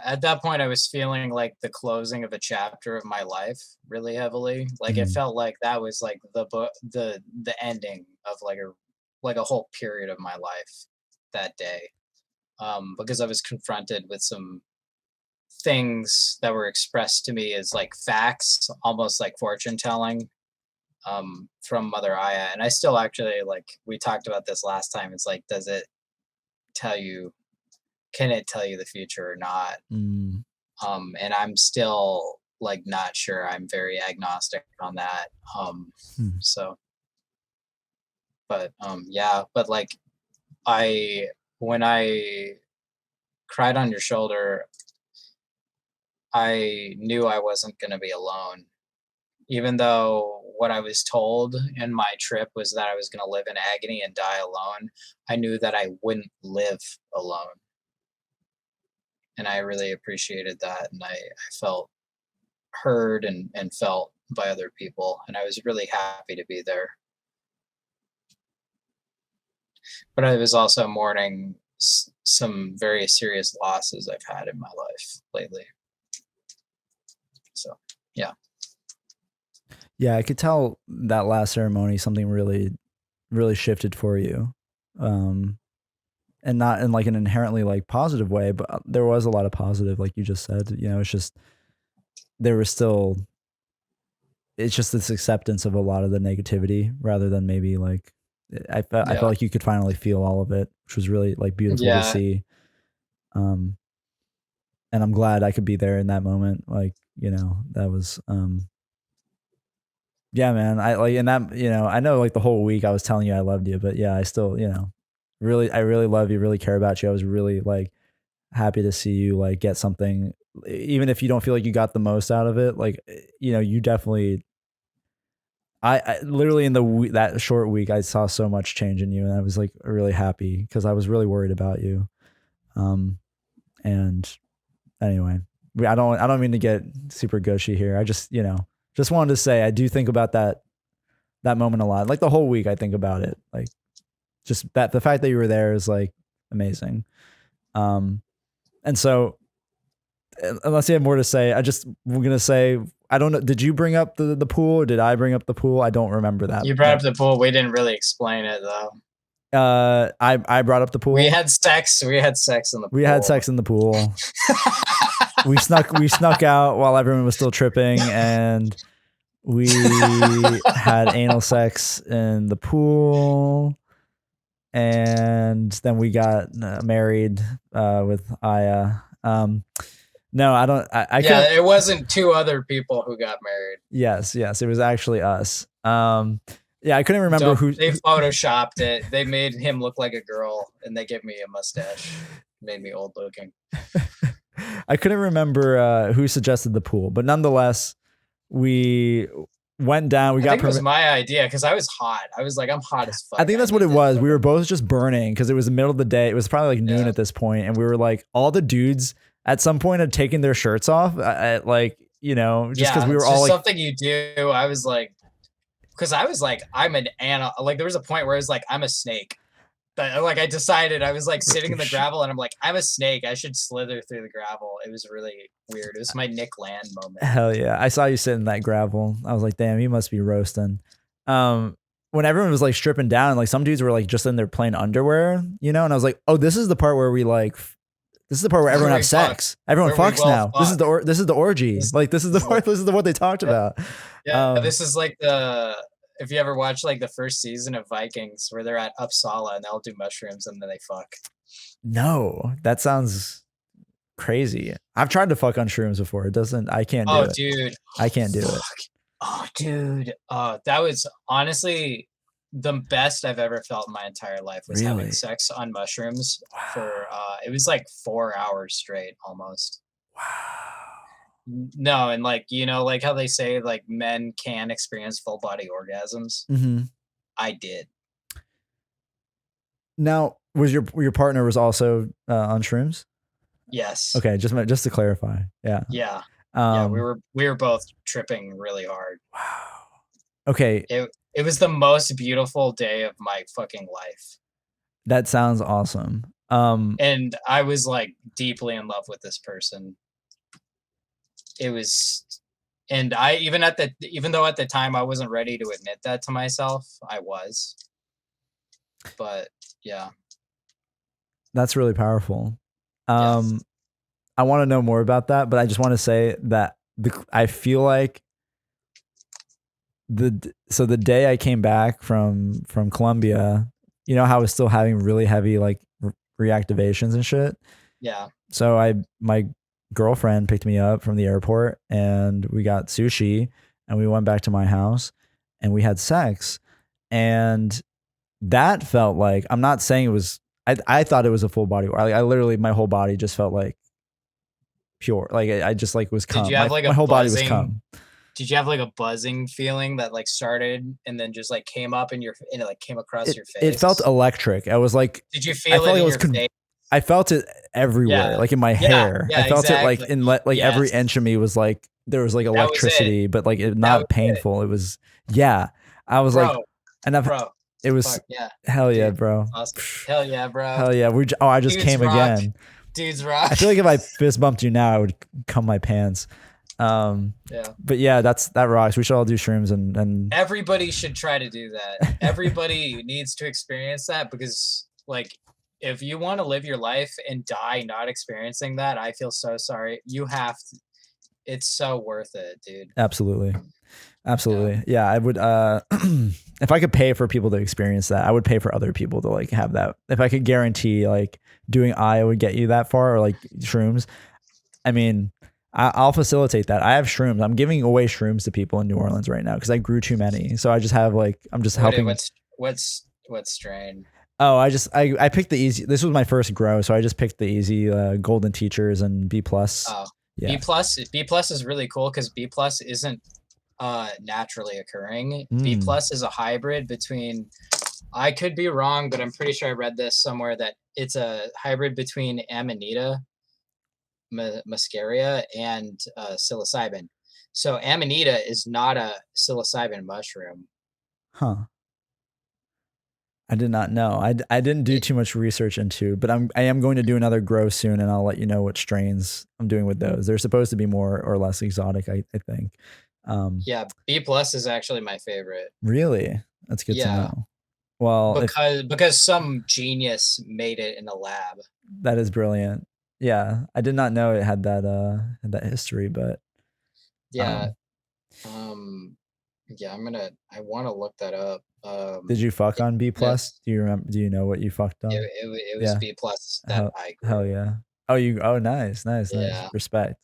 At that point, I was feeling like the closing of a chapter of my life really heavily. Like it felt like that was like the ending of like a whole period of my life that day, because I was confronted with some things that were expressed to me as like facts, almost like fortune telling, from Mother Aya. And I still actually, like we talked about this last time, it's like, can it tell you the future or not? And I'm still like not sure. I'm very agnostic on that. So but but like when I cried on your shoulder, I knew I wasn't going to be alone, even though what I was told in my trip was that I was going to live in agony and die alone. I knew that I wouldn't live alone. And I really appreciated that. And I felt heard and felt by other people. And I was really happy to be there. But I was also mourning some very serious losses I've had in my life lately. So, yeah. Yeah, I could tell that last ceremony, something really, really shifted for you. And not in like an inherently like positive way, but there was a lot of positive, like you just said. It's just it's just this acceptance of a lot of the negativity rather than maybe like I felt like you could finally feel all of it, which was really like beautiful to see. And I'm glad I could be there in that moment. Like, that was Yeah, man. I like, and that, I know like the whole week I was telling you I loved you, but yeah, I still, I really love you, really care about you. I was really like happy to see you like get something, even if you don't feel like you got the most out of it. Like, you definitely, I literally in that short week, I saw so much change in you, and I was like really happy because I was really worried about you. And anyway, I don't mean to get super gushy here. I just, just wanted to say I do think about that moment a lot. Like the whole week I think about it. Like just that the fact that you were there is like amazing. And so unless you have more to say, we're going to say, I don't know. Did you bring up the pool or did I bring up the pool? I don't remember that. You brought up the pool. We didn't really explain it though. I brought up the pool. We had sex in the pool. We had sex in the pool. we snuck out while everyone was still tripping, and we had anal sex in the pool, and then we got married with Aya. No, I don't. Yeah, it wasn't two other people who got married. Yes, it was actually us. Yeah, I couldn't remember who. They photoshopped it. They made him look like a girl, and they gave me a mustache. Made me old looking. I couldn't remember who suggested the pool, but nonetheless, we went down. I think it was my idea because I was hot. I was like, I'm hot as fuck. I think that's what it was. We were both just burning because it was the middle of the day. It was probably like noon at this point, and we were like, all the dudes at some point had taken their shirts off. Just because we were all like, something you do. I was like, because I was like, I'm an animal. Like there was a point where I was like, I'm a snake. But like I decided, I was like sitting in the gravel and I'm like, I'm a snake. I should slither through the gravel. It was really weird. It was my Nick Land moment. Hell yeah. I saw you sit in that gravel. I was like, damn, you must be roasting. When everyone was like stripping down, like some dudes were like just in their plain underwear, and I was like, oh, this is the part where this is the part where everyone has sex. Everyone fucks now. This is the orgy. Like this is the part. This is what they talked about. Yeah, this is like if you ever watch like the first season of Vikings where they're at Uppsala and they'll do mushrooms and then they fuck. No, that sounds crazy. I've tried to fuck on shrooms before. I can't do it. Oh, dude. I can't do it. Oh, dude. That was honestly the best I've ever felt in my entire life was having sex on mushrooms for, it was like 4 hours straight almost. Wow. No, and like like how they say like men can experience full body orgasms. Mm-hmm. I did. Now, was your partner was also on shrooms? Yes. Okay, just to clarify. Yeah. Yeah. Yeah, we were both tripping really hard. Wow. Okay. It was the most beautiful day of my fucking life. That sounds awesome. And I was like deeply in love with this person. It was, and even though at the time I wasn't ready to admit that to myself, I was. But yeah. That's really powerful. Yes. I want to know more about that, but I just want to say that I feel like the day I came back from Colombia, how I was still having really heavy like reactivations and shit. Yeah. So my girlfriend picked me up from the airport and we got sushi and we went back to my house and we had sex, and that felt like, I'm not saying it was, I thought it was a full body. I literally, my whole body just felt like pure. Like I just like was cum. Did you have like my whole body was cum. Did you have like a buzzing feeling that like started and then just like came up and it like came across your face? It felt electric. I was like, did you feel it in your face? I felt it everywhere, like in my hair. I felt it like in every inch of me was like, there was like electricity, but like not painful. It was, I was like, and it was, hell yeah, bro. Awesome. Hell yeah, bro. Hell yeah. I just came again. Dudes rock. I feel like if I fist bumped you now, I would cum my pants. But yeah, that rocks. We should all do shrooms and everybody should try to do that. Everybody needs to experience that, because like, if you want to live your life and die not experiencing that, I feel so sorry. You have to. It's so worth it, dude. Absolutely. Yeah, I would. If I could pay for people to experience that, I would pay for other people to like have that. If I could guarantee like doing I would get you that far, or like shrooms. I mean, I'll facilitate that. I have shrooms. I'm giving away shrooms to people in New Orleans right now because I grew too many. So I just have like I'm just helping. What's strain? Oh, I picked the easy. This was my first grow, so I just picked the easy golden teachers and B plus. Oh, yeah. B plus is really cool because B plus isn't naturally occurring. B plus is a hybrid between. I could be wrong, but I'm pretty sure I read this somewhere that it's a hybrid between Amanita muscaria and psilocybin. So Amanita is not a psilocybin mushroom. Huh. I did not know. I didn't do too much research into, but I am going to do another grow soon, and I'll let you know what strains I'm doing with those. They're supposed to be more or less exotic, I think. Yeah, B plus is actually my favorite. Really? That's good to know. Well, because some genius made it in a lab. That is brilliant. Yeah, I did not know it had that history, but yeah, yeah, I want to look that up. Did you fuck on B plus? Do you remember? Do you know what you fucked on? It was B plus that I grew. Hell yeah! Oh, nice. Respect.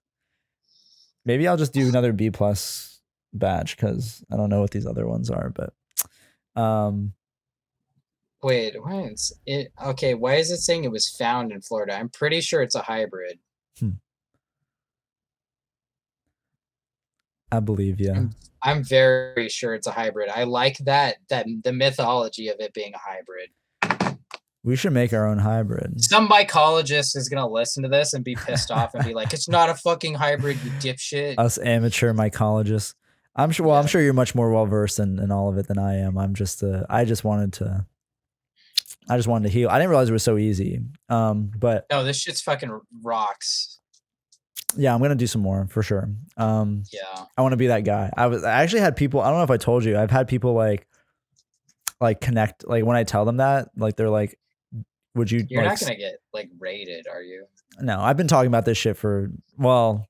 Maybe I'll just do another B plus batch because I don't know what these other ones are, but wait, okay, why is it saying it was found in Florida? I'm pretty sure it's a hybrid. I believe, yeah. I'm very sure it's a hybrid. I like that the mythology of it being a hybrid. We should make our own hybrid. Some mycologist is gonna listen to this and be pissed off and be like, "It's not a fucking hybrid, you dipshit." Us amateur mycologists. I'm sure. Well, I'm sure you're much more well versed in all of it than I am. I'm just. I just wanted to heal. I didn't realize it was so easy. But no, this shit's fucking rocks. Yeah, I'm gonna do some more for sure. Yeah, I want to be that guy. I actually had people. I don't know if I told you. I've had people like connect. Like when I tell them that, like they're like, "Would you?" You're not gonna get like raided, are you? No, I've been talking about this shit for. Well,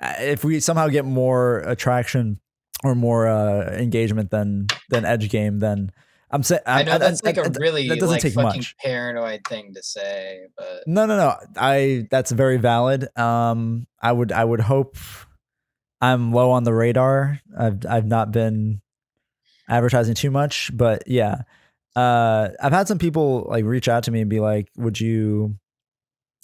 if we somehow get more attraction or more engagement than Edge Game, then I'm saying I know that's like a really that doesn't take fucking much. Paranoid thing to say, but no. That's very valid. I would hope I'm low on the radar. I've not been advertising too much, but yeah. I've had some people like reach out to me and be like, would you,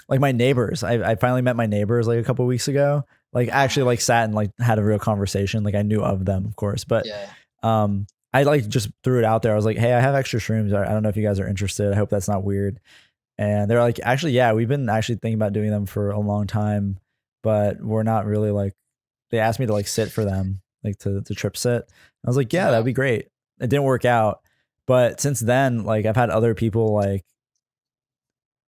like my neighbors, I finally met my neighbors like a couple of weeks ago, like actually like sat and like had a real conversation. Like I knew of them, of course, but I like just threw it out there. I was like, hey, I have extra shrooms. I don't know if you guys are interested. I hope that's not weird. And they're like, actually, yeah, we've been actually thinking about doing them for a long time, but we're not really like, they asked me to like sit for them, like to trip sit. I was like, yeah, that'd be great. It didn't work out. But since then, like I've had other people like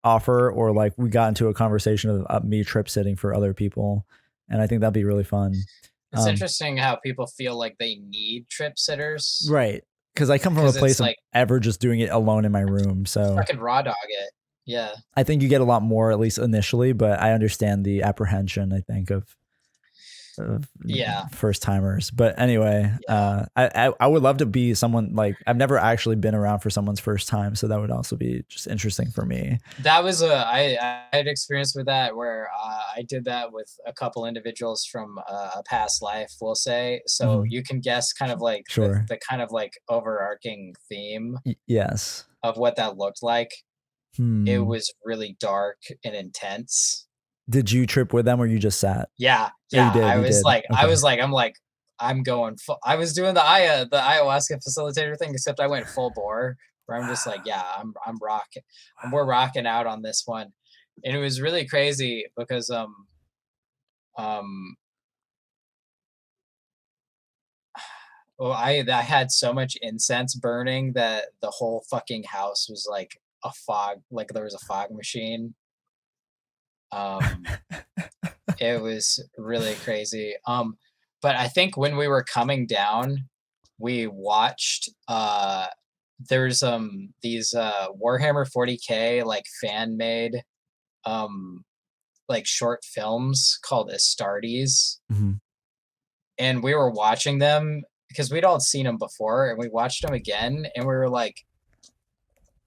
offer, or like we got into a conversation of me trip sitting for other people. And I think that'd be really fun. It's interesting how people feel like they need trip sitters. Right. Because I come from a place of ever just doing it alone in my room. So fucking raw dog it. Yeah. I think you get a lot more, at least initially, but I understand the apprehension, I think, of first timers. But anyway, I would love to be someone like, I've never actually been around for someone's first time, so that would also be just interesting for me. That was I had experience with that where I did that with a couple individuals from a past life, we'll say. So you can guess kind of like the kind of like overarching theme yes of what that looked like. It was really dark and intense. Did you trip with them or you just sat? Yeah. I was like, I'm going full. I was doing the ayahuasca facilitator thing, except I went full bore, where I'm just like, yeah, I'm rocking. We're rocking out on this one. And it was really crazy because well, I had so much incense burning that the whole fucking house was like a fog, like there was a fog machine. It was really crazy. But I think when we were coming down, we watched there's these Warhammer 40K like fan made like short films called Astartes. And we were watching them because we'd all seen them before, and we watched them again, and we were like,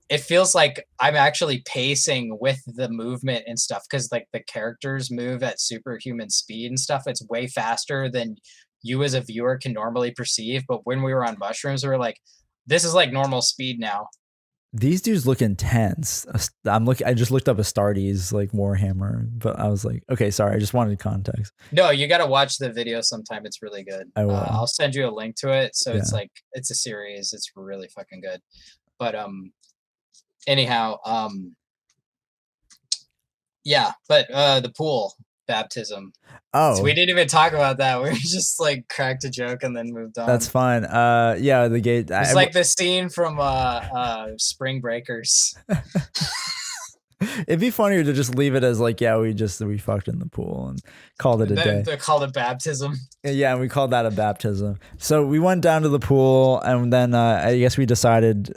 it feels like I'm actually pacing with the movement and stuff, because like the characters move at superhuman speed and stuff. It's way faster than you as a viewer can normally perceive. But when we were on mushrooms, we were like, this is like normal speed now. These dudes look intense. I just looked up Astartes like Warhammer, but I was like, okay, sorry. I just wanted context. No, you got to watch the video sometime. It's really good. I will. I'll send you a link to it. So Yeah. it's like, it's a series. It's really fucking good. But anyhow, yeah, but the pool baptism. Oh, So we didn't even talk about that. We just like cracked a joke and then moved on. that's fine. Yeah, the gate. It's like the scene from Spring Breakers. It'd be funnier to just leave it as like, yeah, we fucked in the pool and called it a day. They called it baptism. Yeah, and we called that a baptism. So we went down to the pool, and then I guess we decided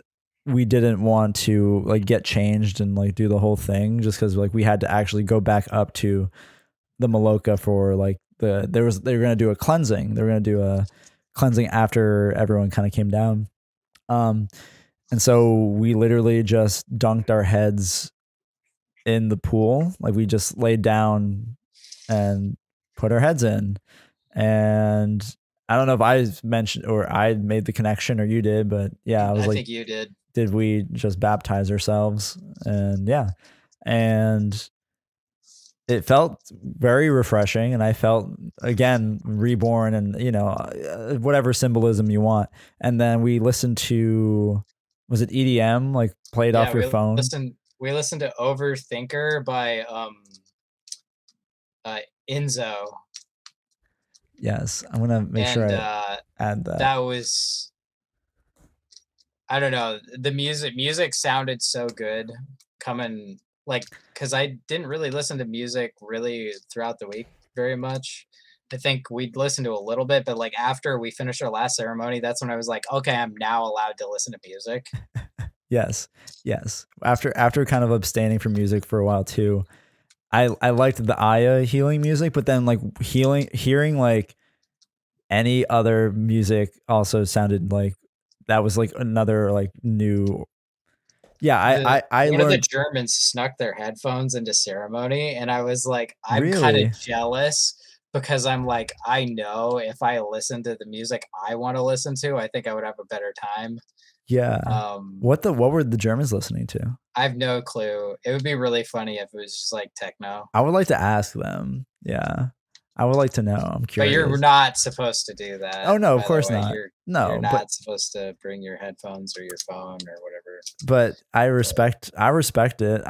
we didn't want to like get changed and like do the whole thing, just because like we had to actually go back up to the Maloka for like they were gonna do a cleansing. They were gonna do a cleansing after everyone kind of came down. And so we literally just dunked our heads in the pool. Like we just laid down and put our heads in. And I don't know if I mentioned or I made the connection or you did, but yeah, I think you did we just baptize ourselves? And yeah. And it felt very refreshing, and I felt again reborn, and you know, whatever symbolism you want. And then we listened to, was it EDM, like played off your phone? We listened to Overthinker by Enzo. Yes, I'm gonna make sure I add that. That was, I don't know, the music sounded so good coming, like, because I didn't really listen to music really throughout the week very much. I think we'd listen to a little bit, but like after we finished our last ceremony, that's when I was like, okay, I'm now allowed to listen to music. Yes. After kind of abstaining from music for a while too, I liked the Aya healing music, but then like hearing like any other music also sounded like that was like another like new. Yeah, I one learned. of the Germans snuck their headphones into ceremony, and I was like, I'm Really? kind of jealous, because I'm like, I know if I listen to the music I want to listen to, I think I would have a better time. Yeah. What were the Germans listening to? I have no clue. It would be really funny if it was just like techno. I would like to ask them. Yeah. I would like to know. I'm curious. But you're not supposed to do that. Oh no, of course not. You're not supposed to bring your headphones or your phone or whatever. But I respect it.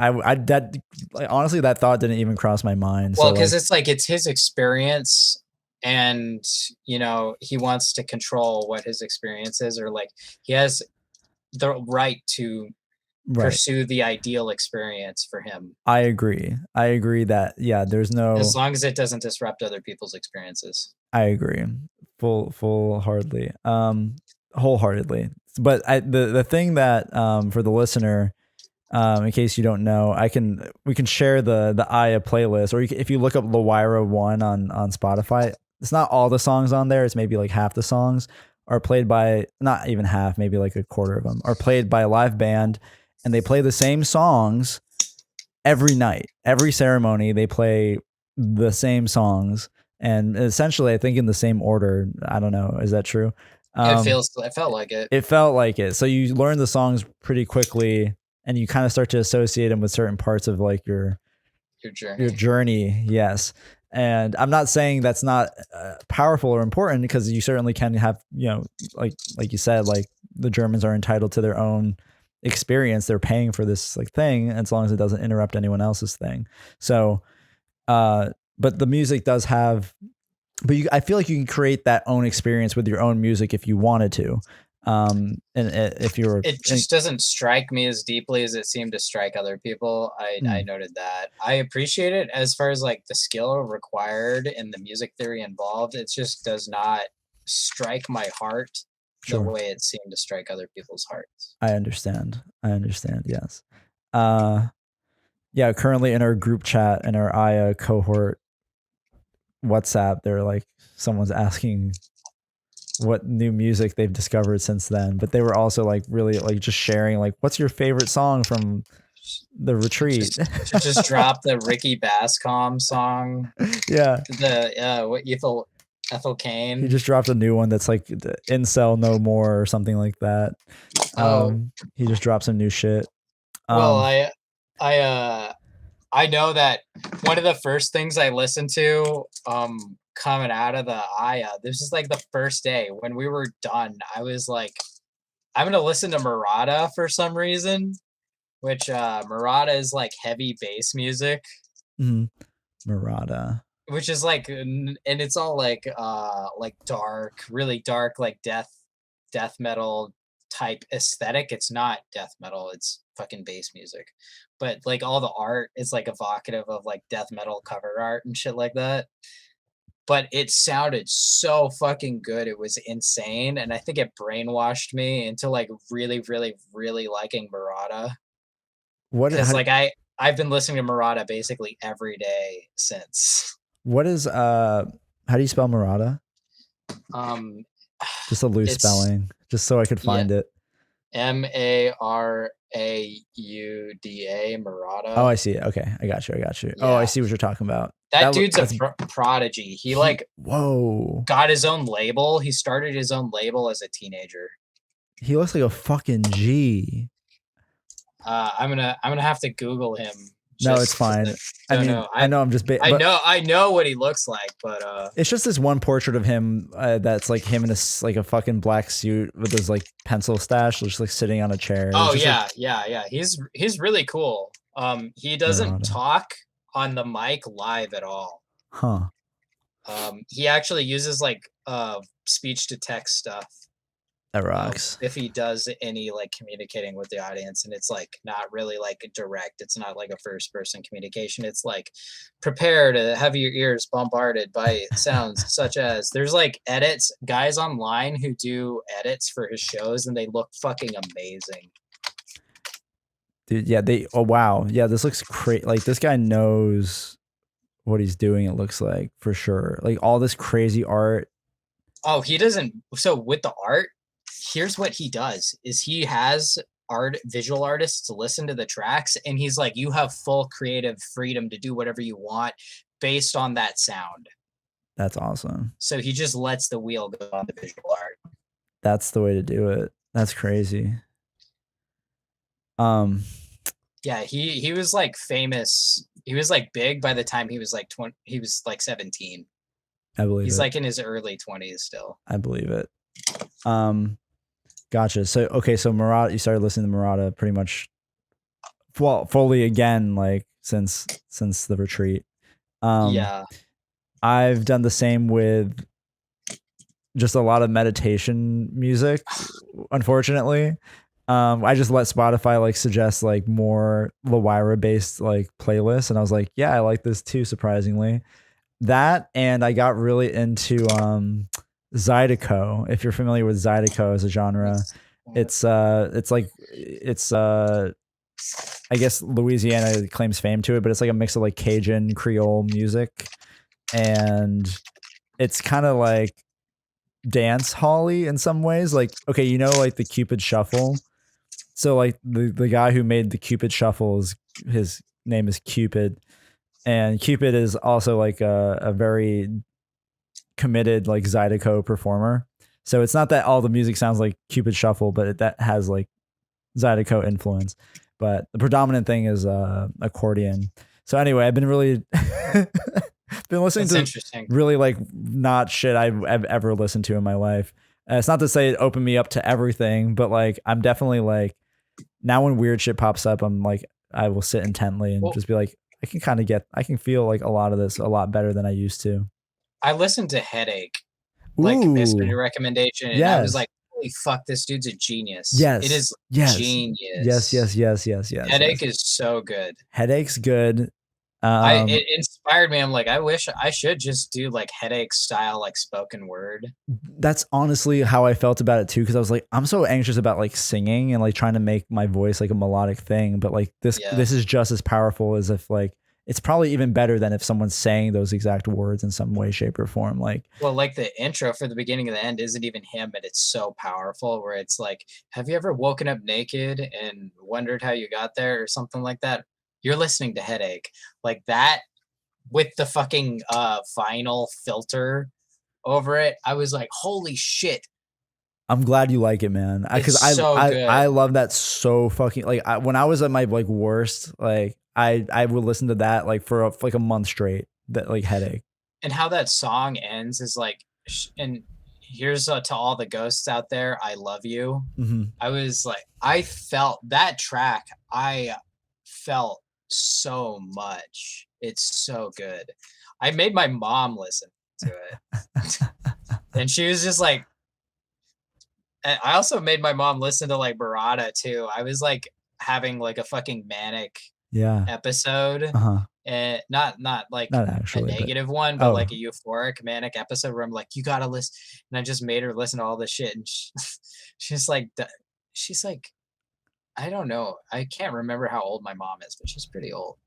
Honestly, that thought didn't even cross my mind. Well, because it's his experience, and you know, he wants to control what his experience is, or like he has the right to pursue the ideal experience for him. I agree that, yeah, there's no, as long as it doesn't disrupt other people's experiences. I agree wholeheartedly. But the thing that for the listener, in case you don't know, we can share the Aya playlist, or if you look up Lawira 1 on Spotify, it's not all the songs on there. It's maybe like half the songs are played by, not even half, maybe like a quarter of them are played by a live band, and they play the same songs every night, every ceremony. They play the same songs, and essentially, I think in the same order. I don't know. Is that true? It felt like it. It felt like it. So you learn the songs pretty quickly, and you kind of start to associate them with certain parts of like your journey. Yes. And I'm not saying that's not powerful or important, because you certainly can have, you know, like you said, like the Germans are entitled to their own experience. They're paying for this like thing, as long as it doesn't interrupt anyone else's thing. So, but the music does have, but I feel like you can create that own experience with your own music if you wanted to. And if you're, it just doesn't strike me as deeply as it seemed to strike other people. I noted that. I appreciate it as far as like the skill required and the music theory involved. It just does not strike my heart the way it seemed to strike other people's hearts. I understand. Yes. Yeah. Currently in our group chat, in our Aya cohort WhatsApp, they're like, someone's asking what new music they've discovered since then. But they were also like really like just sharing like, what's your favorite song from the retreat? Just drop the Ricky Bascom song. Yeah. The what Ethel Kane. He just dropped a new one that's like the Incel No More or something like that. He just dropped some new shit. Well, I know that one of the first things I listened to coming out of the Aya, this is like the first day when we were done. I was like, I'm gonna listen to Marauda for some reason, which Marauda is like heavy bass music. Marauda. Which is like, and it's all like dark, really dark, like death metal type aesthetic. It's not death metal, it's fucking bass music. But like all the art is like evocative of like death metal cover art and shit like that. But it sounded so fucking good. It was insane. And I think it brainwashed me into like really, really, really liking Marauda. Because like I've been listening to Marauda basically every day since. What is how do you spell Marauda? Just a loose spelling, just so I could find it. Marauda, Marauda. Oh, I see it. Okay, I got you. Yeah. Oh, I see what you're talking about. That dude's a prodigy. He got his own label. He started his own label as a teenager. He looks like a fucking G. I'm gonna have to Google him. No, it's fine. I know I'm just. I know what he looks like, but it's just this one portrait of him that's like him in a fucking black suit with his like pencil stash, just like sitting on a chair. Oh yeah. He's really cool. He doesn't talk on the mic live at all. Huh. He actually uses like speech to text stuff. That rocks. If he does any like communicating with the audience, and it's like not really like direct, it's not like a first person communication. It's like prepare to have your ears bombarded by sounds such as, there's like guys online who do edits for his shows, and they look fucking amazing. Dude, yeah, wow. Yeah, this looks great. Like this guy knows what he's doing, it looks like, for sure. Like all this crazy art. Oh, he doesn't. So with the art, here's what he does is he has visual artists to listen to the tracks, and he's like, you have full creative freedom to do whatever you want based on that sound. That's awesome. So he just lets the wheel go on the visual art. That's the way to do it. That's crazy. Yeah, he was like famous. He was like big by the time he was like 20. He was like 17. I believe he's like in his early 20s still. I believe it. Gotcha. So Marauda, you started listening to Marauda pretty much fully again, like since the retreat. Yeah. I've done the same with just a lot of meditation music, unfortunately. I just let Spotify like suggest like more Lawira based like playlists, and I was like, yeah, I like this too, surprisingly. That, and I got really into Zydeco. If you're familiar with Zydeco as a genre, it's I guess Louisiana claims fame to it, but it's like a mix of like Cajun Creole music, and it's kind of like dance hall-y in some ways. Like, okay, you know, like the Cupid Shuffle. So like the guy who made the Cupid Shuffle, his name is Cupid, and Cupid is also like a very committed like Zydeco performer. So it's not that all the music sounds like Cupid Shuffle, but that has like Zydeco influence. But the predominant thing is accordion. So anyway, I've been really been listening to really like not shit I've ever listened to in my life. It's not to say it opened me up to everything, but like I'm definitely like, now when weird shit pops up, I'm like, I will sit intently and just be like, I can feel like a lot of this a lot better than I used to. I listened to Headache, like mystery recommendation, and I was like, holy fuck, this dude's a genius. Yes. It is genius. Yes. Headache is so good. Headache's good. It inspired me. I'm like, I wish I should just do like Headache style, like spoken word. That's honestly how I felt about it too, because I was like, I'm so anxious about like singing and like trying to make my voice like a melodic thing, but like this is just as powerful as if it's probably even better than if someone's saying those exact words in some way, shape, or form. Like, well, like the intro for the beginning and the end isn't even him, but it's so powerful where it's like, have you ever woken up naked and wondered how you got there or something like that? You're listening to Headache. Like that with the fucking vinyl filter over it. I was like, holy shit. I'm glad you like it, man. Because I love that so fucking, like, when I was at my like worst, like I would listen to that like for like a month straight. That like Headache. And how that song ends is like, and here's to all the ghosts out there, I love you. Mm-hmm. I was like, I felt that track. I felt so much. It's so good. I made my mom listen to it. And she was just like, I also made my mom listen to like Marauda too. I was like having like a fucking manic episode. And not like not actually, a negative one, but like a euphoric manic episode where I'm like, you gotta listen. And I just made her listen to all this shit. And she's like, I don't know. I can't remember how old my mom is, but she's pretty old.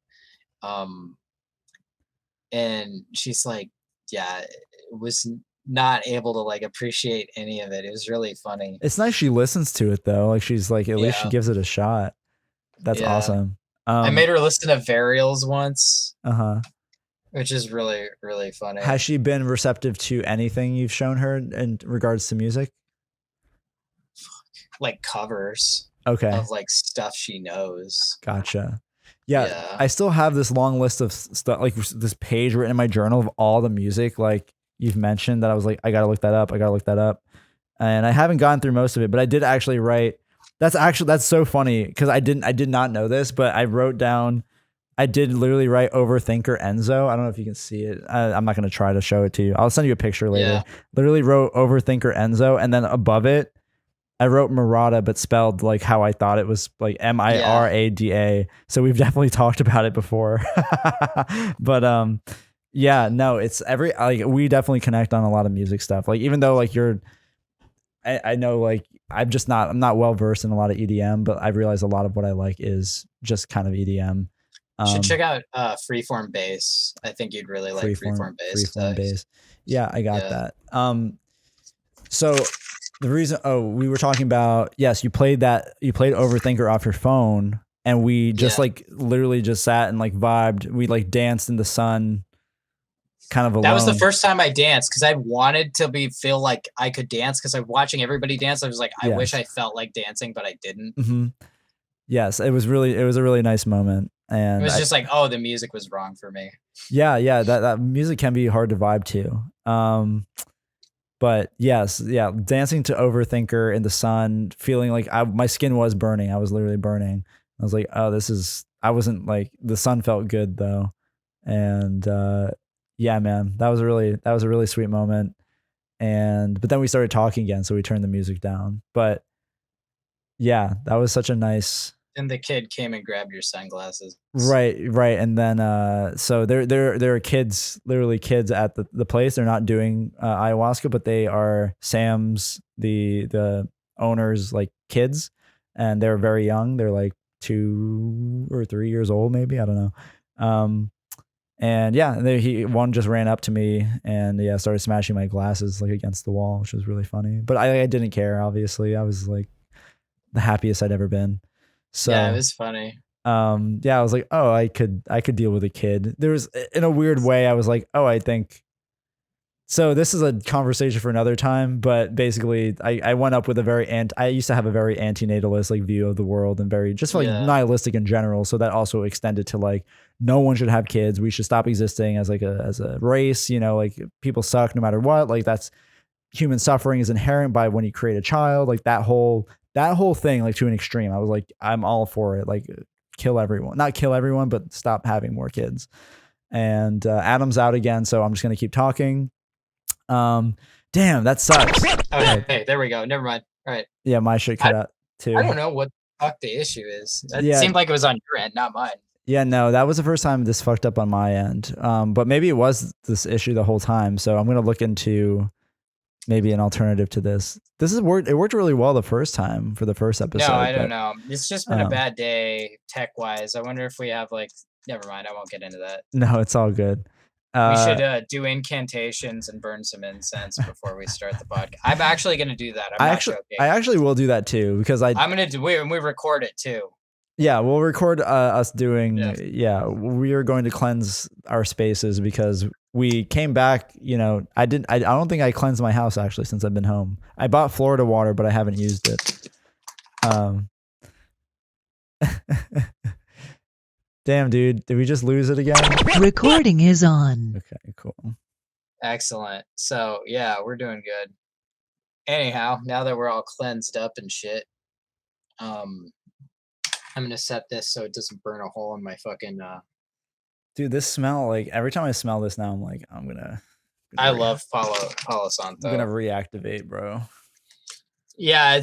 And she's like, yeah, it was not able to like appreciate any of it. It was really funny. It's nice she listens to it though. Like she's like, at least she gives it a shot. That's awesome. I made her listen to Varials once. Which is really, really funny. Has she been receptive to anything you've shown her in regards to music? Like covers. Okay. Of like stuff she knows. Gotcha. Yeah. I still have this long list of stuff, like this page written in my journal of all the music like you've mentioned that I was like, I gotta look that up. And I haven't gone through most of it, but I did actually write. That's so funny because I did not know this, but I wrote down. I did literally write Overthinker Enzo. I don't know if you can see it. I'm not going to try to show it to you. I'll send you a picture later. Yeah. Literally wrote Overthinker Enzo. And then above it, I wrote Marauda, but spelled like how I thought it was, like Mirada. So we've definitely talked about it before. But yeah, no, it's like we definitely connect on a lot of music stuff. Like even though like I know like I'm not well versed in a lot of EDM, but I realize a lot of what I like is just kind of EDM. You should check out Freeform Bass. I think you'd really like Freeform Bass. Yeah, I got that. So the reason, we were talking about, yes, you played Overthinker off your phone, and we just like literally just sat and like vibed. We like danced in the sun, kind of alone. That was the first time I danced because I wanted to feel like I could dance because I'm watching everybody dance. I was like, I wish I felt like dancing, but I didn't. Mm-hmm. Yes, it was a really nice moment. And it was just like, oh, the music was wrong for me. Yeah, that music can be hard to vibe to. But yes, dancing to Overthinker in the sun, feeling like my skin was burning. I was literally burning. I was like, oh, I wasn't like, the sun felt good though. And yeah, man, that was a really sweet moment. But then we started talking again, so we turned the music down. But yeah, that was such a nice. And the kid came and grabbed your sunglasses. Right. And then, so there are kids, literally kids at the place. They're not doing ayahuasca, but they are Sam's, the owner's like kids, and they're very young. They're like 2 or 3 years old, maybe. I don't know. And yeah, one just ran up to me and started smashing my glasses like against the wall, which was really funny. But I didn't care. Obviously, I was like the happiest I'd ever been. So yeah, it was funny. I was like, oh, I could deal with a kid. There was, in a weird way, I was like, oh, I think. So this is a conversation for another time, but basically I went up with I used to have a very antinatalist like view of the world and very just like nihilistic in general. So that also extended to like, no one should have kids. We should stop existing as a race, like people suck no matter what. Like that's human suffering is inherent by when you create a child, like that whole thing, like to an extreme. I was like, I'm all for it. Like not kill everyone, but stop having more kids. And Adam's out again. So I'm just going to keep talking. Damn, that sucks. Okay, hey, there we go. Never mind. All right. Yeah, my shit cut out too. I don't know what the fuck the issue is. It seemed like it was on your end, not mine. Yeah, no, that was the first time this fucked up on my end. But maybe it was this issue the whole time. So I'm going to look into maybe an alternative to this. It worked really well the first time for the first episode. No, I don't know. It's just been a bad day tech wise. I wonder if we have like Never mind. I won't get into that. No, it's all good. We should do incantations and burn some incense before we start the podcast. I'm actually going to do that. I'm not joking. I actually will do that too, because I'm going to do it, and we record it too. Yeah, we'll record us doing. Yeah, we are going to cleanse our spaces because we came back. You know, I don't think I cleansed my house actually since I've been home. I bought Florida water, but I haven't used it. Damn, dude, did we just lose it again? Recording is on. Okay, cool. Excellent. So yeah, we're doing good. Anyhow, now that we're all cleansed up and shit, I'm gonna set this so it doesn't burn a hole in my fucking. Dude, this smell, like every time I smell this now, I'm like, I'm gonna. I love Palo Santo. I'm gonna reactivate, bro. Yeah,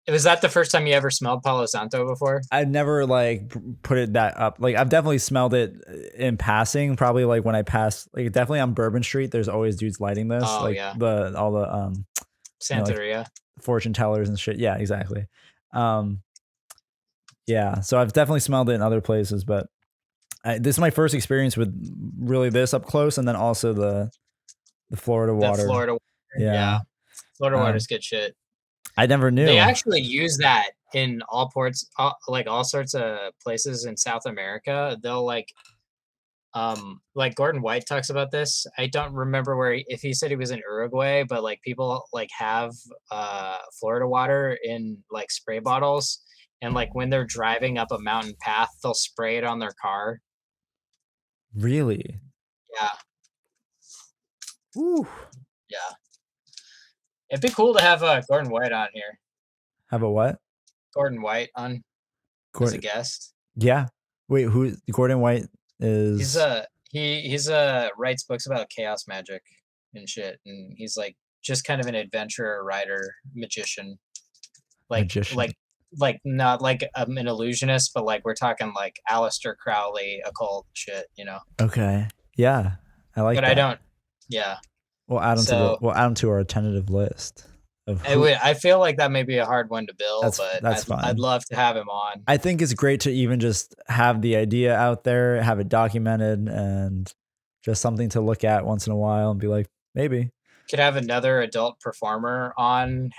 was that the first time you ever smelled Palo Santo before? I've never like put it that up. Like I've definitely smelled it in passing. Probably like when I pass, like definitely on Bourbon Street, there's always dudes lighting this. Oh, like yeah. all the Santeria, you know, like fortune tellers and shit. Yeah, exactly. Yeah, so I've definitely smelled it in other places, but this is my first experience with really this up close, and then also the Florida water. The Florida water. Yeah. Florida water's good shit. I never knew. They actually use that in all ports, like all sorts of places in South America. They'll like Gordon White talks about this. I don't remember if he said he was in Uruguay, but like people like have Florida water in like spray bottles, and like when they're driving up a mountain path, they'll spray it on their car. Really? Yeah. Ooh. Yeah. It'd be cool to have Gordon White on here. Have a what? Gordon White on as a guest. Yeah. Wait, who? Gordon White is? He's writes books about chaos magic and shit, and he's like just kind of an adventurer, writer, magician. Like not like an illusionist, but like we're talking like Aleister Crowley occult shit, you know. Okay. Yeah, I like. But that. I don't. Yeah. We'll add them to our tentative list. I feel like that may be a hard one to build, but that's fine. I'd love to have him on. I think it's great to even just have the idea out there, have it documented, and just something to look at once in a while and be like, maybe. Could have another adult performer on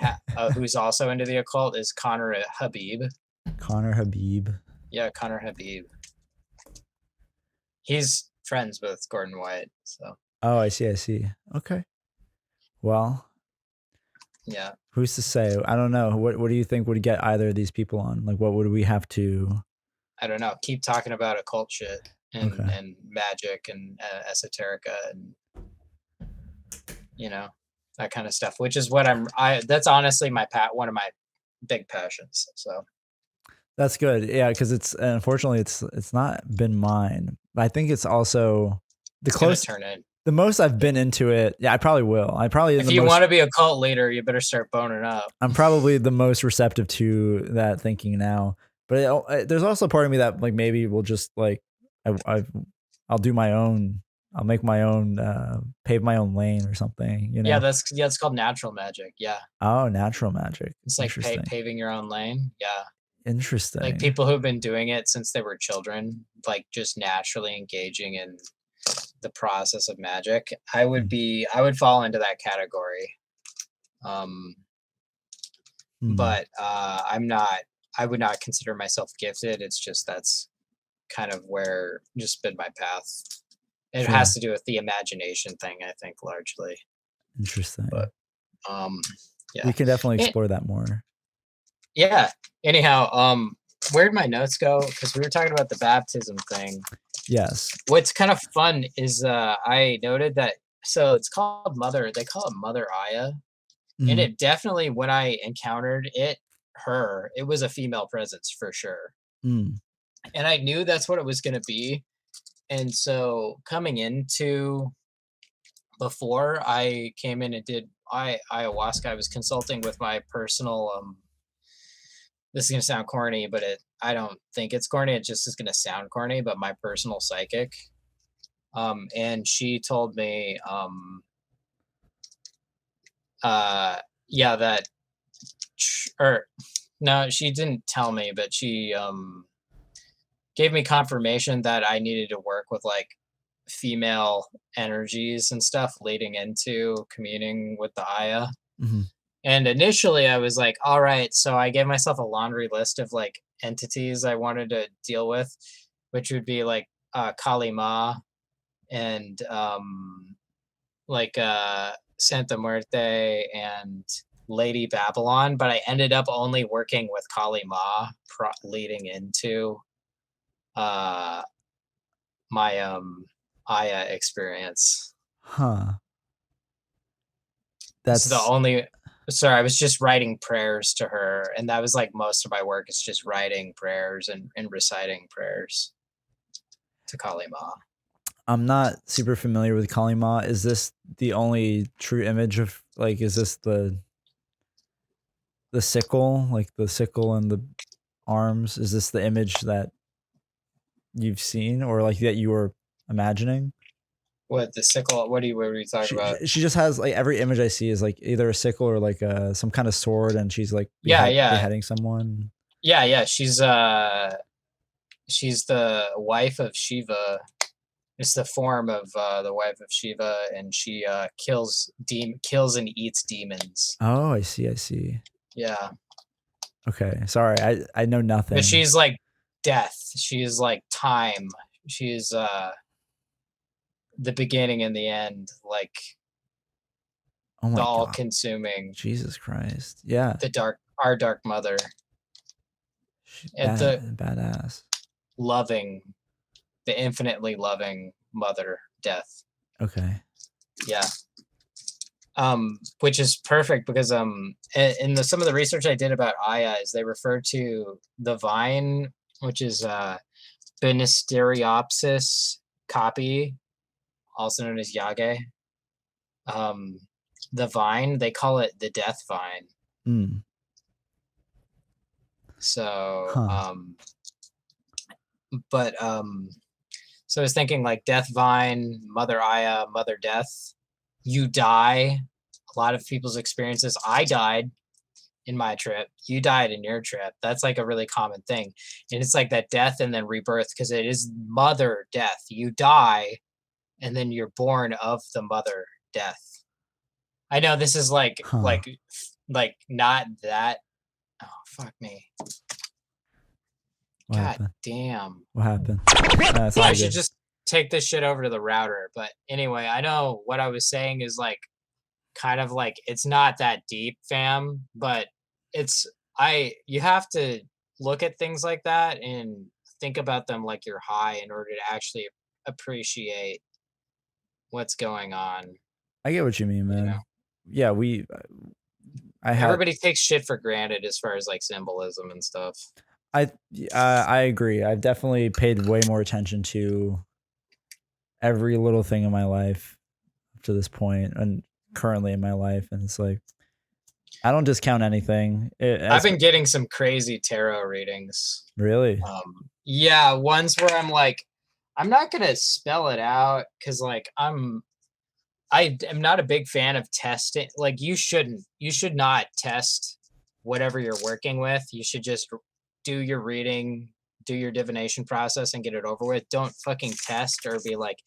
who's also into the occult is Connor Habib. Connor Habib. Yeah, Connor Habib. He's friends with Gordon White, so. Oh, I see. Okay. Well. Yeah. Who's to say? I don't know. What do you think would get either of these people on? Like, what would we have to? I don't know. Keep talking about occult shit and magic and esoterica and you know that kind of stuff. Which is what that's honestly one of my big passions. So. That's good. Yeah, because unfortunately it's not been mine. But I think it's also the closest. The most I've been into it, yeah, I probably will. If you want to be a cult leader, you better start boning up. I'm probably the most receptive to that thinking now. But there's also part of me that like maybe we'll just like I'll do my own. I'll make my own, pave my own lane or something. You know? Yeah, that's called natural magic. Yeah. Oh, natural magic. It's like paving your own lane. Yeah. Interesting. Like people who've been doing it since they were children, like just naturally engaging in the process of magic. I would fall into that category. But I would not consider myself gifted. It's just that's kind of where just been my path. It has to do with the imagination thing, I think, largely. Interesting. But yeah. We can definitely explore that more. Yeah. Anyhow, where'd my notes go? Because we were talking about the baptism thing. Yes. What's kind of fun is I noted that it's called Mother. They call it Mother Aya, and it definitely when I encountered it was a female presence for sure, and I knew that's what it was going to be. And so coming into before I came in and did ayahuasca, I was consulting with my personal this is going to sound corny, but I don't think it's corny. It just is going to sound corny, but my personal psychic. And she told me, no, she didn't tell me, but she gave me confirmation that I needed to work with like female energies and stuff leading into communing with the Aya. Hmm. And initially I was like, all right, so I gave myself a laundry list of like entities I wanted to deal with, which would be like Kali Ma and like Santa Muerte and Lady Babylon, but I ended up only working with Kali Ma leading into my Aya experience. Huh. That's the That's only. Sorry, I was just writing prayers to her, and that was like most of my work is just writing prayers and reciting prayers to Kali Ma. I'm not super familiar with Kali Ma. Is this the only true image of like? Is this the sickle, like the sickle and the arms? Is this the image that you've seen, or like that you were imagining? What the sickle? What were you talking about? She just has like every image I see is like either a sickle or like some kind of sword, and she's like Yeah. beheading someone. Yeah. She's the wife of Shiva. It's the form of the wife of Shiva, and she kills and eats demons. Oh, I see. Yeah. Okay, sorry, I know nothing. But she's like death. She's like time. She's the beginning and the end, like oh my the God. all-consuming. Jesus Christ. Yeah. Our dark mother. And the badass. loving, the infinitely loving mother, death. Okay. Yeah. Which is perfect because in some of the research I did about Ayas, they refer to the vine, which is Banisteriopsis copy, also known as Yage. The vine, they call it the death vine. Mm. So so I was thinking like death vine, mother Aya, mother death. You die. A lot of people's experiences. I died in my trip. You died in your trip. That's like a really common thing. And it's like that death and then rebirth because it is mother death. You die and then you're born of the mother death. I know this is like not that. Oh, fuck me. What God happened? damn. What happened? I should just take this shit over to the router. But anyway, I know what I was saying is like kind of like it's not that deep, fam, but you have to look at things like that and think about them like you're high in order to actually appreciate what's going on. I get what you mean, man. You know? Yeah, everybody takes shit for granted as far as like symbolism and stuff. I agree. I've definitely paid way more attention to every little thing in my life up to this point and currently in my life, and it's like I don't discount anything. I've been getting some crazy tarot readings. Really? Yeah, ones where I'm like, I'm not gonna spell it out because like I am not a big fan of testing. Like you should not test whatever you're working with. You should just do your reading, do your divination process and get it over with. Don't fucking test or be like,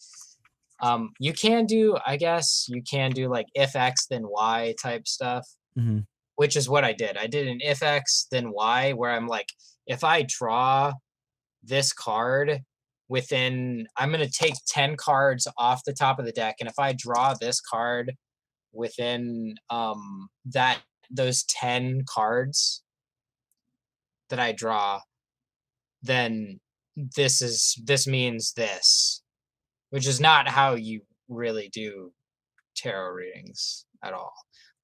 you can do like if X then Y type stuff, which is what I did. I did an if X then Y where I'm like, if I draw this card I'm going to take 10 cards off the top of the deck. And if I draw this card within those 10 cards that I draw, then this means this, which is not how you really do tarot readings at all.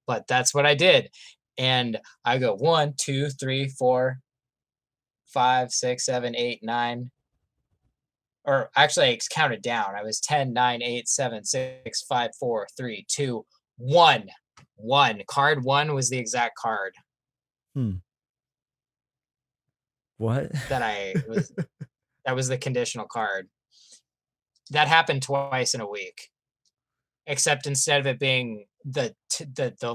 But that's what I did. And I go 1, 2, 3, 4, 5, 6, 7, 8, 9. Or actually, I counted down. I was 10, 9, 8, 7, 6, 5, 4, 3, 2, 1. 1. Card 1 was the exact card. What? That was the conditional card. That happened twice in a week. Except instead of it being the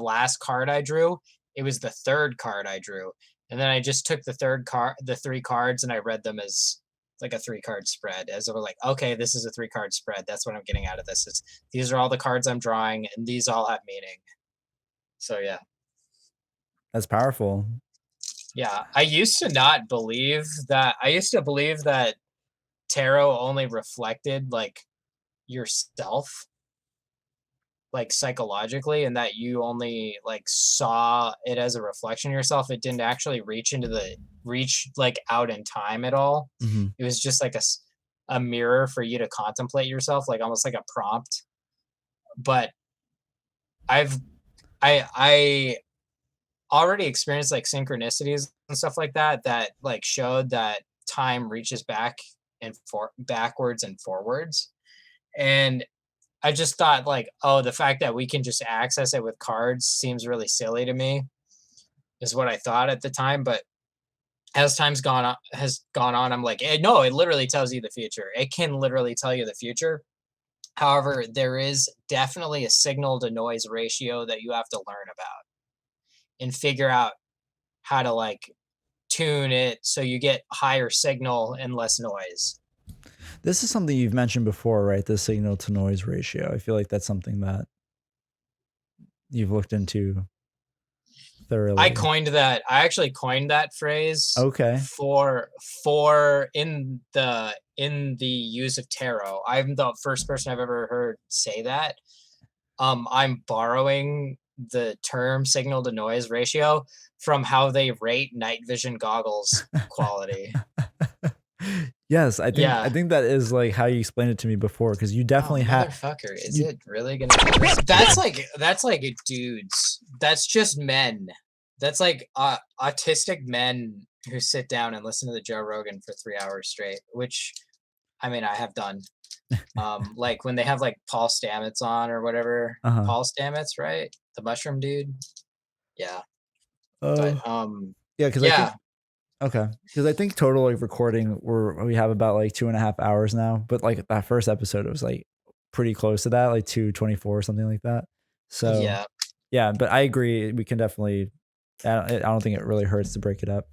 last card I drew, it was the third card I drew. And then I just took the 3 cards and I read them as like a 3-card spread, as we're like, okay, this is a 3-card spread. That's what I'm getting out of this. These are all the cards I'm drawing, and these all have meaning. So yeah. That's powerful. Yeah, I used to not believe that. I used to believe that tarot only reflected like yourself, like psychologically, and that you only like saw it as a reflection of yourself. It didn't actually reach like out in time at all. Mm-hmm. It was just like a mirror for you to contemplate yourself, like almost like a prompt. But I already experienced like synchronicities and stuff like that like showed that time reaches back and backwards and forwards. And I just thought like, oh, the fact that we can just access it with cards seems really silly to me, is what I thought at the time. But as has gone on, I'm like, no, it literally tells you the future. It can literally tell you the future. However, there is definitely a signal to noise ratio that you have to learn about and figure out how to like tune it so you get higher signal and less noise. This is something you've mentioned before, right? The signal to noise ratio. I feel like that's something that you've looked into thoroughly. I actually coined that phrase. Okay. For in the use of tarot. I'm the first person I've ever heard say that. I'm borrowing the term signal to noise ratio from how they rate night vision goggles quality. Yes, I think that is like how you explained it to me before, because you definitely have. Motherfucker, is it really gonna do this? That's like dudes. That's just men. That's like autistic men who sit down and listen to the Joe Rogan for 3 hours straight, which I mean I have done. Like when they have like Paul Stamets on or whatever. Paul Stamets, right? The mushroom dude. Yeah. But yeah, because okay, because I think total like recording we have about like 2.5 hours now, but like that first episode it was like pretty close to that, like 2:24 or something like that. So yeah, but I agree, we can definitely. I don't think it really hurts to break it up.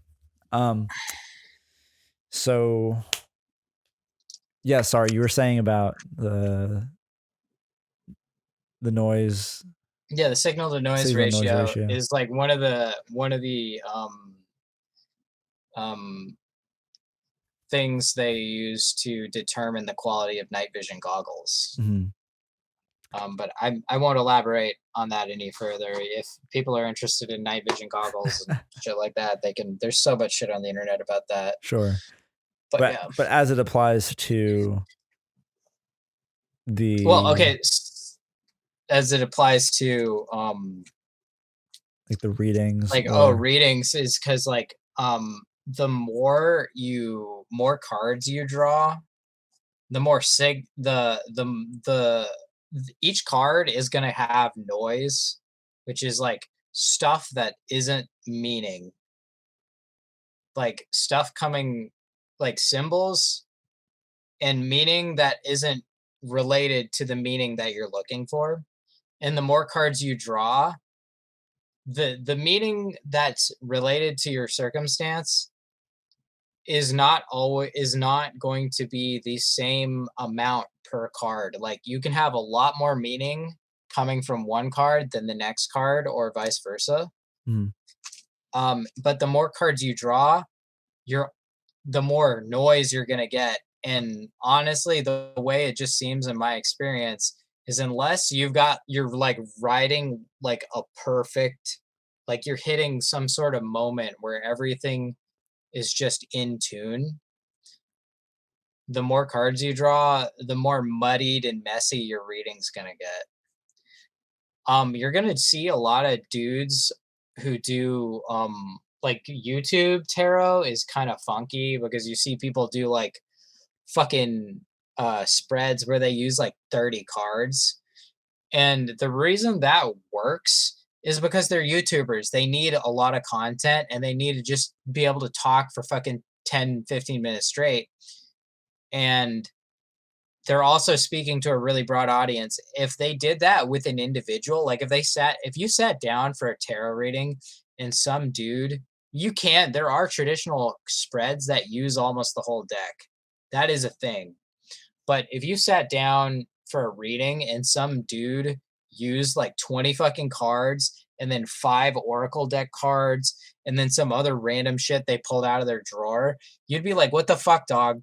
So yeah, sorry, you were saying about the noise. Yeah, the signal to noise ratio is like one of the things they use to determine the quality of night vision goggles. Mm-hmm. But I won't elaborate on that any further. If people are interested in night vision goggles and shit like that, they can. There's so much shit on the internet about that. Sure, but yeah. But as it applies to the as it applies to like the readings, like readings is because like the more cards you draw, the more each card is going to have noise, which is like stuff that isn't meaning, like stuff coming, like symbols and meaning that isn't related to the meaning that you're looking for. And the more cards you draw, the meaning that's related to your circumstance is not going to be the same amount per card. Like you can have a lot more meaning coming from one card than the next card, or vice versa. But the more cards you draw, the more noise you're gonna get. And honestly, the way it just seems in my experience is unless you're like writing like a perfect, like you're hitting some sort of moment where everything is just in tune, the more cards you draw, the more muddied and messy your reading's gonna get. You're gonna see a lot of dudes who do like YouTube tarot is kind of funky because you see people do like fucking spreads where they use like 30 cards. And the reason that works is because they're YouTubers. They need a lot of content and they need to just be able to talk for fucking 10, 15 minutes straight. And they're also speaking to a really broad audience. If they did that with an individual, like if you sat down for a tarot reading and some dude, there are traditional spreads that use almost the whole deck. That is a thing. But if you sat down for a reading and some dude used like 20 fucking cards and then 5 oracle deck cards and then some other random shit they pulled out of their drawer, you'd be like, what the fuck, dog?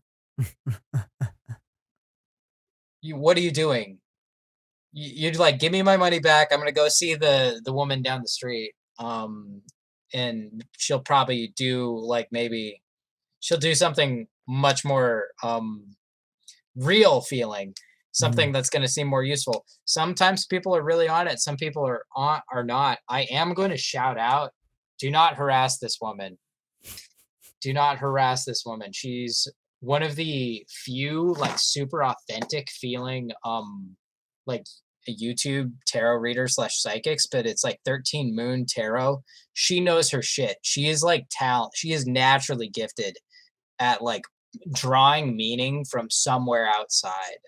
What are you doing? You'd like, give me my money back. I'm gonna go see the woman down the street. And she'll probably do like, maybe she'll do something much more real feeling, something that's going to seem more useful. Sometimes people are really on it, some people are not. I am going to shout out, do not harass this woman. Do not harass this woman. She's one of the few like super authentic feeling like YouTube tarot reader / psychics, but it's like 13 Moon Tarot. She knows her shit. She is like talent. She is naturally gifted at like drawing meaning from somewhere outside.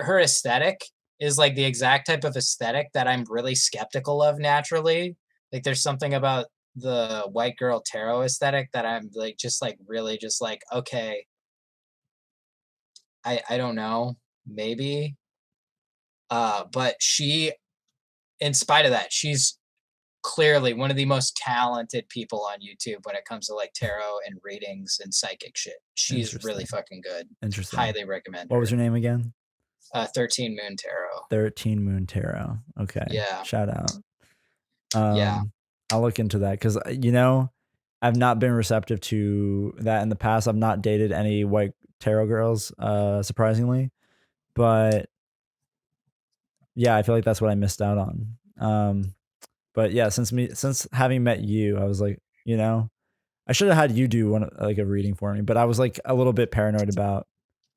Her aesthetic is like the exact type of aesthetic that I'm really skeptical of naturally. Like there's something about the white girl tarot aesthetic that I'm like just like really just like, okay, I don't know, maybe. But she, in spite of that, she's clearly one of the most talented people on YouTube when it comes to like tarot and readings and psychic shit. She's really fucking good. Interesting. Highly recommend. What was her name again? 13 Moon Tarot. 13 Moon Tarot. Okay. Yeah. Shout out. Yeah. I'll look into that because, you know, I've not been receptive to that in the past. I've not dated any white tarot girls, surprisingly. But yeah, I feel like that's what I missed out on. But yeah, since having met you, I was like, you know, I should have had you do one like a reading for me, but I was like a little bit paranoid about.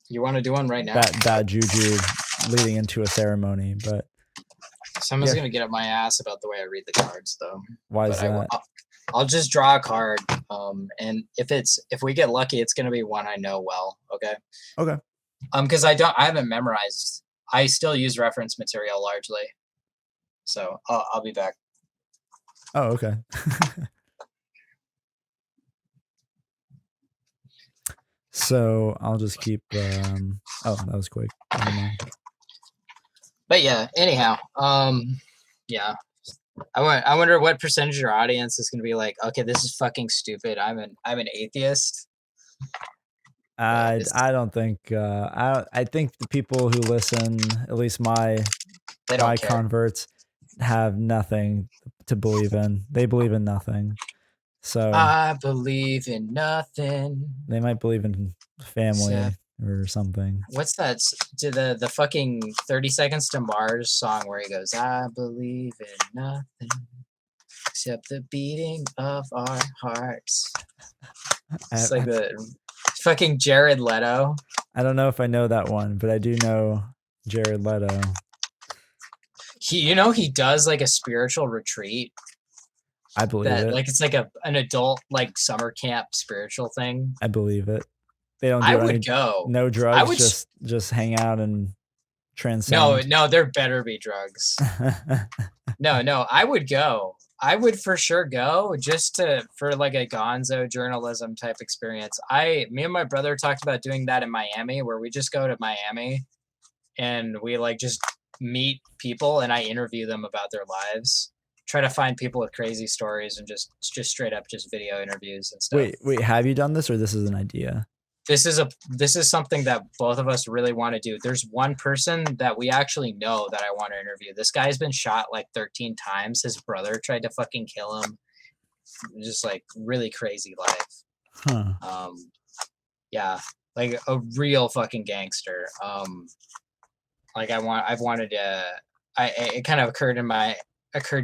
You want to do one right now? That bad juju leading into a ceremony, but someone's gonna get up my ass about the way I read the cards, though. Why is that? I'll just draw a card, and if we get lucky, it's gonna be one I know well. Okay. Okay. Because I haven't memorized. I still use reference material largely, so I'll be back. Oh, okay. So I'll just keep. Oh, that was quick. But yeah. Anyhow, yeah. I wonder what percentage of your audience is going to be like, okay, this is fucking stupid. I'm an atheist. I don't think. I think the people who listen, at least my converts, have nothing to believe in. They believe in nothing. So I believe in nothing. They might believe in family or something. What's that? The fucking 30 Seconds to Mars song where he goes, I believe in nothing except the beating of our hearts. It's like the fucking Jared Leto. I don't know if I know that one, but I do know Jared Leto. He does like a spiritual retreat. I believe it. Like it's like an adult like summer camp spiritual thing. I believe it. They don't. I would go. No drugs. I would just hang out and transcend. No, there better be drugs. No, I would go. I would for sure go just for like a gonzo journalism type experience. Me and my brother talked about doing that in Miami, where we just go to Miami and we like just meet people and I interview them about their lives. Try to find people with crazy stories and just straight up just video interviews and stuff. Wait, have you done this or this is an idea? This is something that both of us really want to do. There's one person that we actually know that I want to interview. This guy's been shot like 13 times. His brother tried to fucking kill him. Just like really crazy life. Huh. Yeah, like a real fucking gangster. Like I've wanted to. It kind of occurred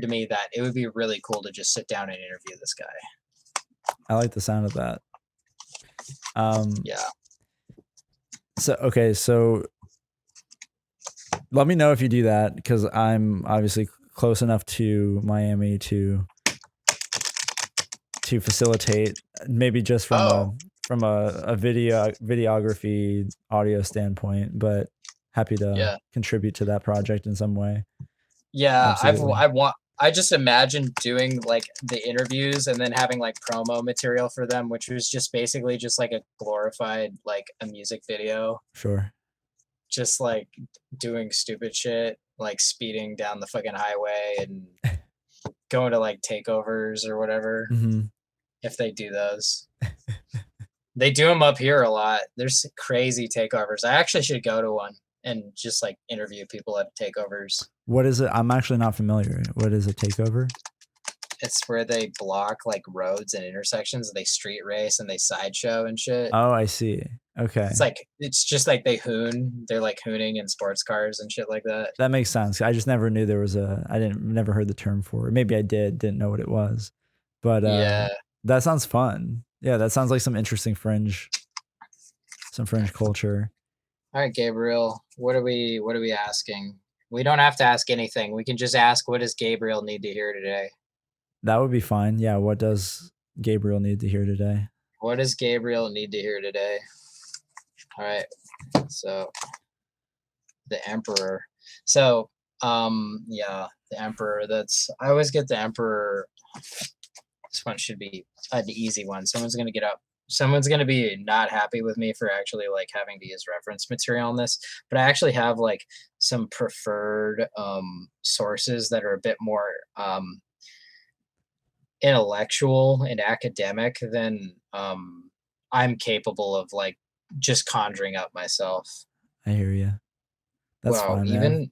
to me that it would be really cool to just sit down and interview this guy. I like the sound of that. Yeah. So let me know if you do that, because I'm obviously close enough to Miami to facilitate, maybe just from a videography audio standpoint, but happy to contribute to that project in some way. Yeah, absolutely. I just imagine doing like the interviews and then having like promo material for them, which was just basically just like a glorified like a music video, Sure. just like doing stupid shit, like speeding down the fucking highway and going to like takeovers or whatever. Mm-hmm. If they do those, they do them up here a lot. There's crazy takeovers. I actually should go to one and just like interview people at takeovers. What is it? I'm actually not familiar. What is a takeover? It's where they block like roads and intersections. They street race and they sideshow and shit. Oh, I see. Okay. It's just like they hoon. They're like hooning in sports cars and shit like that. That makes sense. I just never knew there was never heard the term for it. Maybe I didn't know what it was. But Yeah. that sounds fun. Yeah, that sounds like some interesting fringe culture. All right, Gabriel, what are we asking? We don't have to ask anything. We can just ask, what does Gabriel need to hear today? That would be fine. Yeah, what does Gabriel need to hear today? What does Gabriel need to hear today? All right. So the Emperor. So yeah, the Emperor. I always get the Emperor. This one should be an easy one. Someone's gonna get up. Someone's gonna be not happy with me for actually like having to use reference material on this, but I actually have like some preferred sources that are a bit more intellectual and academic than I'm capable of like just conjuring up myself. I hear you. That's fine, man.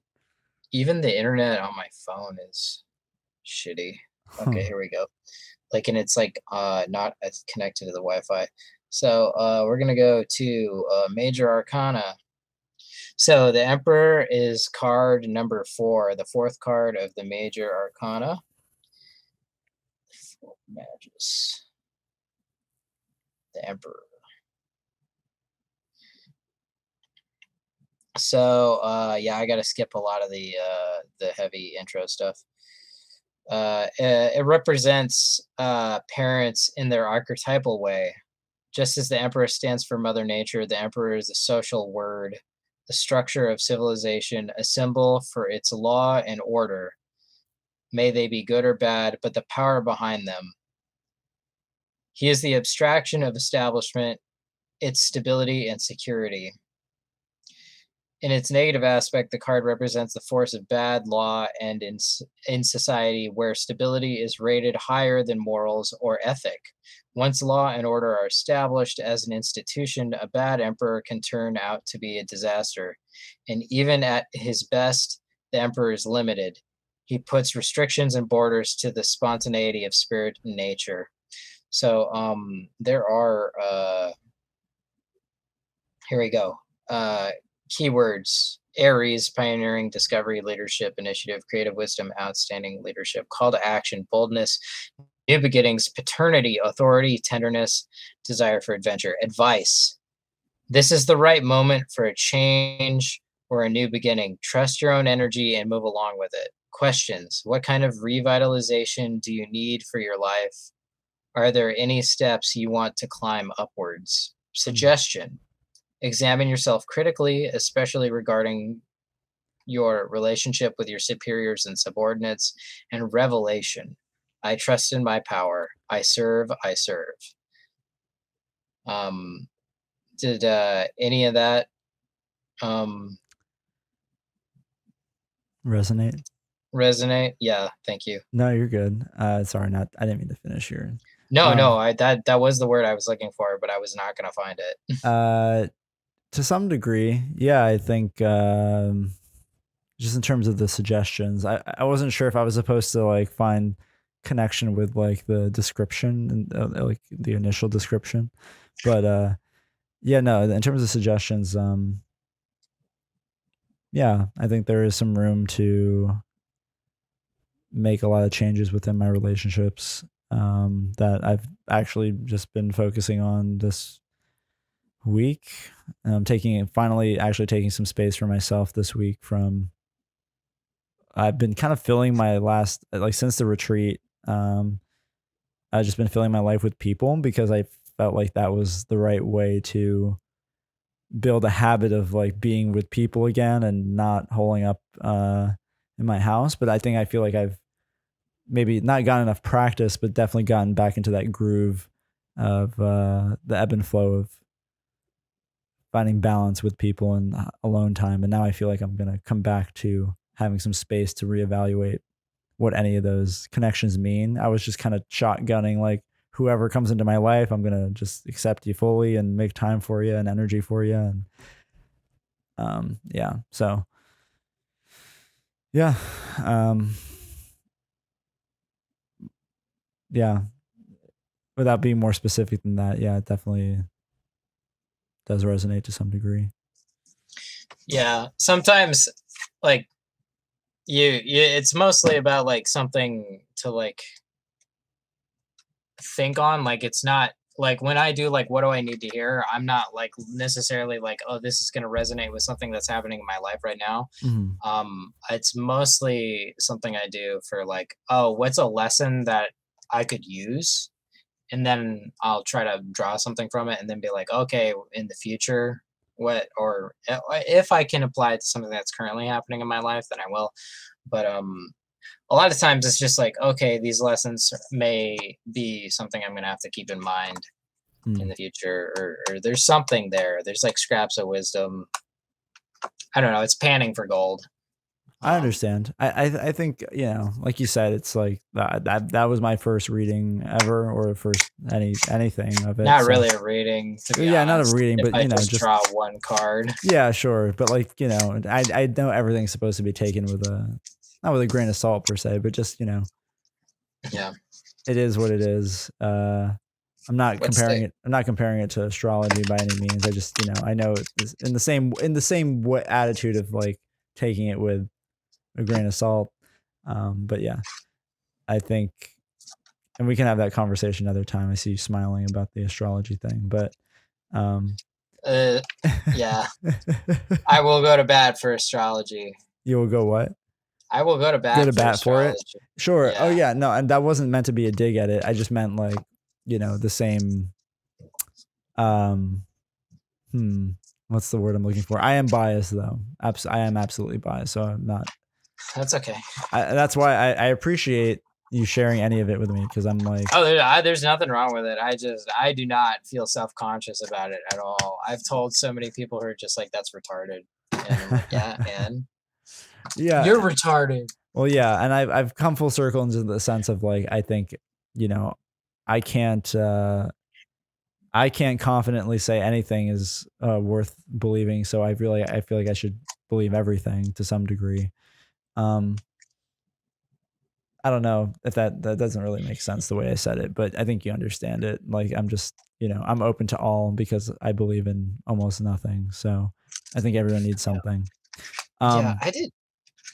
Even the internet on my phone is shitty. Okay, here we go. Like, and it's like not connected to the Wi-Fi. So we're gonna go to Major Arcana. So the Emperor is card number 4, the 4th card of the Major Arcana. 4 Magus. The Emperor. So yeah, I gotta skip a lot of the heavy intro stuff. It represents parents in their archetypal way. Just as the Emperor stands for Mother Nature, the Emperor is a social word, the structure of civilization, a symbol for its law and order. May they be good or bad, but the power behind them. He is the abstraction of establishment, its stability and security. In its negative aspect, the card represents the force of bad law and in society where stability is rated higher than morals or ethic. Once law and order are established as an institution, a bad emperor can turn out to be a disaster. And even at his best, the emperor is limited. He puts restrictions and borders to the spontaneity of spirit and nature. So there are, here we go. Keywords: Aries, pioneering, discovery, leadership, initiative, creative wisdom, outstanding leadership, call to action, boldness, new beginnings, paternity, authority, tenderness, desire for adventure. Advice: this is the right moment for a change or a new beginning. Trust your own energy and move along with it. Questions: what kind of revitalization do you need for your life? Are there any steps you want to climb upwards? Suggestion: examine yourself critically, especially regarding your relationship with your superiors and subordinates. And revelation: I trust in my power. I serve, I serve. Did any of that resonate? Yeah, thank you. No, you're good. Sorry, I didn't mean to finish here. No, that was the word I was looking for, but I was not gonna find it. To some degree, yeah, I think just in terms of the suggestions, I wasn't sure if I was supposed to like find connection with like the description and like the initial description, but yeah, no, in terms of suggestions, yeah, I think there is some room to make a lot of changes within my relationships that I've actually just been focusing on this week. Finally taking some space for myself this week I've been kind of filling my last, like since the retreat, I've just been filling my life with people because I felt like that was the right way to build a habit of like being with people again and not holding up in my house. But I feel like I've maybe not gotten enough practice, but definitely gotten back into that groove of the ebb and flow of finding balance with people and alone time. And now I feel like I'm going to come back to having some space to reevaluate what any of those connections mean. I was just kind of shotgunning, like, whoever comes into my life, I'm going to just accept you fully and make time for you and energy for you. And yeah, so yeah. Yeah, without being more specific than that, yeah, it definitely does resonate to some degree. Yeah, sometimes like you it's mostly about like something to like think on. Like it's not like when I do like what do I need to hear, I'm not like necessarily like, oh, this is going to resonate with something that's happening in my life right now. It's mostly something I do for like, oh, what's a lesson that I could use, and then I'll try to draw something from it and then be like, okay, in the future, what, or if I can apply it to something that's currently happening in my life, then I will. But a lot of times it's just like, okay, these lessons may be something I'm going to have to keep in mind in the future, or there's something there. There's like scraps of wisdom. I don't know. It's panning for gold. I understand. I think, you know, like you said, it's like that was my first reading ever, or first anything of it. Not really a reading, to be honest. Not a reading, but you know, just draw one card. Yeah, sure, but like, you know, I know everything's supposed to be taken with not with a grain of salt per se, but just, you know, yeah, it is what it is. I'm not comparing it. I'm not comparing it to astrology by any means. I just, you know, I know it's in the same attitude of like taking it with a grain of salt. But yeah, I think, and we can have that conversation another time. I see you smiling about the astrology thing, but yeah, I will go to bat for astrology. You will go what? I will go to bat, for it. Sure. Yeah. Oh yeah. No, and that wasn't meant to be a dig at it. I just meant like, you know, the same. What's the word I'm looking for? I am biased though. I am absolutely biased. So I'm not. That's okay. That's why I appreciate you sharing any of it with me, because I'm like, oh, there's nothing wrong with it. I do not feel self-conscious about it at all. I've told so many people who are just like, that's retarded. And I'm like, yeah, and yeah, you're retarded. Well, yeah, and I've come full circle into the sense of like, I think, you know, I can't confidently say anything is worth believing. So I feel like I should believe everything to some degree. I don't know if that doesn't really make sense the way I said it, but I think you understand it. Like, I'm just, you know, I'm open to all because I believe in almost nothing. So I think everyone needs something. Yeah, I did.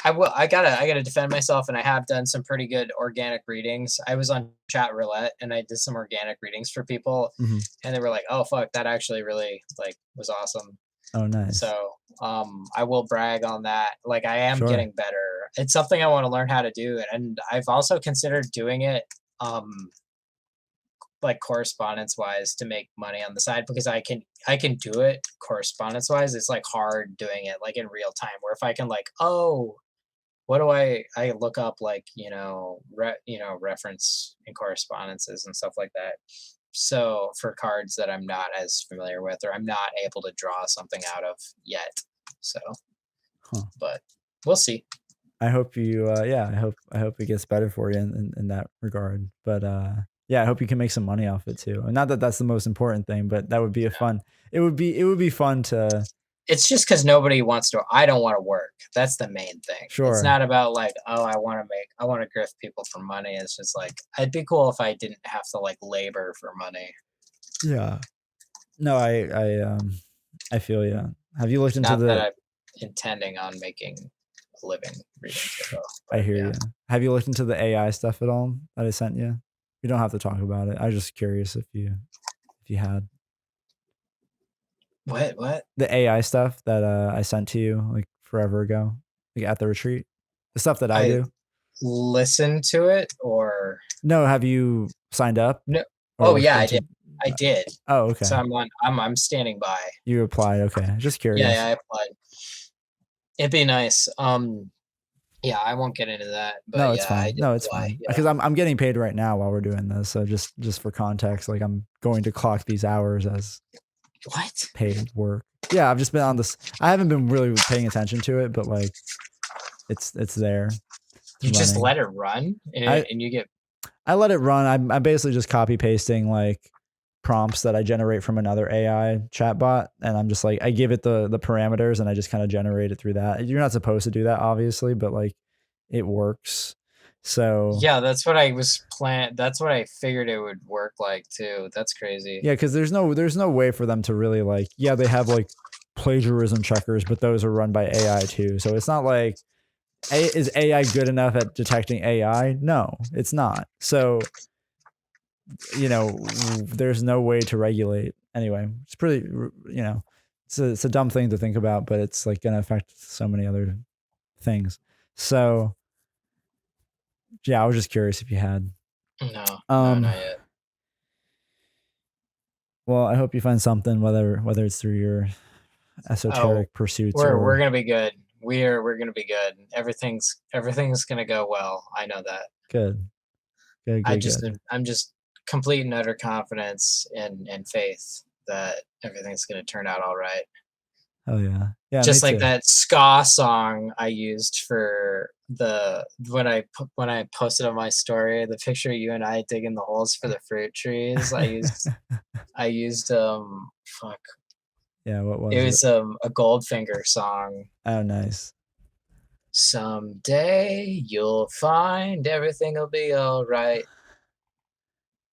I gotta defend myself, and I have done some pretty good organic readings. I was on Chat Roulette and I did some organic readings for people, and they were like, "Oh fuck, that actually really like was awesome." Oh, nice. So I will brag on that. Like, I am getting better. It's something I want to learn how to do, and I've also considered doing it like correspondence wise to make money on the side, because I can do it correspondence wise. It's like hard doing it like in real time, where if I can like, oh, what do I look up, like, you know, reference in correspondences and stuff like that. So for cards that I'm not as familiar with, or I'm not able to draw something out of yet. So, but we'll see. I hope you, I hope it gets better for you in that regard. But yeah, I hope you can make some money off it too. And not that that's the most important thing, but that would be it would be fun to. It's just because nobody wants to. I don't want to work. That's the main thing. Sure. It's not about like, oh, I want to grift people for money. It's just like, it'd be cool if I didn't have to like labor for money. Yeah. No, I feel you. Have you looked into Not that I'm intending on making a living reading. I hear you. Have you looked into the AI stuff at all that I sent you? You don't have to talk about it. I was just curious if you had. What? The AI stuff that I sent to you like forever ago, like at the retreat. The stuff that I do. Listen to it, or no? Have you signed up? No. Oh yeah, I did. I did. Oh, okay. So I'm standing by. You applied. Okay, just curious. Yeah, I applied. It'd be nice. Yeah, I won't get into that, but No, it's yeah, I fine. did No, it's apply. fine. Yeah. Because I'm getting paid right now while we're doing this. So just for context, like I'm going to clock these hours as What? paid work. Yeah, I've just been on this. I haven't been really paying attention to it, but like it's there. It's You just running. let it run, and you get. I let it run. I'm basically just copy pasting like prompts that I generate from another AI chatbot, and I'm just like I give it the parameters, and I just kind of generate it through that. You're not supposed to do that, obviously, but like it works. So Yeah, that's what I was That's what I figured it would work like too. That's crazy. yeah, because there's no way for them to really like they have like plagiarism checkers, but those are run by AI too. So it's not like is AI good enough at detecting AI? No, it's not. So there's no way to regulate. Anyway, it's pretty, it's a dumb thing to think about, but it's like going to affect so many other things. So yeah, I was just curious if you had. No, Um, not yet. well, I hope you find something, whether it's through your esoteric pursuits We're gonna be good. We're gonna be good. Everything's gonna go well. I know that. good. I'm just complete and utter confidence and faith that everything's gonna turn out all right. Oh yeah. Yeah. Just Me like too. that ska song I used for when I posted on my story the picture of you and I digging the holes for the fruit trees. I used fuck. Yeah. What was It it? was a Goldfinger song. Oh, nice. Someday you'll find everything'll be all right.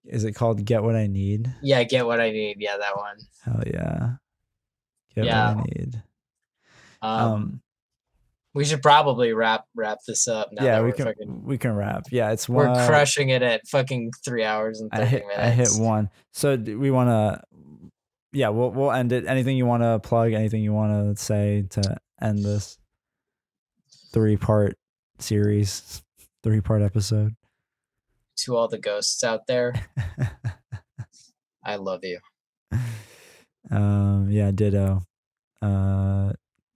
Is it called Get What I Need? Yeah, Get What I Need. Yeah, that one. Hell yeah. Get What Yeah. I Need. We should probably wrap this up now that we can wrap. Yeah, it's we're one. crushing it at fucking 3 hours and 30 minutes. I hit one. So do we want to? Yeah, we'll end it. Anything you want to plug? Anything you want to say to end this 3-part series, 3-part episode? To all the ghosts out there, I love you. Yeah, ditto.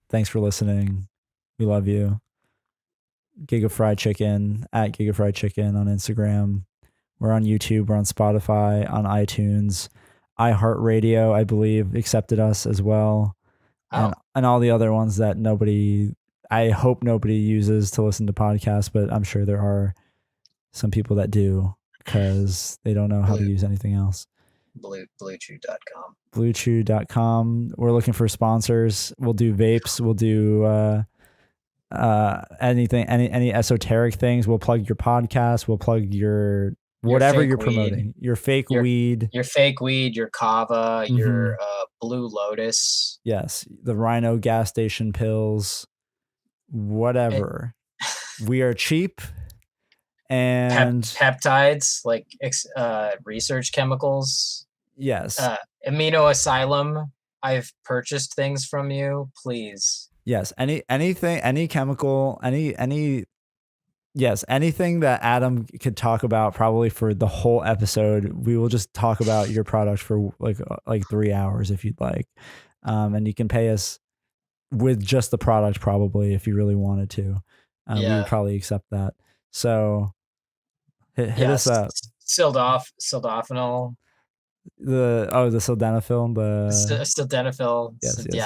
Thanks for listening. We love you. Gigafried Chicken at Gigafried Chicken on Instagram. We're on YouTube. We're on Spotify, on iTunes, iHeartRadio, I believe, accepted us as well, and all the other ones that I hope nobody uses to listen to podcasts, but I'm sure there are some people that do because they don't know how to use anything else. Bluechew.com. Bluechew.com. We're looking for sponsors. We'll do vapes. We'll do anything, any esoteric things. We'll plug your podcast. We'll plug your whatever you're promoting. Your fake weed. Your fake weed, your kava, your Blue Lotus. Yes. The Rhino gas station pills. Whatever. We are cheap. And peptides, like research chemicals. Yes. Amino Asylum. I've purchased things from you. Please. Yes. Anything, any chemical, yes, anything that Adam could talk about probably for the whole episode. We will just talk about your product for like 3 hours if you'd like. And you can pay us with just the product probably if you really wanted to. We would probably accept that. So hit us up. Sildenafil. The sildenafil. Sildenafil.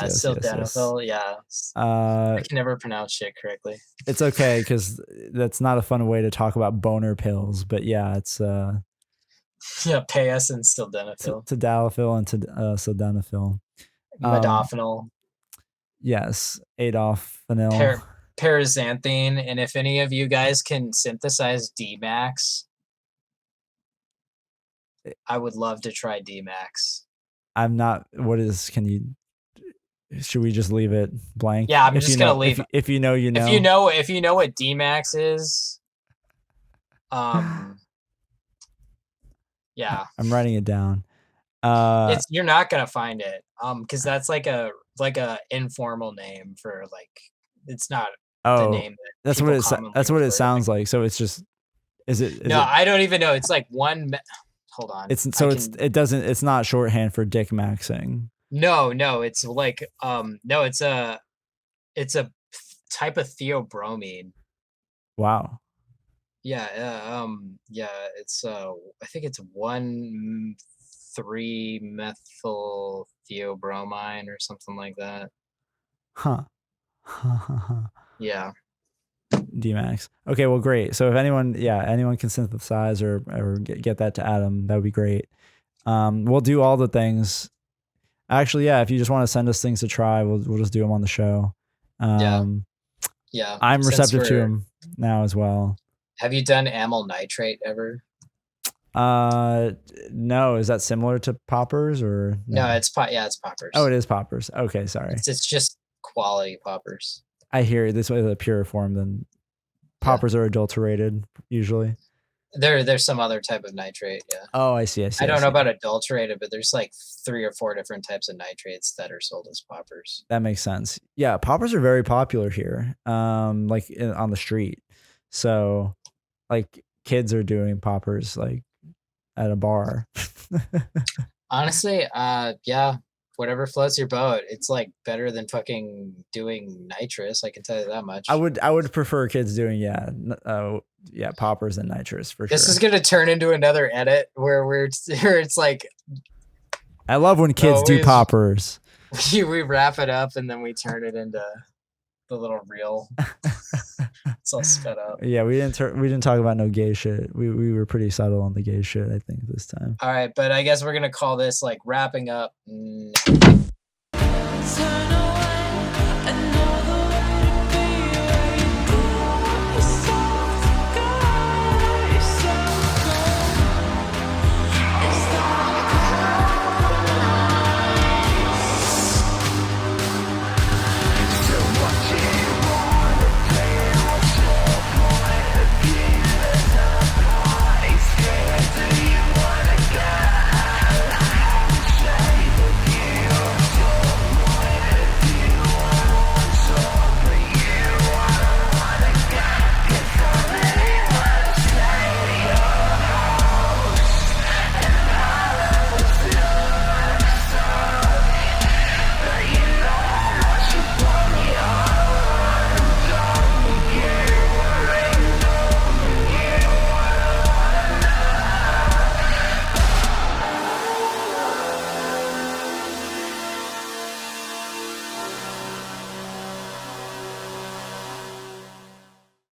Sildenafil. Yeah. I can never pronounce shit correctly. It's okay because that's not a fun way to talk about boner pills. But yeah, it's yeah, pay us in sildenafil. Tadalafil and sildenafil. Modafinil. Yes, adolphanil. Paraxanthine, and if any of you guys can synthesize D-Max, I would love to try D-Max. I'm not. Should we just leave it blank? Yeah, I'm just gonna leave. If you know, you know. If you know what D-Max is, yeah. I'm writing it down. You're not gonna find it, because that's like a informal name for like. It's not the name that's what it sounds like. So it's just. I don't even know. It's like one. Hold on. It's not shorthand for dick maxing. No, it's like it's a type of theobromine. Wow. Yeah, it's I think it's 1,3-methyl theobromine or something like that. Huh. Yeah. DMAX. Okay, well, great. So if anyone can synthesize or get that to Adam, that would be great. We'll do all the things. Actually, yeah, if you just want to send us things to try, we'll just do them on the show. Yeah. I'm Since receptive to them now as well. Have you done amyl nitrate ever? No. Is that similar to poppers or No, it's poppers. Oh, it is poppers. Okay, sorry. It's just quality poppers. I hear this way the pure form. Then poppers are adulterated usually. There's some other type of nitrate. Yeah. Oh, I see. I don't know about adulterated, but there's like 3 or 4 different types of nitrates that are sold as poppers. That makes sense. Yeah, poppers are very popular here. Like on the street. So, like kids are doing poppers like at a bar. Honestly, yeah, whatever floats your boat. It's like better than fucking doing nitrous. I can tell you that much. I would prefer kids doing poppers and nitrous for sure. This is gonna turn into another edit where it's like. I love when kids do poppers. We wrap it up and then we turn it into the little reel. It's all sped up. Yeah, we didn't talk about no gay shit. We were pretty subtle on the gay shit, I think, this time. All right, but I guess we're gonna call this like wrapping up.